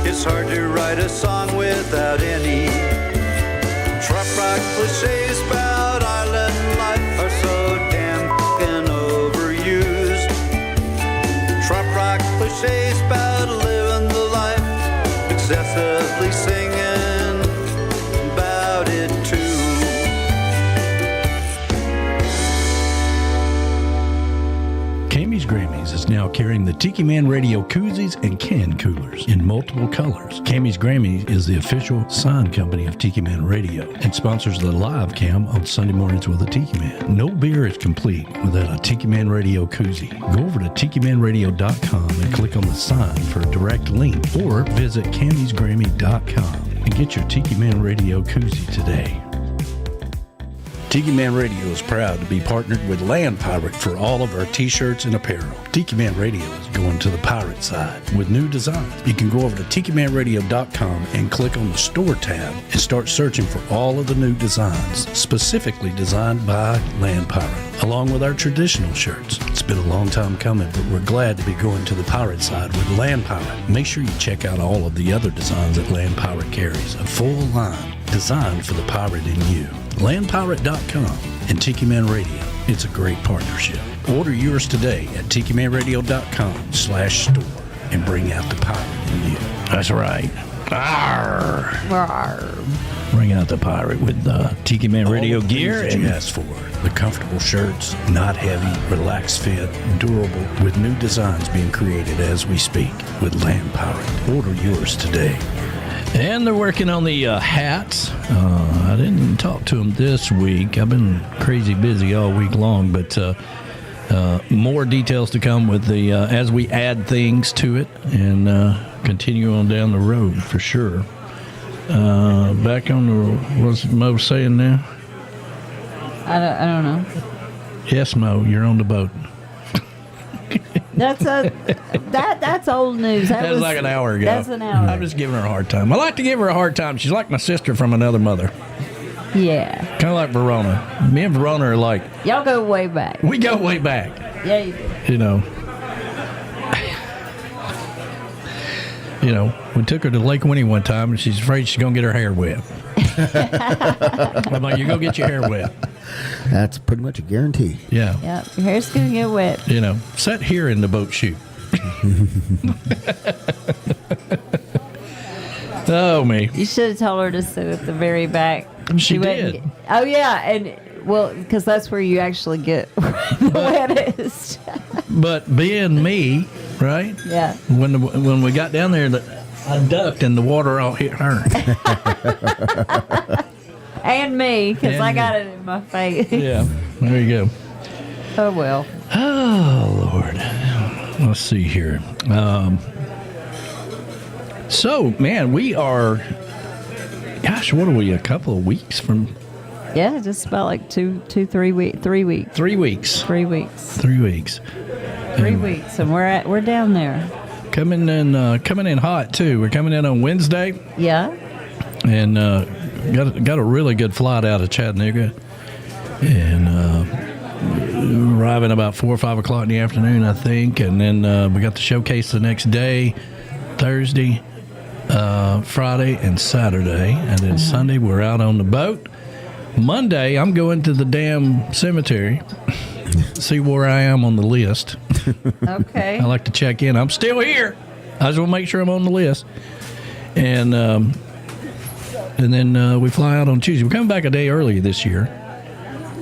It's hard to write a song without any. Trop rock cliches about island life are so damn f***ing overused. Trop rock cliches about living the life, excessively singing about it too. Camy's Grammys is now carrying the Tiki Man Radio koozies and can coolers in multiple colors. Camy's Grammy is the official sign company of Tiki Man Radio and sponsors the live cam on Sunday mornings with a Tiki Man. No beer is complete without a Tiki Man Radio koozie. Go over to tikimanradio.com and click on the sign for a direct link, or visit camysgrammy.com and get your Tiki Man Radio koozie today. Tiki Man Radio is proud to be partnered with Land Pirate for all of our t-shirts and apparel. Tiki Man Radio is going to the pirate side with new designs. You can go over to tikimanradio.com and click on the store tab and start searching for all of the new designs specifically designed by Land Pirate, along with our traditional shirts. It's been a long time coming, but we're glad to be going to the pirate side with Land Pirate. Make sure you check out all of the other designs that Land Pirate carries, a full line designed for the pirate in you. Landpirate.com and Tiki Man Radio. It's a great partnership. Order yours today at tikimanradio.com/store and bring out the pirate in you. That's right. Arr. Arr. Bring out the pirate with Tiki Man Radio gear. That you asked for. The comfortable shirts, not heavy, relaxed fit, durable, with new designs being created as we speak with Land Pirate. Order yours today. And they're working on the hats. I didn't talk to them this week. I've been crazy busy all week long, but more details to come with the as we add things to it and continue on down the road for sure. Back on the, what's Mo saying now? I don't know. Yes, Mo, you're on the boat. That's old news. That was like an hour ago. That's an hour. I'm just giving her a hard time. I like to give her a hard time. She's like my sister from another mother. Yeah. Kind of like Verona. Me and Verona are like... Y'all go way back. We go way back. Yeah, you do. You know, we took her to Lake Winnie one time, and she's afraid she's going to get her hair wet. I'm like, you're going to get your hair wet. That's pretty much a guarantee. Yeah. Yep. Your hair's going to get wet. You know, sit here in the boat chute. Oh, me. You should have told her to sit at the very back. She did. Oh, yeah. And, well, because that's where you actually get the wettest. But being me, right? Yeah. When we got down there, I ducked and the water all hit her. And me, because I got it in my face. Yeah. There you go. Oh, well. Oh, Lord. Let's see here. So, man, we are, gosh, what are we, a couple of weeks from? Yeah, just about like 3 weeks. 3 weeks. 3 weeks. 3 weeks. 3 weeks. 3 weeks, and we're down there. Coming in hot too. We're coming in on Wednesday. Yeah. And got a really good flight out of Chattanooga, and arriving about 4 or 5 o'clock in the afternoon, I think. And then we got the showcase the next day, Thursday, Friday, and Saturday, and then Sunday we're out on the boat. Monday, I'm going to the damn cemetery, see where I am on the list. Okay. I like to check in. I'm still here. I just want to make sure I'm on the list. And then we fly out on Tuesday. We're coming back a day early this year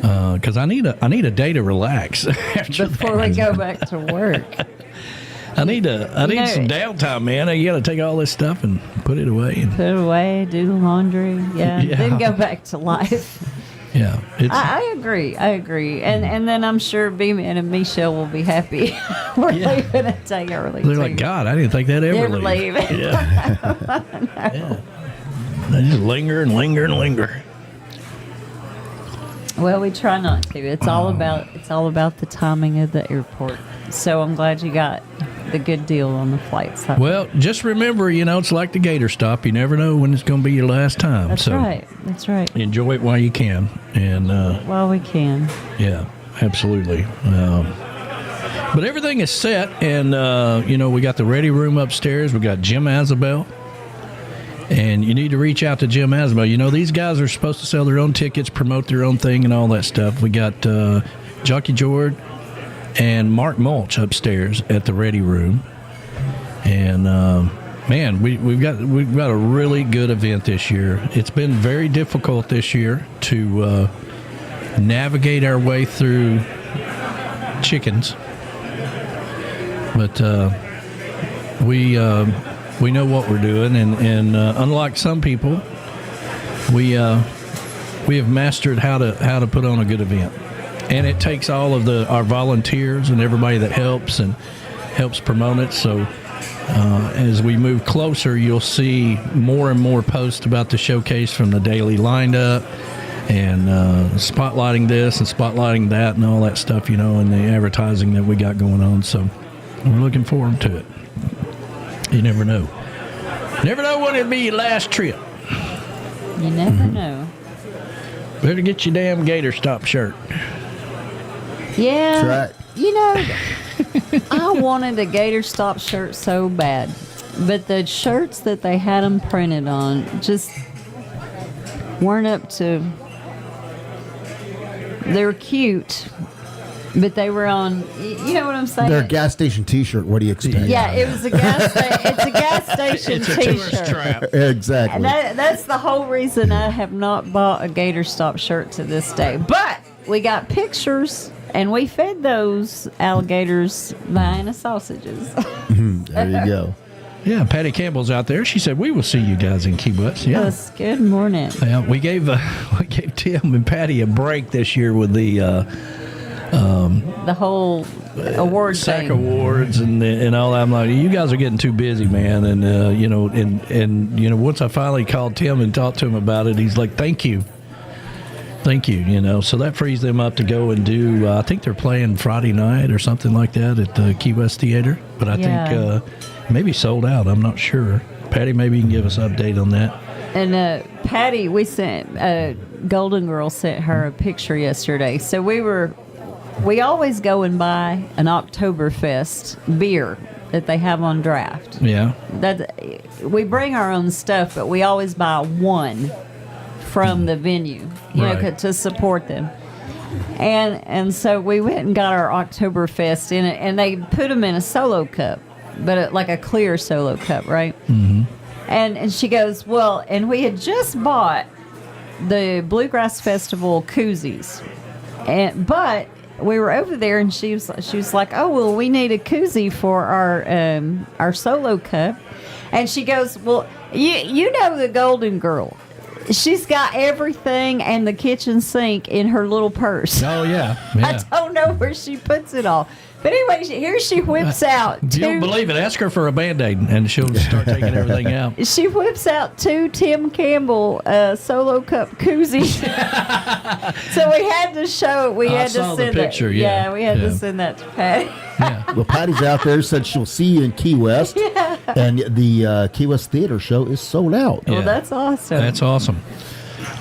because I need a day to relax before we go back to work. I need some downtime, man. You got to take all this stuff and put it away. Put it away, do the laundry, then go back to life. Yeah, I agree. And then I'm sure Beeman and Michelle will be happy. We're leaving a day early. They're like, God, I didn't think that ever They're leaving. Yeah. Yeah. They just linger and linger and linger. Well, we try not to. It's all about the timing of the airport. So I'm glad you got the good deal on the flights. Well, just remember, it's like the Gator Stop. You never know when it's going to be your last time. That's right. That's right. Enjoy it while you can. And while we can. Yeah, absolutely. But everything is set, and we got the ready room upstairs. We got Jim Azabel. And you need to reach out to Jim Azabel. These guys are supposed to sell their own tickets, promote their own thing, and all that stuff. We got Jockey Jord and Mark Mulch upstairs at the Ready Room, and man, we've got a really good event this year. It's been very difficult this year to navigate our way through chickens, but we know what we're doing, and unlike some people, we have mastered how to put on a good event. And it takes all of our volunteers and everybody that helps promote it. So as we move closer, you'll see more and more posts about the showcase from the daily lineup and spotlighting this and spotlighting that and all that stuff, and the advertising that we got going on. So we're looking forward to it. You never know. Never know when it'll be your last trip. You never know. Better get your damn Gator Stop shirt. Yeah. That's right. I wanted a Gator Stop shirt so bad. But the shirts that they had them printed on just weren't up to... They were cute, But they were on, you know what I'm saying? They're a gas station T-shirt. What do you expect? Yeah, it was a gas. It's a gas station It's a T-shirt. tourist trap. Exactly. And that's the whole reason I have not bought a Gator Stop shirt to this day. But we got pictures, and we fed those alligators Vienna sausages. There you go. Yeah, Patty Campbell's out there. She said, we will see you guys in Key West. Yeah. Yes, good morning. Well, we gave Tim and Patty a break this year with the whole award SAC thing. awards and all that. I'm like, you guys are getting too busy, man. And once I finally called Tim and talked to him about it, he's like, thank you. So that frees them up to go and do, I think they're playing Friday night or something like that at the Key West Theater. But I think maybe sold out. I'm not sure. Patty, maybe you can give us an update on that. And Patty, we sent, Golden Girl sent her a picture yesterday. So we always go and buy an Oktoberfest beer that they have on draft. Yeah. We bring our own stuff, but we always buy one from the venue, to support them. And so we went and got our Oktoberfest in it, and they put them in a solo cup, but like a clear solo cup, right? Mm-hmm. And she goes, well, and we had just bought the Bluegrass Festival koozies, but we were over there, and she was like, oh, well, we need a koozie for our solo cup. And she goes, well, you know the Golden Girl. She's got everything and the kitchen sink in her little purse. Oh, yeah. I don't know where she puts it all. But anyway, here she whips out You don't believe it. Ask her for a Band-Aid, and she'll start taking everything out. She whips out 2 Tim Campbell solo cup koozies. So we had to show it. We had to send the picture, that. yeah. We had to send that to Patty. Well, Patty's out there, said she'll see you in Key West. Yeah. And the Key West Theater show is sold out. Well, that's awesome. That's awesome.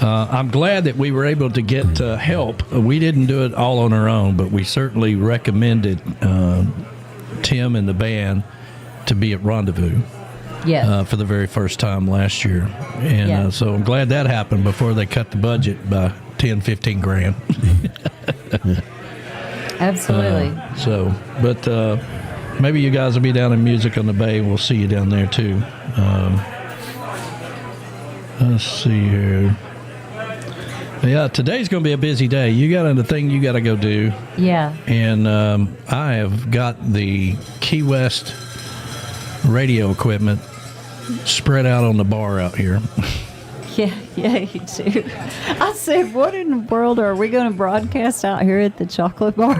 I'm glad that we were able to get help. We didn't do it all on our own, but we certainly recommended Tim and the band to be at Rendezvous for the very first time last year. And so I'm glad that happened before they cut the budget by 10, 15 grand. Absolutely. But maybe you guys will be down in Music on the Bay. We'll see you down there, too. Let's see here. Yeah, today's going to be a busy day. You got a thing you got to go do. Yeah. And I have got the Key West radio equipment spread out on the bar out here. Yeah, you do. I said, what in the world are we going to broadcast out here at the chocolate bar?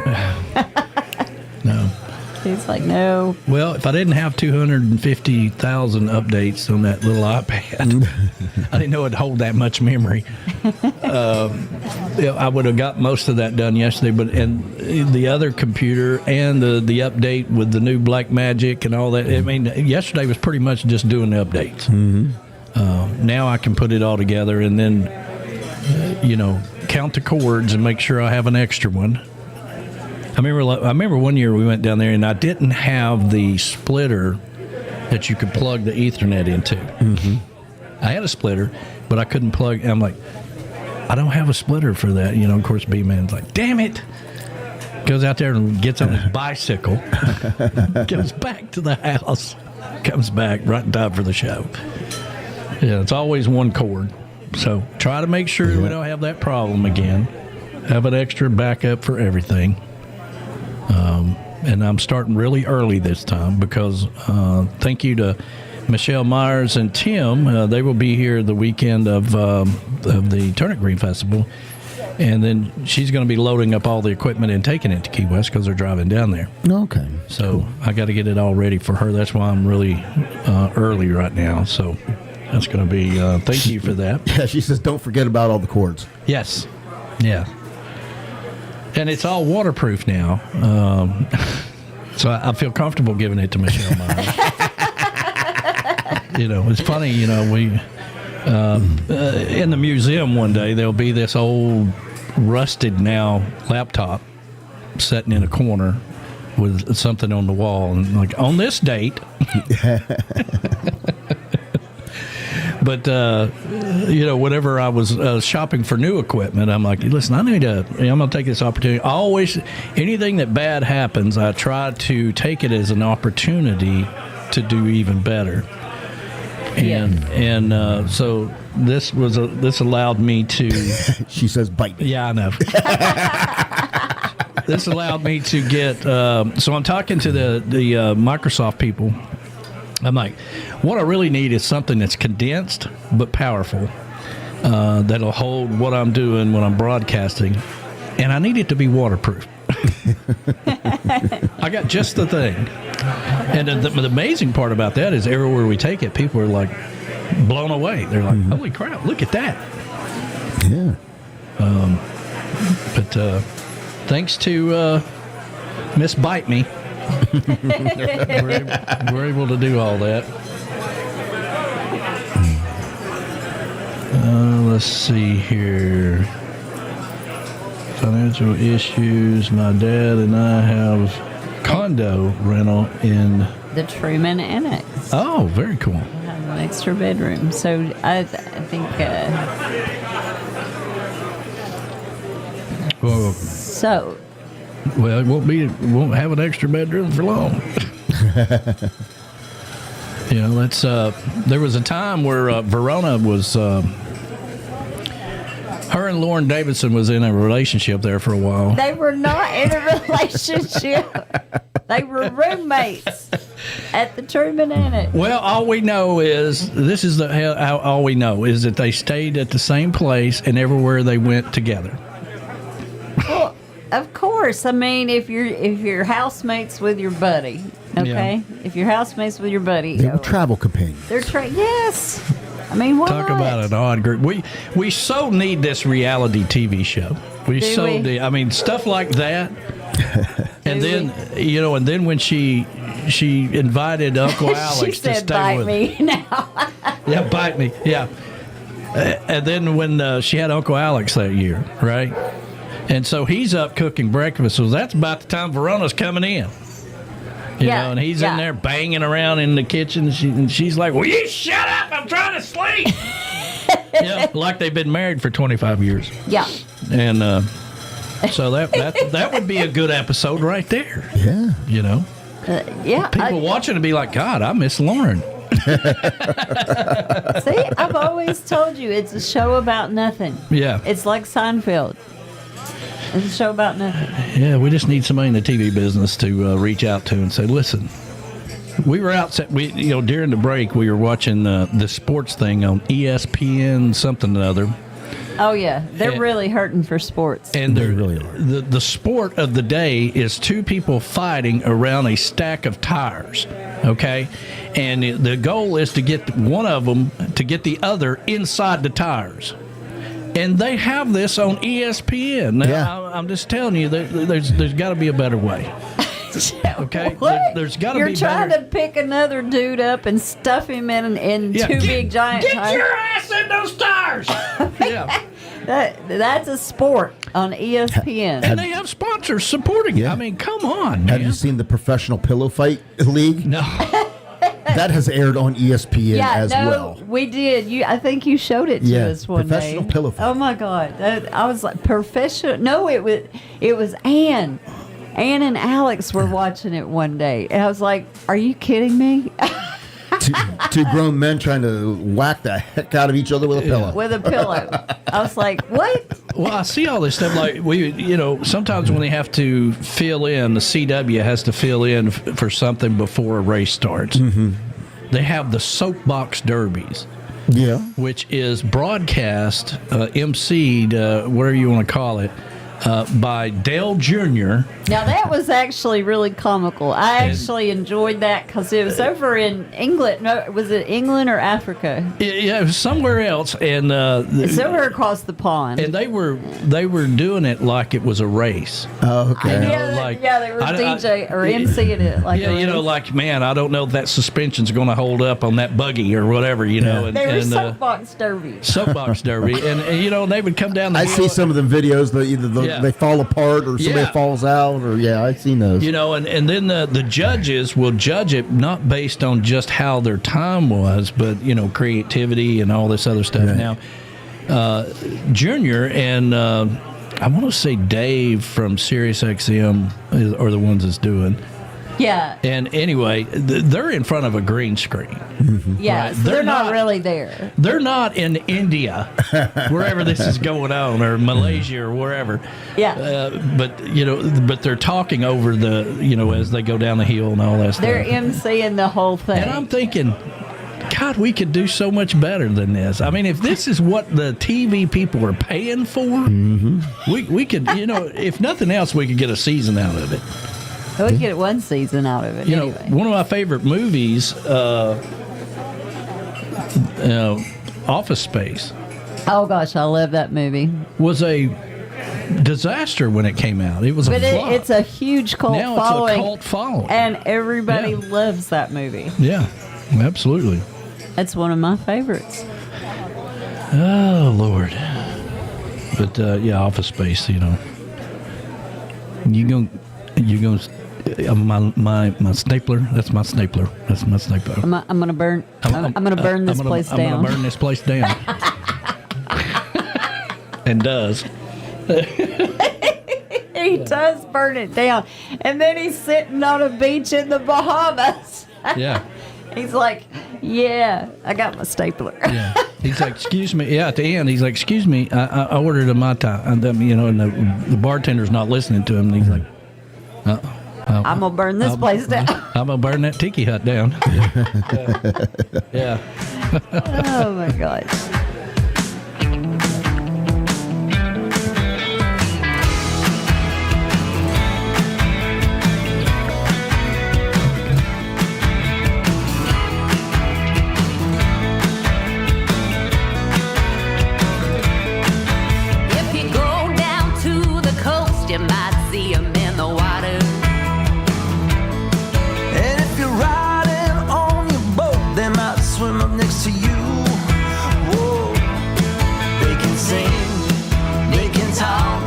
No. He's like, no. Well, if I didn't have 250,000 updates on that little iPad, I didn't know it'd hold that much memory. I would have got most of that done yesterday, and the other computer and the update with the new Black Magic and all that. I mean, yesterday was pretty much just doing the updates. Mm-hmm. Now I can put it all together and then, count the chords and make sure I have an extra one. I remember one year we went down there and I didn't have the splitter that you could plug the Ethernet into. Mm-hmm. I had a splitter, but I couldn't plug. I'm like, I don't have a splitter for that. Of course, B-Man's like, damn it. Goes out there and gets on his bicycle, goes back to the house, comes back right in time for the show. Yeah, it's always one cord. So try to make sure we don't have that problem again. Have an extra backup for everything. And I'm starting really early this time because thank you to Michelle Myers and Tim. They will be here the weekend of the Turnip Green Festival. And then she's going to be loading up all the equipment and taking it to Key West because they're driving down there. Okay. So I got to get it all ready for her. That's why I'm really early right now. So that's going to be, thank you for that. Yeah, she says don't forget about all the cords. Yes. Yeah. And it's all waterproof now. So I feel comfortable giving it to Michelle Myers. It's funny, we in the museum one day, there'll be this old rusted now laptop sitting in a corner with something on the wall. And like, on this date, But whenever I was shopping for new equipment, I'm like, listen, I'm going to take this opportunity. Always, anything that bad happens, I try to take it as an opportunity to do even better. And so this allowed me to. She says, "Bite me." Yeah, I know. This allowed me to get. So I'm talking to the Microsoft people. I'm like, what I really need is something that's condensed but powerful, that'll hold what I'm doing when I'm broadcasting, and I need it to be waterproof. I got just the thing. And the amazing part about that is everywhere we take it, people are like blown away. They're like, holy crap, look at that. Yeah. But thanks to Miss Bite Me, we're able to do all that. Let's see here. Financial issues. My dad and I have condo rental in the Truman Annex. Oh, very cool. We have an extra bedroom. So I think. Well, it won't have an extra bedroom for long. That's there was a time where Verona was. Her and Lauren Davidson was in a relationship there for a while. They were not in a relationship. They were roommates at the Truman Annex. Well, all we know is all we know is that they stayed at the same place and everywhere they went together. Well, of course. I mean, if you're housemates with your buddy, okay? Yeah. If you're housemates with your buddy, they were travel companions. Yes. I mean, why Talk not? about an odd group. We so need this reality TV show. We need. I mean, stuff like that. And then and then when she invited Uncle Alex to stay bite with me now. Yeah, bite me. Yeah. And then when she had Uncle Alex that year, right? And so he's up cooking breakfast. So that's about the time Verona's coming in. You know, and he's in there banging around in the kitchen, and she's like, "Will you shut up? I'm trying to sleep." Like they've been married for 25 years. Yeah. And so that would be a good episode right there. Yeah. People watching and be like, "God, I miss Lauren." See, I've always told you it's a show about nothing. Yeah. It's like Seinfeld. It's a show about nothing. Yeah, we just need somebody in the TV business to reach out to and say, listen, we were outside. During the break, we were watching the sports thing on ESPN something or other. Oh yeah, they're really hurting for sports. And they really are. The sport of the day is two people fighting around a stack of tires. Okay, and the goal is to get one of them to get the other inside the tires. And they have this on ESPN. Now, I'm just telling you, there's got to be a better way. Okay? There's got to be better. You're trying to pick another dude up and stuff him in two big giant tires. Get your ass in those tires! Yeah. That's a sport on ESPN. And they have sponsors supporting it. I mean, come on, man. Have you seen the Professional Pillow Fight League? No. That has aired on ESPN well. We did. I think you showed it to us one day. Professional Pillow Fight. Oh my God! I was like professional. No, it was Ann. Ann and Alex were watching it one day, and I was like, "Are you kidding me?" Two grown men trying to whack the heck out of each other with a pillow. With a pillow. I was like, "What?" Well, I see all this stuff. Like sometimes when they have to fill in, the CW has to fill in for something before a race starts. Mm-hmm. They have the soapbox derbies. Yeah. Which is broadcast, emceed, whatever you want to call it, by Dale Jr. Now, that was actually really comical. I actually enjoyed that because it was over in England. No, was it England or Africa? Yeah, it was somewhere else. And somewhere across the pond. And they were doing it like it was a race. Oh, okay. They were DJ or MCing it. Like man, I don't know if that suspension's going to hold up on that buggy or whatever, Yeah. They were soapbox derby. Soapbox derby. And they would come down the hill. I see some of them videos that either they fall apart or somebody falls out. out, or I've seen those. And then the judges will judge it not based on just how their time was, but creativity and all this other stuff. Right. Now, Junior and I want to say Dave from SiriusXM are the ones that's doing. Yeah. And anyway, they're in front of a green screen. Mm-hmm. Yeah, right? So they're not really there. They're not in India, wherever this is going on, or Malaysia, or wherever. Yeah. But they're talking over the, as they go down the hill and all that stuff. They're emceeing the whole thing. And I'm thinking, God, we could do so much better than this. I mean, if this is what the TV people are paying for, we could, if nothing else, we could get a season out of it. We could get one season out of it. Anyway. One of my favorite movies, Office Space. Oh gosh, I love that movie. Was a disaster when it came out. It was a flop. It's a huge cult following. It's a cult following, and everybody loves that movie. Yeah, absolutely. That's one of my favorites. Oh Lord! But Office Space. You gonna. My stapler. That's my stapler. I'm gonna burn. I'm gonna burn this place down. I'm gonna burn this place down. And does. He does burn it down, and then he's sitting on a beach in the Bahamas. Yeah. He's like, "Yeah, I got my stapler." Yeah. He's like, "Excuse me." Yeah. At the end, he's like, "Excuse me, I ordered a Mai Tai." And the bartender's not listening to him. And he's like, I'm gonna burn this place down. I'm gonna burn that tiki hut down. Yeah. Oh my gosh. If you go down to the coast, you might see 'em in the water. Swim up next to you. Whoa. They can sing, they can talk,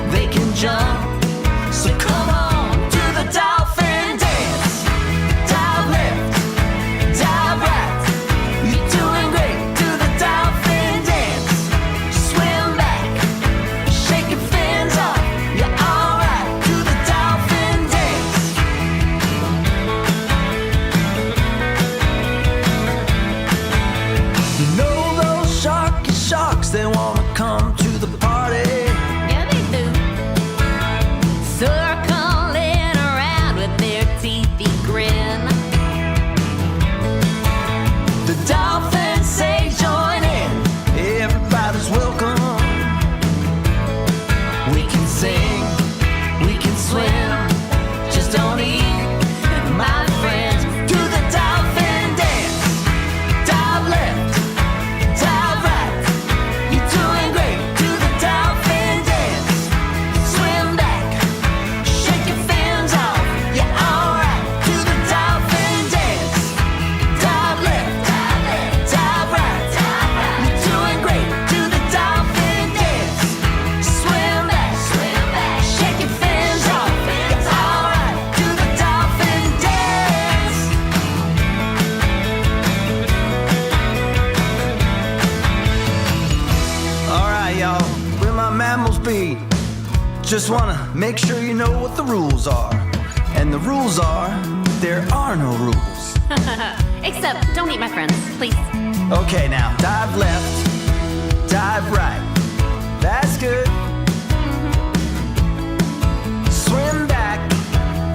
they can jump. So come on to the dolphin dance. Dive left, dive right. You're doing great. Do the dolphin dance. Swim back, shake your fins off. You're alright. Do the dolphin dance. You know those sharks, they wanna come to the party. Yeah, they do. Circling around with their teethy grin. The dolphins say join in, everybody's welcome. We can sing, we can swim, just don't eat, my friends. Do the dolphin dance. Dive left, dive right. You're doing great. Do the dolphin dance. Swim back, shake your fins off. You're alright. Do the dolphin dance. Dive left, dive right. You're doing great. Do the dolphin dance. Swim back, shake your fins off. You're alright. Do the dolphin dance. Alright, y'all, where my mammals be? Just wanna make sure you know what the rules are. And the rules are, there are no rules. Except, don't eat my friends, please. Okay, now, dive left, dive right. That's good. Swim back,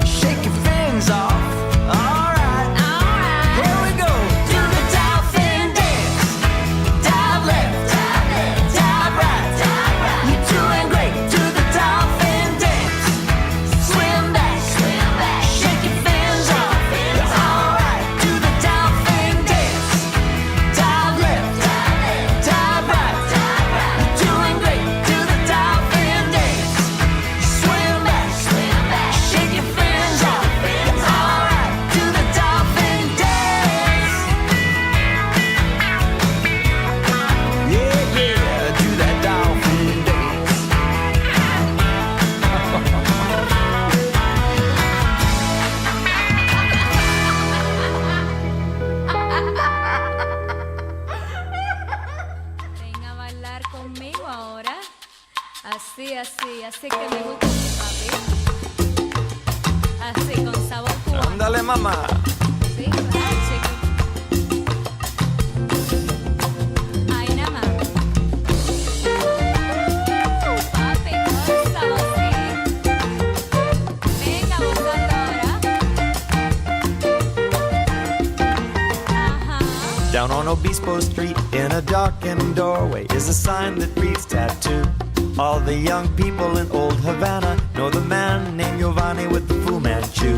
shake your fins off. Alright, here we go. Do the dolphin dance. Dive left, dive right. You're doing great. Do the dolphin dance. Swim back, shake your fins off. Alright, do the dolphin dance. Dive left, dive right. You're doing great. Do the dolphin dance. Swim back, shake your fins off. Alright. ya sé que me gusta mi papi. Así con sabor cubano. Ándale, mamá. Sí, claro, chico. Ay, nada más. Papi, todo el sabor, sí. Venga, buscando ahora. Down on Obispo Street in a darkened doorway is a sign that reads tattoo. All the young people in old Havana know the man named Giovanni with the Fu Manchu.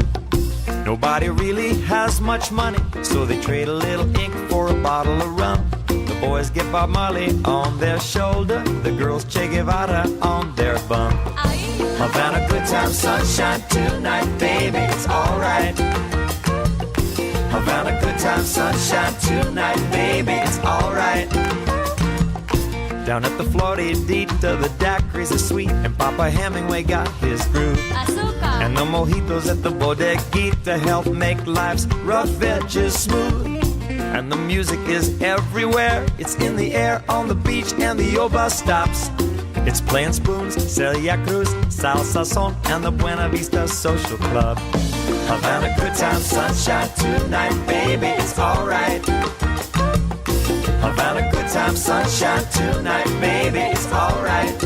Nobody really has much money, so they trade a little ink for a bottle of rum. The boys get Bob Marley on their shoulder, the girls Che Guevara on their bum. Havana, good time, sunshine tonight, baby, it's alright. Havana, good time, sunshine tonight, baby, it's alright. Down at the Floridita, the daiquiris are sweet, and Papa Hemingway got his groove. Azúcar. And the mojitos at the bodeguita help make life's rough edges smooth. And the music is everywhere, it's in the air, on the beach, and the Oba stops. It's playing spoons, Celia Cruz, Salsa Son, and the Buena Vista Social Club. Havana, good time, sunshine tonight, baby, it's alright. Havana, good time, sunshine tonight, baby, it's alright.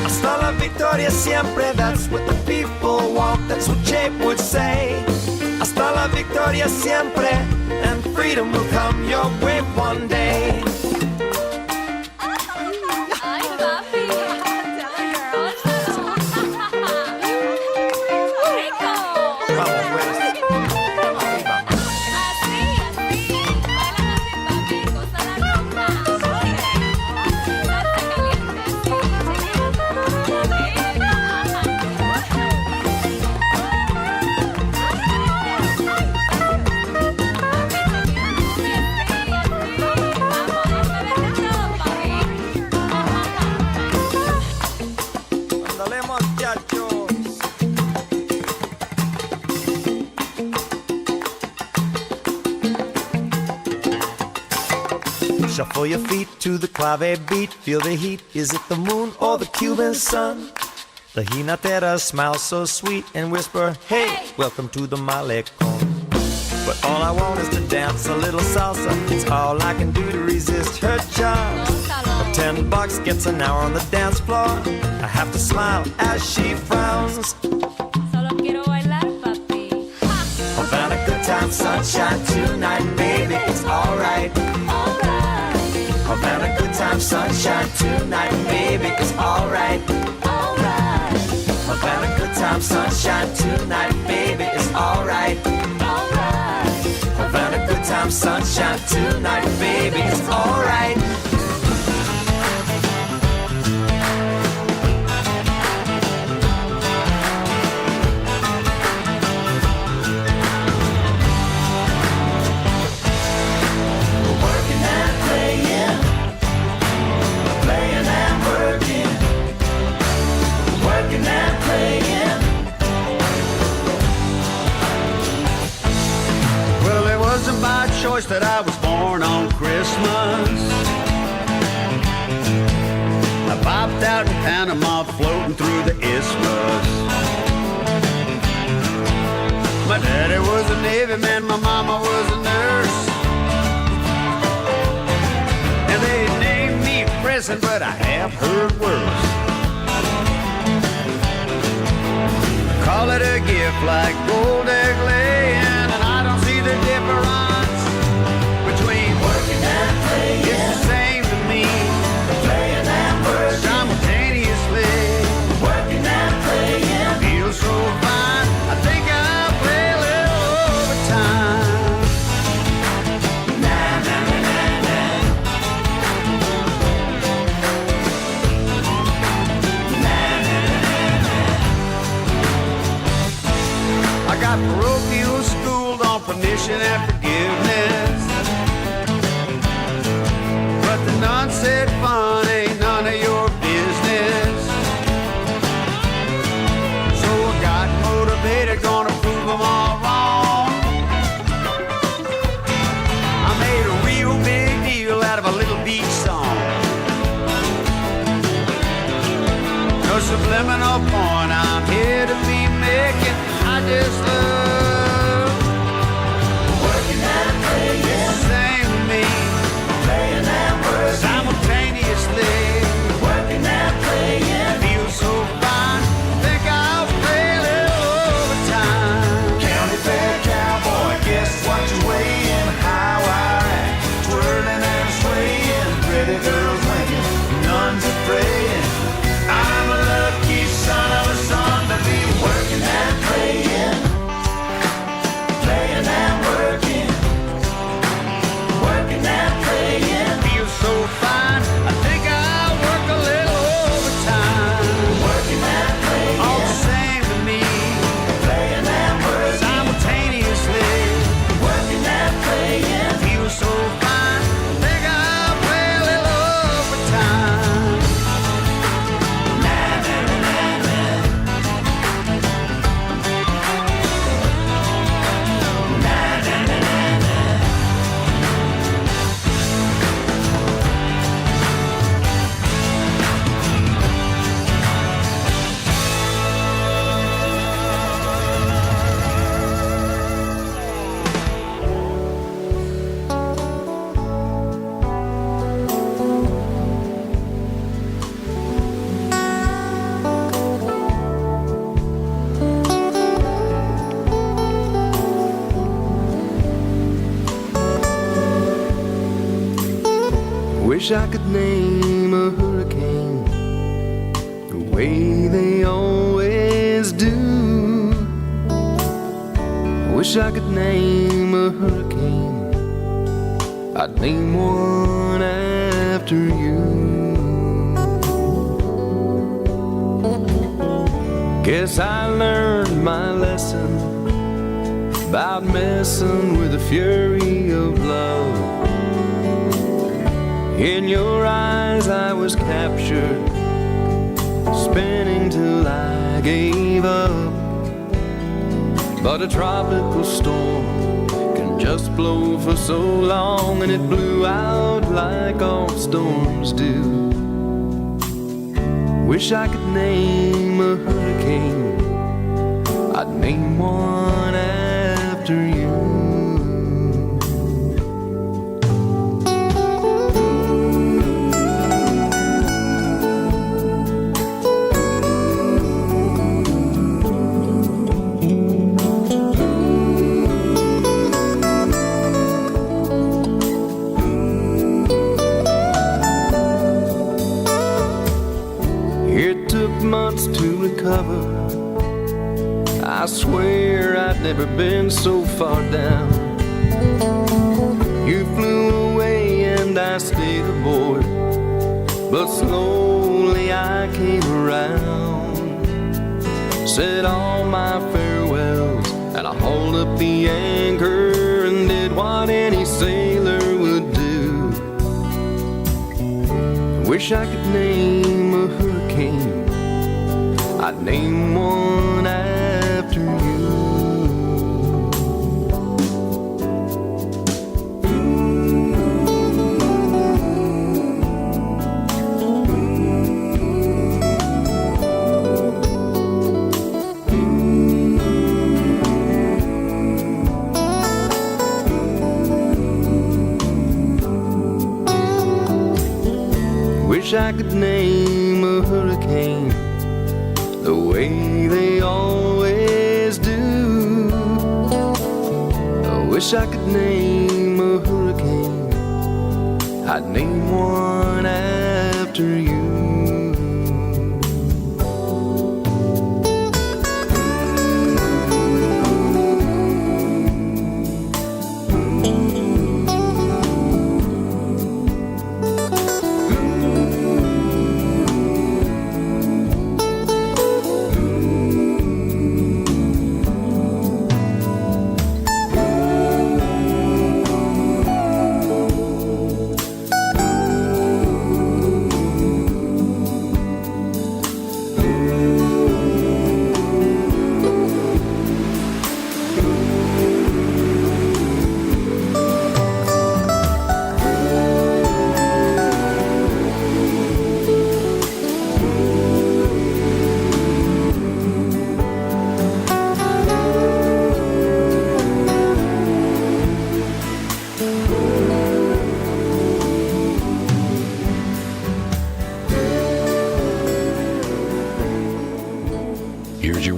Hasta la victoria siempre, that's what the people want, that's what Jape would say. Hasta la victoria siempre, and freedom will come your way one day. Ay, papi. Shuffle your feet to the clave beat. Feel the heat. Is it the moon or the Cuban sun? The jinatera smiles so sweet and whisper, hey, welcome to the Malecon. But all I want is to dance a little salsa. It's all I can do to resist her charms. For $10 gets an hour on the dance floor. I have to smile as she frowns. Solo quiero bailar, papi. Havana, good time, sunshine tonight, baby, it's alright. Havana, good time, sunshine tonight, baby, it's alright. Havana, good time, sunshine tonight, baby, it's alright. Havana, good time, sunshine tonight, baby, it's alright. By choice that I was born on Christmas. I popped out in Panama, floating through the isthmus. My daddy was a Navy man, my mama was a nurse, and they named me present, but I have heard worse. Call it a gift like gold egg laying, and I don't see the difference. It's the same to me. Playing and working simultaneously. Working and playing feels so fine. I think I'll play a little overtime. Na na na na na. Na na na na. I got parochial schooled on permission and forgiveness. None said fun ain't none of your business. So I got motivated, gonna prove them all wrong. I made a real big deal out of a little beach song. Wish I could name a hurricane the way they always do. Wish I could name a hurricane, I'd name one after you. Guess I learned my lesson about messing with the fury of love. In your eyes I was captured, spinning till I gave up. But a tropical storm can just blow for so long, and it blew out like all storms do. Wish I could name a hurricane, I'd name one after you. Months to recover. I swear I'd never been so far down. You flew away and I stayed aboard, but slowly I came around. Said all my farewells and I hauled up the anchor and did what any sailor would do. Wish I could name a hurricane, I'd name one after you. Wish I could name a hurricane the way they always do. I wish I could name a hurricane, I'd name one after you.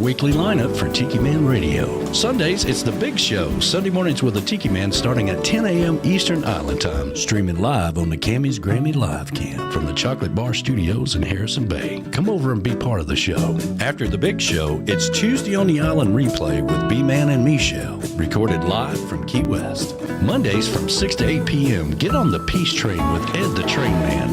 Weekly lineup for Tiki Man Radio. Sundays, it's The Big Show. Sunday mornings with the Tiki Man starting at 10 a.m. Eastern Island Time. Streaming live on the Camy's Grammy Live Cam from the Chocolate Bar Studios in Harrison Bay. Come over and be part of the show. After The Big Show, it's Tuesday on the Island Replay with B-Man and Michelle. Recorded live from Key West. Mondays from 6 to 8 p.m. Get on the Peace Train with Ed the Train Man.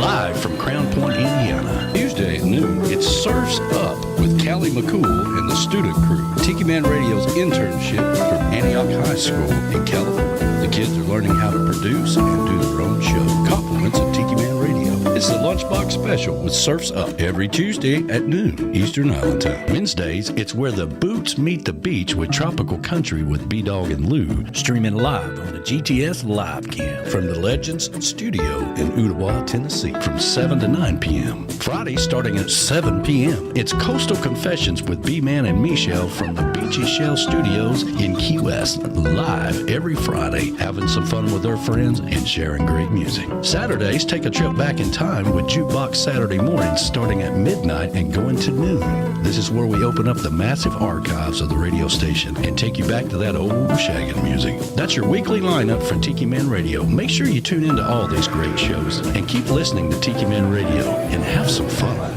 Live from Crown Point, Indiana. Tuesday at noon, it's Surf's Up with Callie McCool and the student crew. Tiki Man Radio's internship from Antioch High School in California. The kids are learning how to produce and do their own show. Compliments of Tiki Man Radio. It's the Lunchbox Special with Surf's Up every Tuesday at noon Eastern Island Time. Wednesdays, it's Where the Boots Meet the Beach with Tropical Country with B-Dog and Lou. Streaming live on the GTS Live Cam from the Legends Studio in Ottawa, Tennessee from 7 to 9 p.m. Friday starting at 7 p.m. It's Coastal Confessions with B-Man and Michelle from the Beachy Shell Studios in Key West. Live every Friday, having some fun with their friends and sharing great music. Saturday Saturdays, take a trip back in time with Jukebox Saturday mornings starting at midnight and going to noon. This is where we open up the massive archives of the radio station and take you back to that old shaggin' music. That's your weekly lineup for Tiki Man Radio. Make sure you tune into all these great shows and keep listening to Tiki Man Radio and have some fun.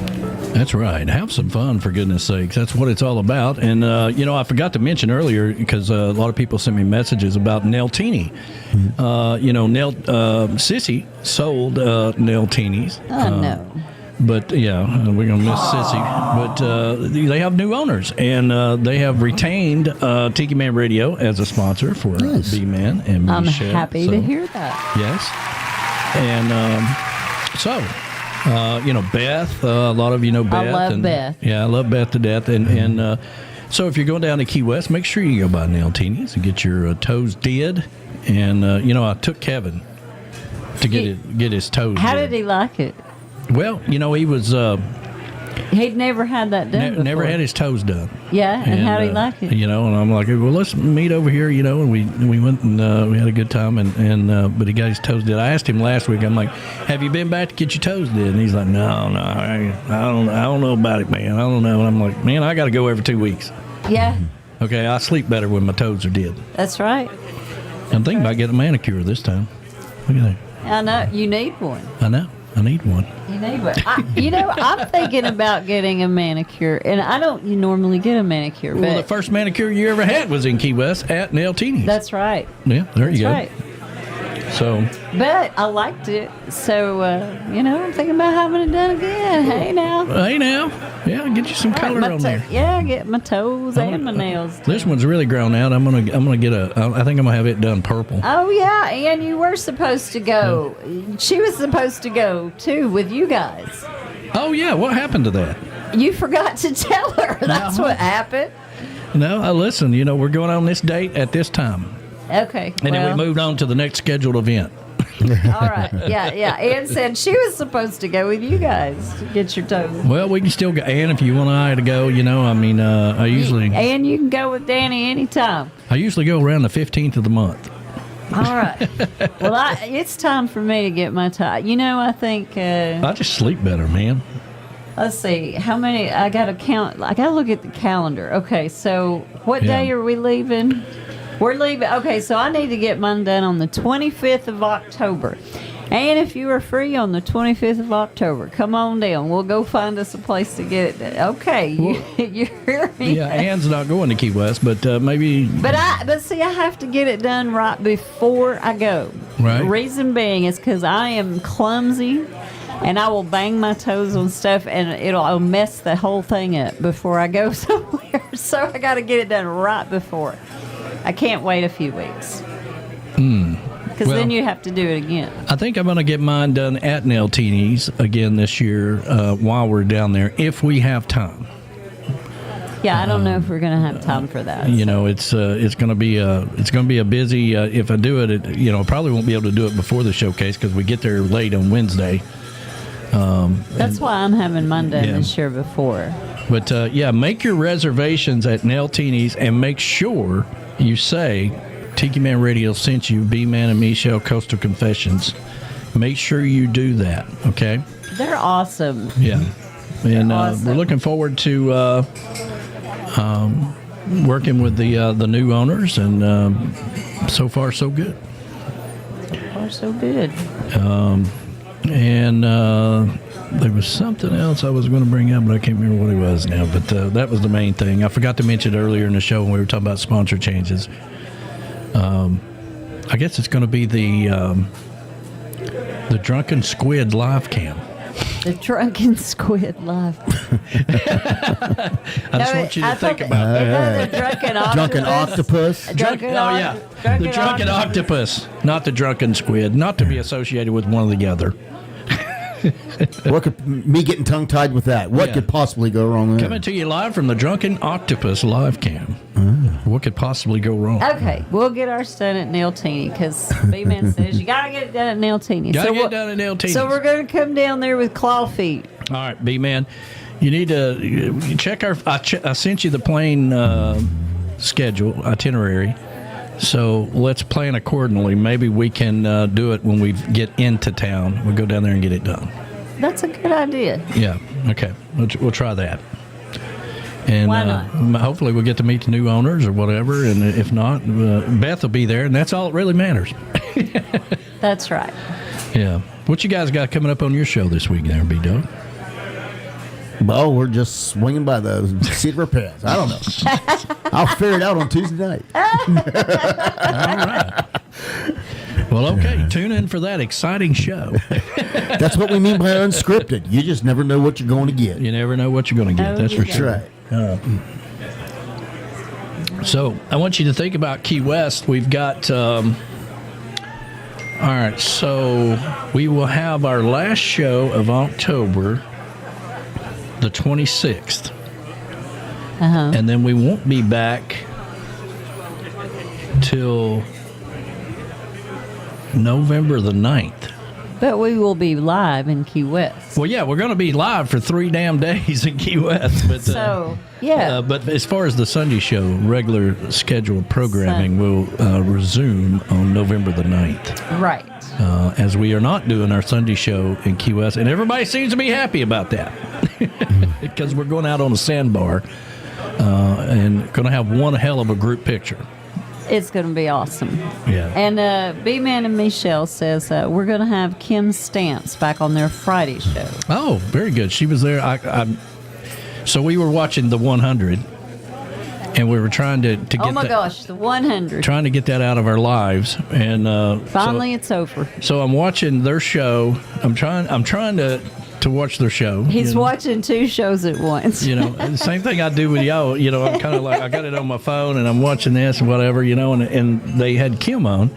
That's right. Have some fun, for goodness sakes. That's what it's all about. And, I forgot to mention earlier, because a lot of people sent me messages about Neltini. Sissy sold Neltinis. Oh, no. But, yeah, we're going to miss Sissy. But they have new owners, and they have retained Tiki Man Radio as a sponsor for B-Man and I'm Michelle. happy to hear that. Yes. And Beth, a lot of you know Beth. I love Beth. Yeah, I love Beth to death. And so if you're going down to Key West, make sure you go by Neltini's and get your toes did. And, I took Kevin to get his toes How did. did he like it? Well, he was... He'd never had that done never before. had his toes done. Yeah, and how did he like it? And I'm like, well, let's meet over here, and we went and we had a good time, and but he got his toes did. I asked him last week, I'm like, have you been back to get your toes did? And he's like, no, I don't know about it, man. I don't know. And I'm like, man, I got to go every 2 weeks. Yeah. Okay, I sleep better when my toes are did. That's right. I'm thinking about getting a manicure this time. Look at that. I know. You need one. I know. I need one. You need one. I'm thinking about getting a manicure, and I don't normally get a manicure. Well, but the first manicure you ever had was in Key West at Neltini's. That's right. Yeah, there you go. Right. So. But I liked it, so I'm thinking about having it done again. Hey now. Yeah, get you some color on there. Yeah, get my toes and my nails. This one's really grown out. I'm gonna get I think I'm gonna have it done purple. Oh yeah, and you were supposed to go. She was supposed to go too with you guys. Oh yeah, what happened to that? You forgot to tell her. That's what happened. No, listen. We're going on this date at this time. Okay. And then we moved on to the next scheduled event. All right. Yeah. Ann said she was supposed to go with you guys to get your toes. Well, we can still go. Ann, if you want I to go, I usually. Ann, you can go with Danny anytime. I usually go around the 15th of the month. All right. Well, it's time for me to get my tie. I think. I just sleep better, man. Let's see. How many? I got to count. I got to look at the calendar. Okay. So what day are we leaving? We're leaving. Okay, so I need to get mine done on the 25th of October. And if you are free on the 25th of October, come on down. We'll go find us a place to get it done. Okay, you hear me? Yeah, Ann's not going to Key West, but maybe. But see, I have to get it done right before I go. Right. The reason being is because I am clumsy. And I will bang my toes on stuff, and I'll mess the whole thing up before I go somewhere. So I got to get it done right before. I can't wait a few weeks. Because then you have to do it again. I think I'm going to get mine done at Neltini's again this year while we're down there, if we have time. Yeah, I don't know if we're going to have time for that. It's going to be a busy. If I do it, I probably won't be able to do it before the showcase because we get there late on Wednesday. That's why I'm having mine done this year before. But make your reservations at Neltini's and make sure you say Tiki Man Radio sent you, B-Man and Michelle Coastal Confessions. Make sure you do that, okay? They're awesome. Yeah. And awesome. We're looking forward to working with the new owners, and so far so good. So far so good. And there was something else I was going to bring up, but I can't remember what it was now. But that was the main thing. I forgot to mention it earlier in the show when we were talking about sponsor changes. I guess it's going to be the Drunken Squid live cam. The Drunken Squid live. I just want you to think about that. Drunken octopus. The Drunken Octopus, not the Drunken Squid, not to be associated with one or the other. What could me getting tongue tied with that? What could possibly go wrong there? Coming to you live from the Drunken Octopus live cam. What could possibly go wrong? Okay, we'll get ours done at Neltini because B-Man says you gotta get it done at Neltini. Gotta get it done at Neltini. So we're gonna come down there with claw feet. All right, B-Man, you need to check our. I sent you the plane schedule itinerary. So let's plan accordingly. Maybe we can do it when we get into town. We'll go down there and get it done. That's a good idea. Yeah. Okay. We'll try that. And Why not? Hopefully we'll get to meet the new owners or whatever. And if not, Beth will be there, and that's all that really matters. That's right. Yeah. What you guys got coming up on your show this week there, B-Dog? Well, we're just swinging by the seat repairs. I don't know. I'll figure it out on Tuesday night. All right. Well, okay. Tune in for that exciting show. That's what we mean by unscripted. You just never know what you're going to get. You never know what you're going to get. That's for sure. Right. So I want you to think about Key West. We've got... all right. So we will have our last show of October... the 26th. And then we won't be back till November the 9th. But we will be live in Key West. Well, yeah, we're going to be live for 3 damn days in Key West. But, but as far as the Sunday show, regular scheduled programming will resume on November the 9th. Right. As we are not doing our Sunday show in Key West. And everybody seems to be happy about that. Because we're going out on a sandbar and going to have one hell of a group picture. It's going to be awesome. Yeah. And B-Man and Michelle says we're going to have Kim Stamps back on their Friday show. Oh, very good. She was there. So we were watching the 100, and we were trying to get oh my gosh, the 100. Trying to get that out of our lives, and finally it's over. So I'm watching their show. I'm trying to watch their show. He's watching 2 shows at once. The same thing I do with y'all. I'm kind of like, I got it on my phone and I'm watching this and whatever, and they had Kim on.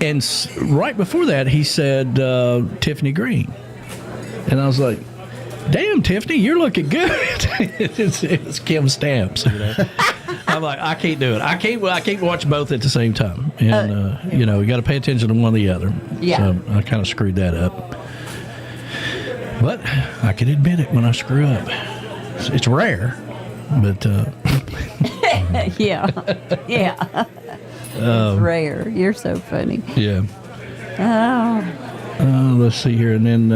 And right before that, he said Tiffany Green. And I was like, damn, Tiffany, you're looking good. it's Kim Stamps. I'm like, I can't do it. I can't watch both at the same time. And, you got to pay attention to one or the other. Yeah. So I kind of screwed that up. But I can admit it when I screw up. It's rare, but... yeah. It's rare. You're so funny. Yeah. Oh. Let's see here. And then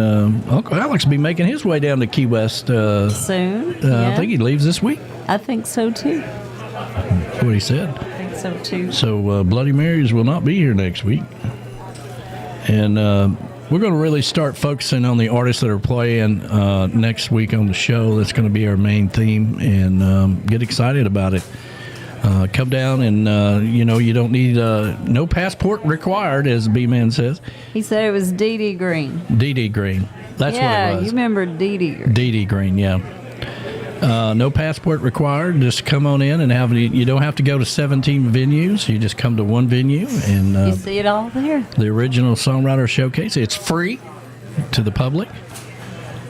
Uncle Alex will be making his way down to Key West. Soon. Yeah. I think he leaves this week. I think so, too. That's what he said. I think so, too. So Bloody Marys will not be here next week. And... we're going to really start focusing on the artists that are playing next week on the show. That's going to be our main theme, and get excited about it. Come down, and you don't need no passport required, as B-Man says. He said it was Dee Dee Green. Dee Dee Green. That's what it was. Yeah, you remember Dee Dee Green. Dee Dee Green, yeah. No passport required. Just come on in and you don't have to go to 17 venues. You just come to one venue and you see it all there. The original Songwriter Showcase. It's free to the public,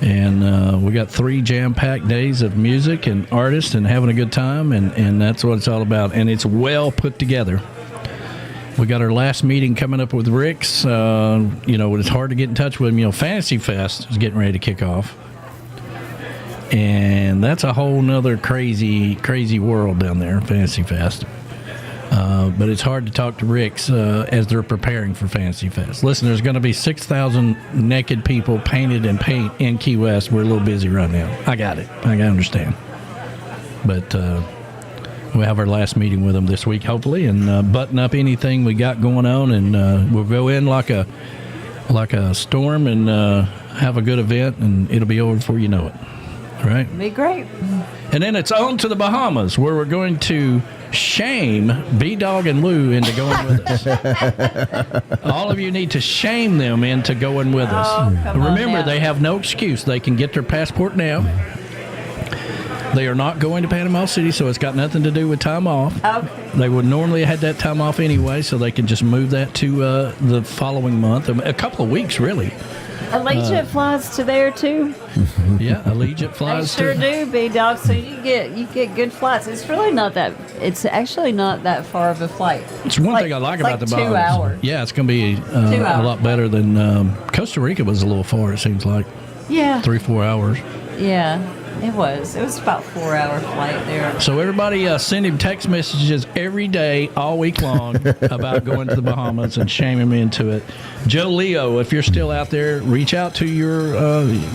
and we got 3 jam-packed days of music and artists and having a good time, and that's what it's all about. And it's well put together. We got our last meeting coming up with Rick's. It's hard to get in touch with him. Fantasy Fest is getting ready to kick off. And that's a whole nother crazy, crazy world down there, Fantasy Fest. But it's hard to talk to Rick's as they're preparing for Fantasy Fest. Listen, there's going to be 6,000 naked people painted in paint in Key West. We're a little busy right now. I got it. I understand. But we'll have our last meeting with them this week, hopefully, and button up anything we got going on. And we'll go in like a storm and have a good event, and it'll be over before you know it. Right? Be great. And then it's on to the Bahamas, where we're going to shame B-Dog and Lou into going with us. All of you need to shame them into going with us. Remember, they have no excuse. They can get their passport now. They are not going to Panama City, so it's got nothing to do with time off. Okay. They would normally have had that time off anyway, so they can just move that to the following month. A couple of weeks, really. Allegiant flies to there too. Yeah, Allegiant flies. They sure do, B-Dog. So you get good flights. It's really not that. It's actually not that far of a flight. It's one thing I like about the Bahamas. 2 hours. Yeah, it's going to be a lot better than Costa Rica was a little far. It seems like. Yeah. 3-4 hours. Yeah. It was about 4-hour flight there. So everybody send him text messages every day, all week long, about going to the Bahamas and shame him into it. Joe Leo, if you're still out there, reach out to your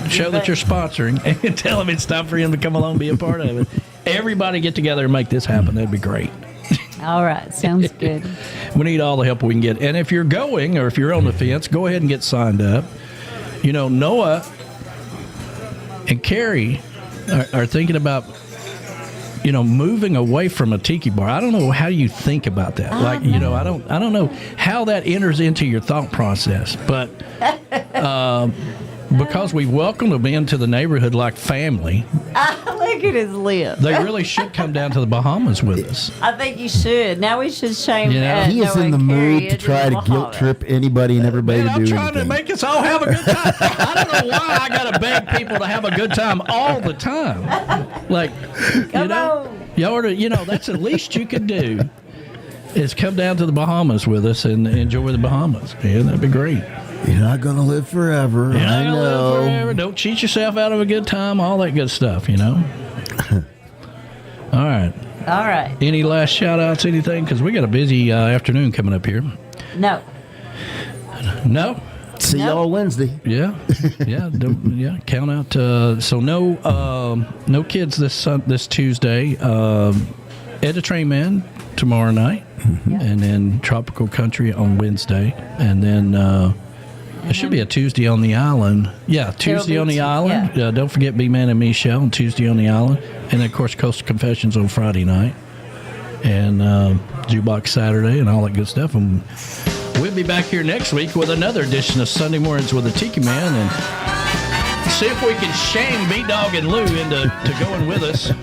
show that you're sponsoring and tell him it's time for him to come along and be a part of it. Everybody get together and make this happen. That'd be great. All right. Sounds good. We need all the help we can get. And if you're going or if you're on the fence, go ahead and get signed up. You know, Noah and Carrie are thinking about, moving away from a tiki bar. I don't know how you think about that. I don't know how that enters into your thought process. But because we welcomed them into the neighborhood like family, look at his lip. They really should come down to the Bahamas with us. I think you should. Now we should shame. He is in the mood to try to guilt trip anybody and everybody to do anything. I'm trying to make us all have a good time. I don't know why I got to beg people to have a good time all the time. Like, y'all that's the least you could do is come down to the Bahamas with us and enjoy the Bahamas. Man, that'd be great. You're not going to live forever. You're not I know. Live forever. Don't cheat yourself out of a good time. All that good stuff, All right. All right. Any last shout-outs, anything? Because we got a busy afternoon coming up here. No. No? See y'all Wednesday. Yeah. Yeah. Count out. So no kids this Tuesday. Ed the Train Man tomorrow night. Mm-hmm. And then Tropical Country on Wednesday. And then... it should be a Tuesday on the Island. Yeah, Tuesday on the Island. Yeah. Don't forget B-Man and Michelle on Tuesday on the Island. And then, of course, Coastal Confessions on Friday night. And Jukebox Saturday and all that good stuff. And we'll be back here next week with another edition of Sunday Mornings with the Tiki Man. And see if we can shame B-Dog and Lou into going with us.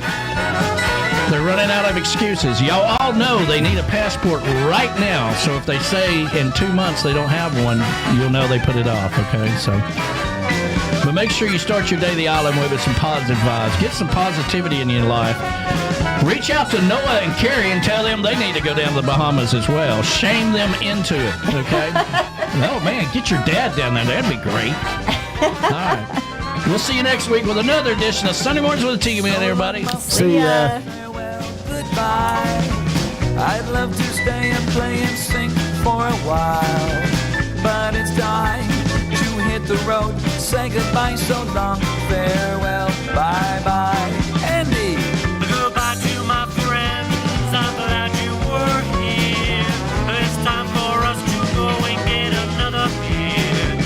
They're running out of excuses. Y'all all know they need a passport right now. So if they say in 2 months they don't have one, you'll know they put it off, okay? But make sure you start your day the island with some positive vibes. Get some positivity in your life. Reach out to Noah and Carrie and tell them they need to go down to the Bahamas as well. Shame them into it, okay? Oh, man, get your dad down there. That'd be great. All right. We'll see you next week with another edition of Sunday Mornings with the Tiki Man, everybody. See ya. I'd love to stay and play and sing for a while, but it's time to hit the road. Say goodbye, so long, farewell, bye-bye. Andy! Goodbye to my friends, I'm glad you were here. It's time for us to go and get another beer.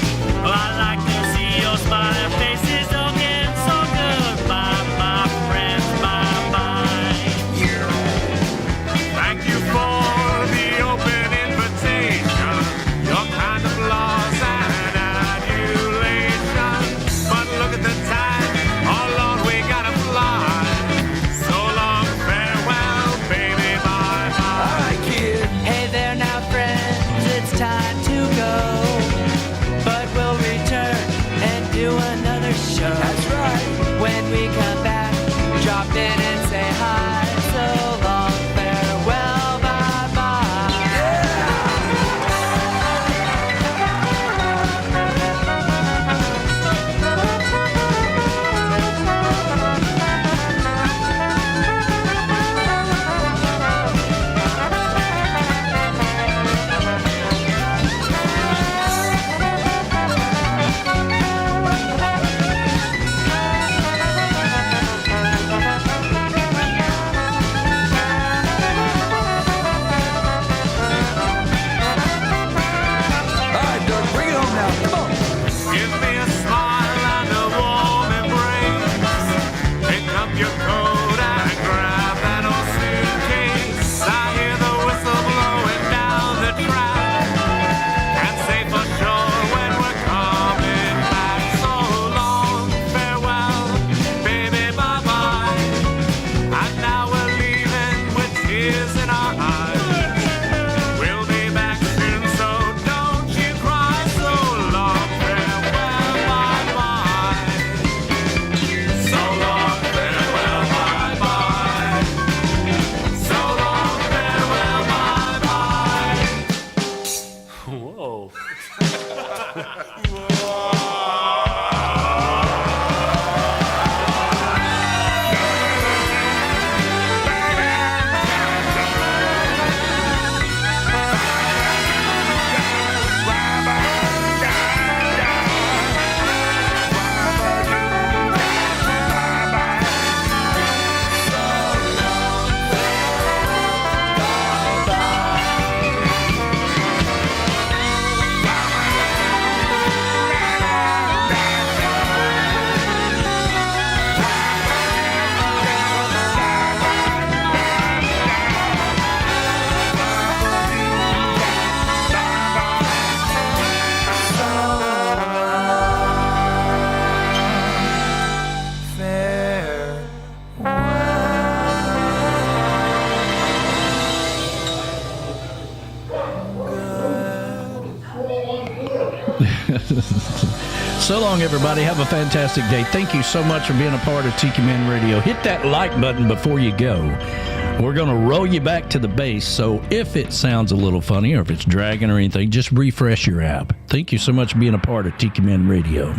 I'd like to see your smiling faces again, so goodbye, my friends, bye-bye. Thank you for the open invitation, your kind of loss and adulation. But look at the time, how long we gotta fly. So long, everybody. Have a fantastic day. Thank you so much for being a part of Tiki Man Radio. Hit that like button before you go. We're going to roll you back to the base, so if it sounds a little funny or if it's dragging or anything, just refresh your app. Thank you so much for being a part of Tiki Man Radio.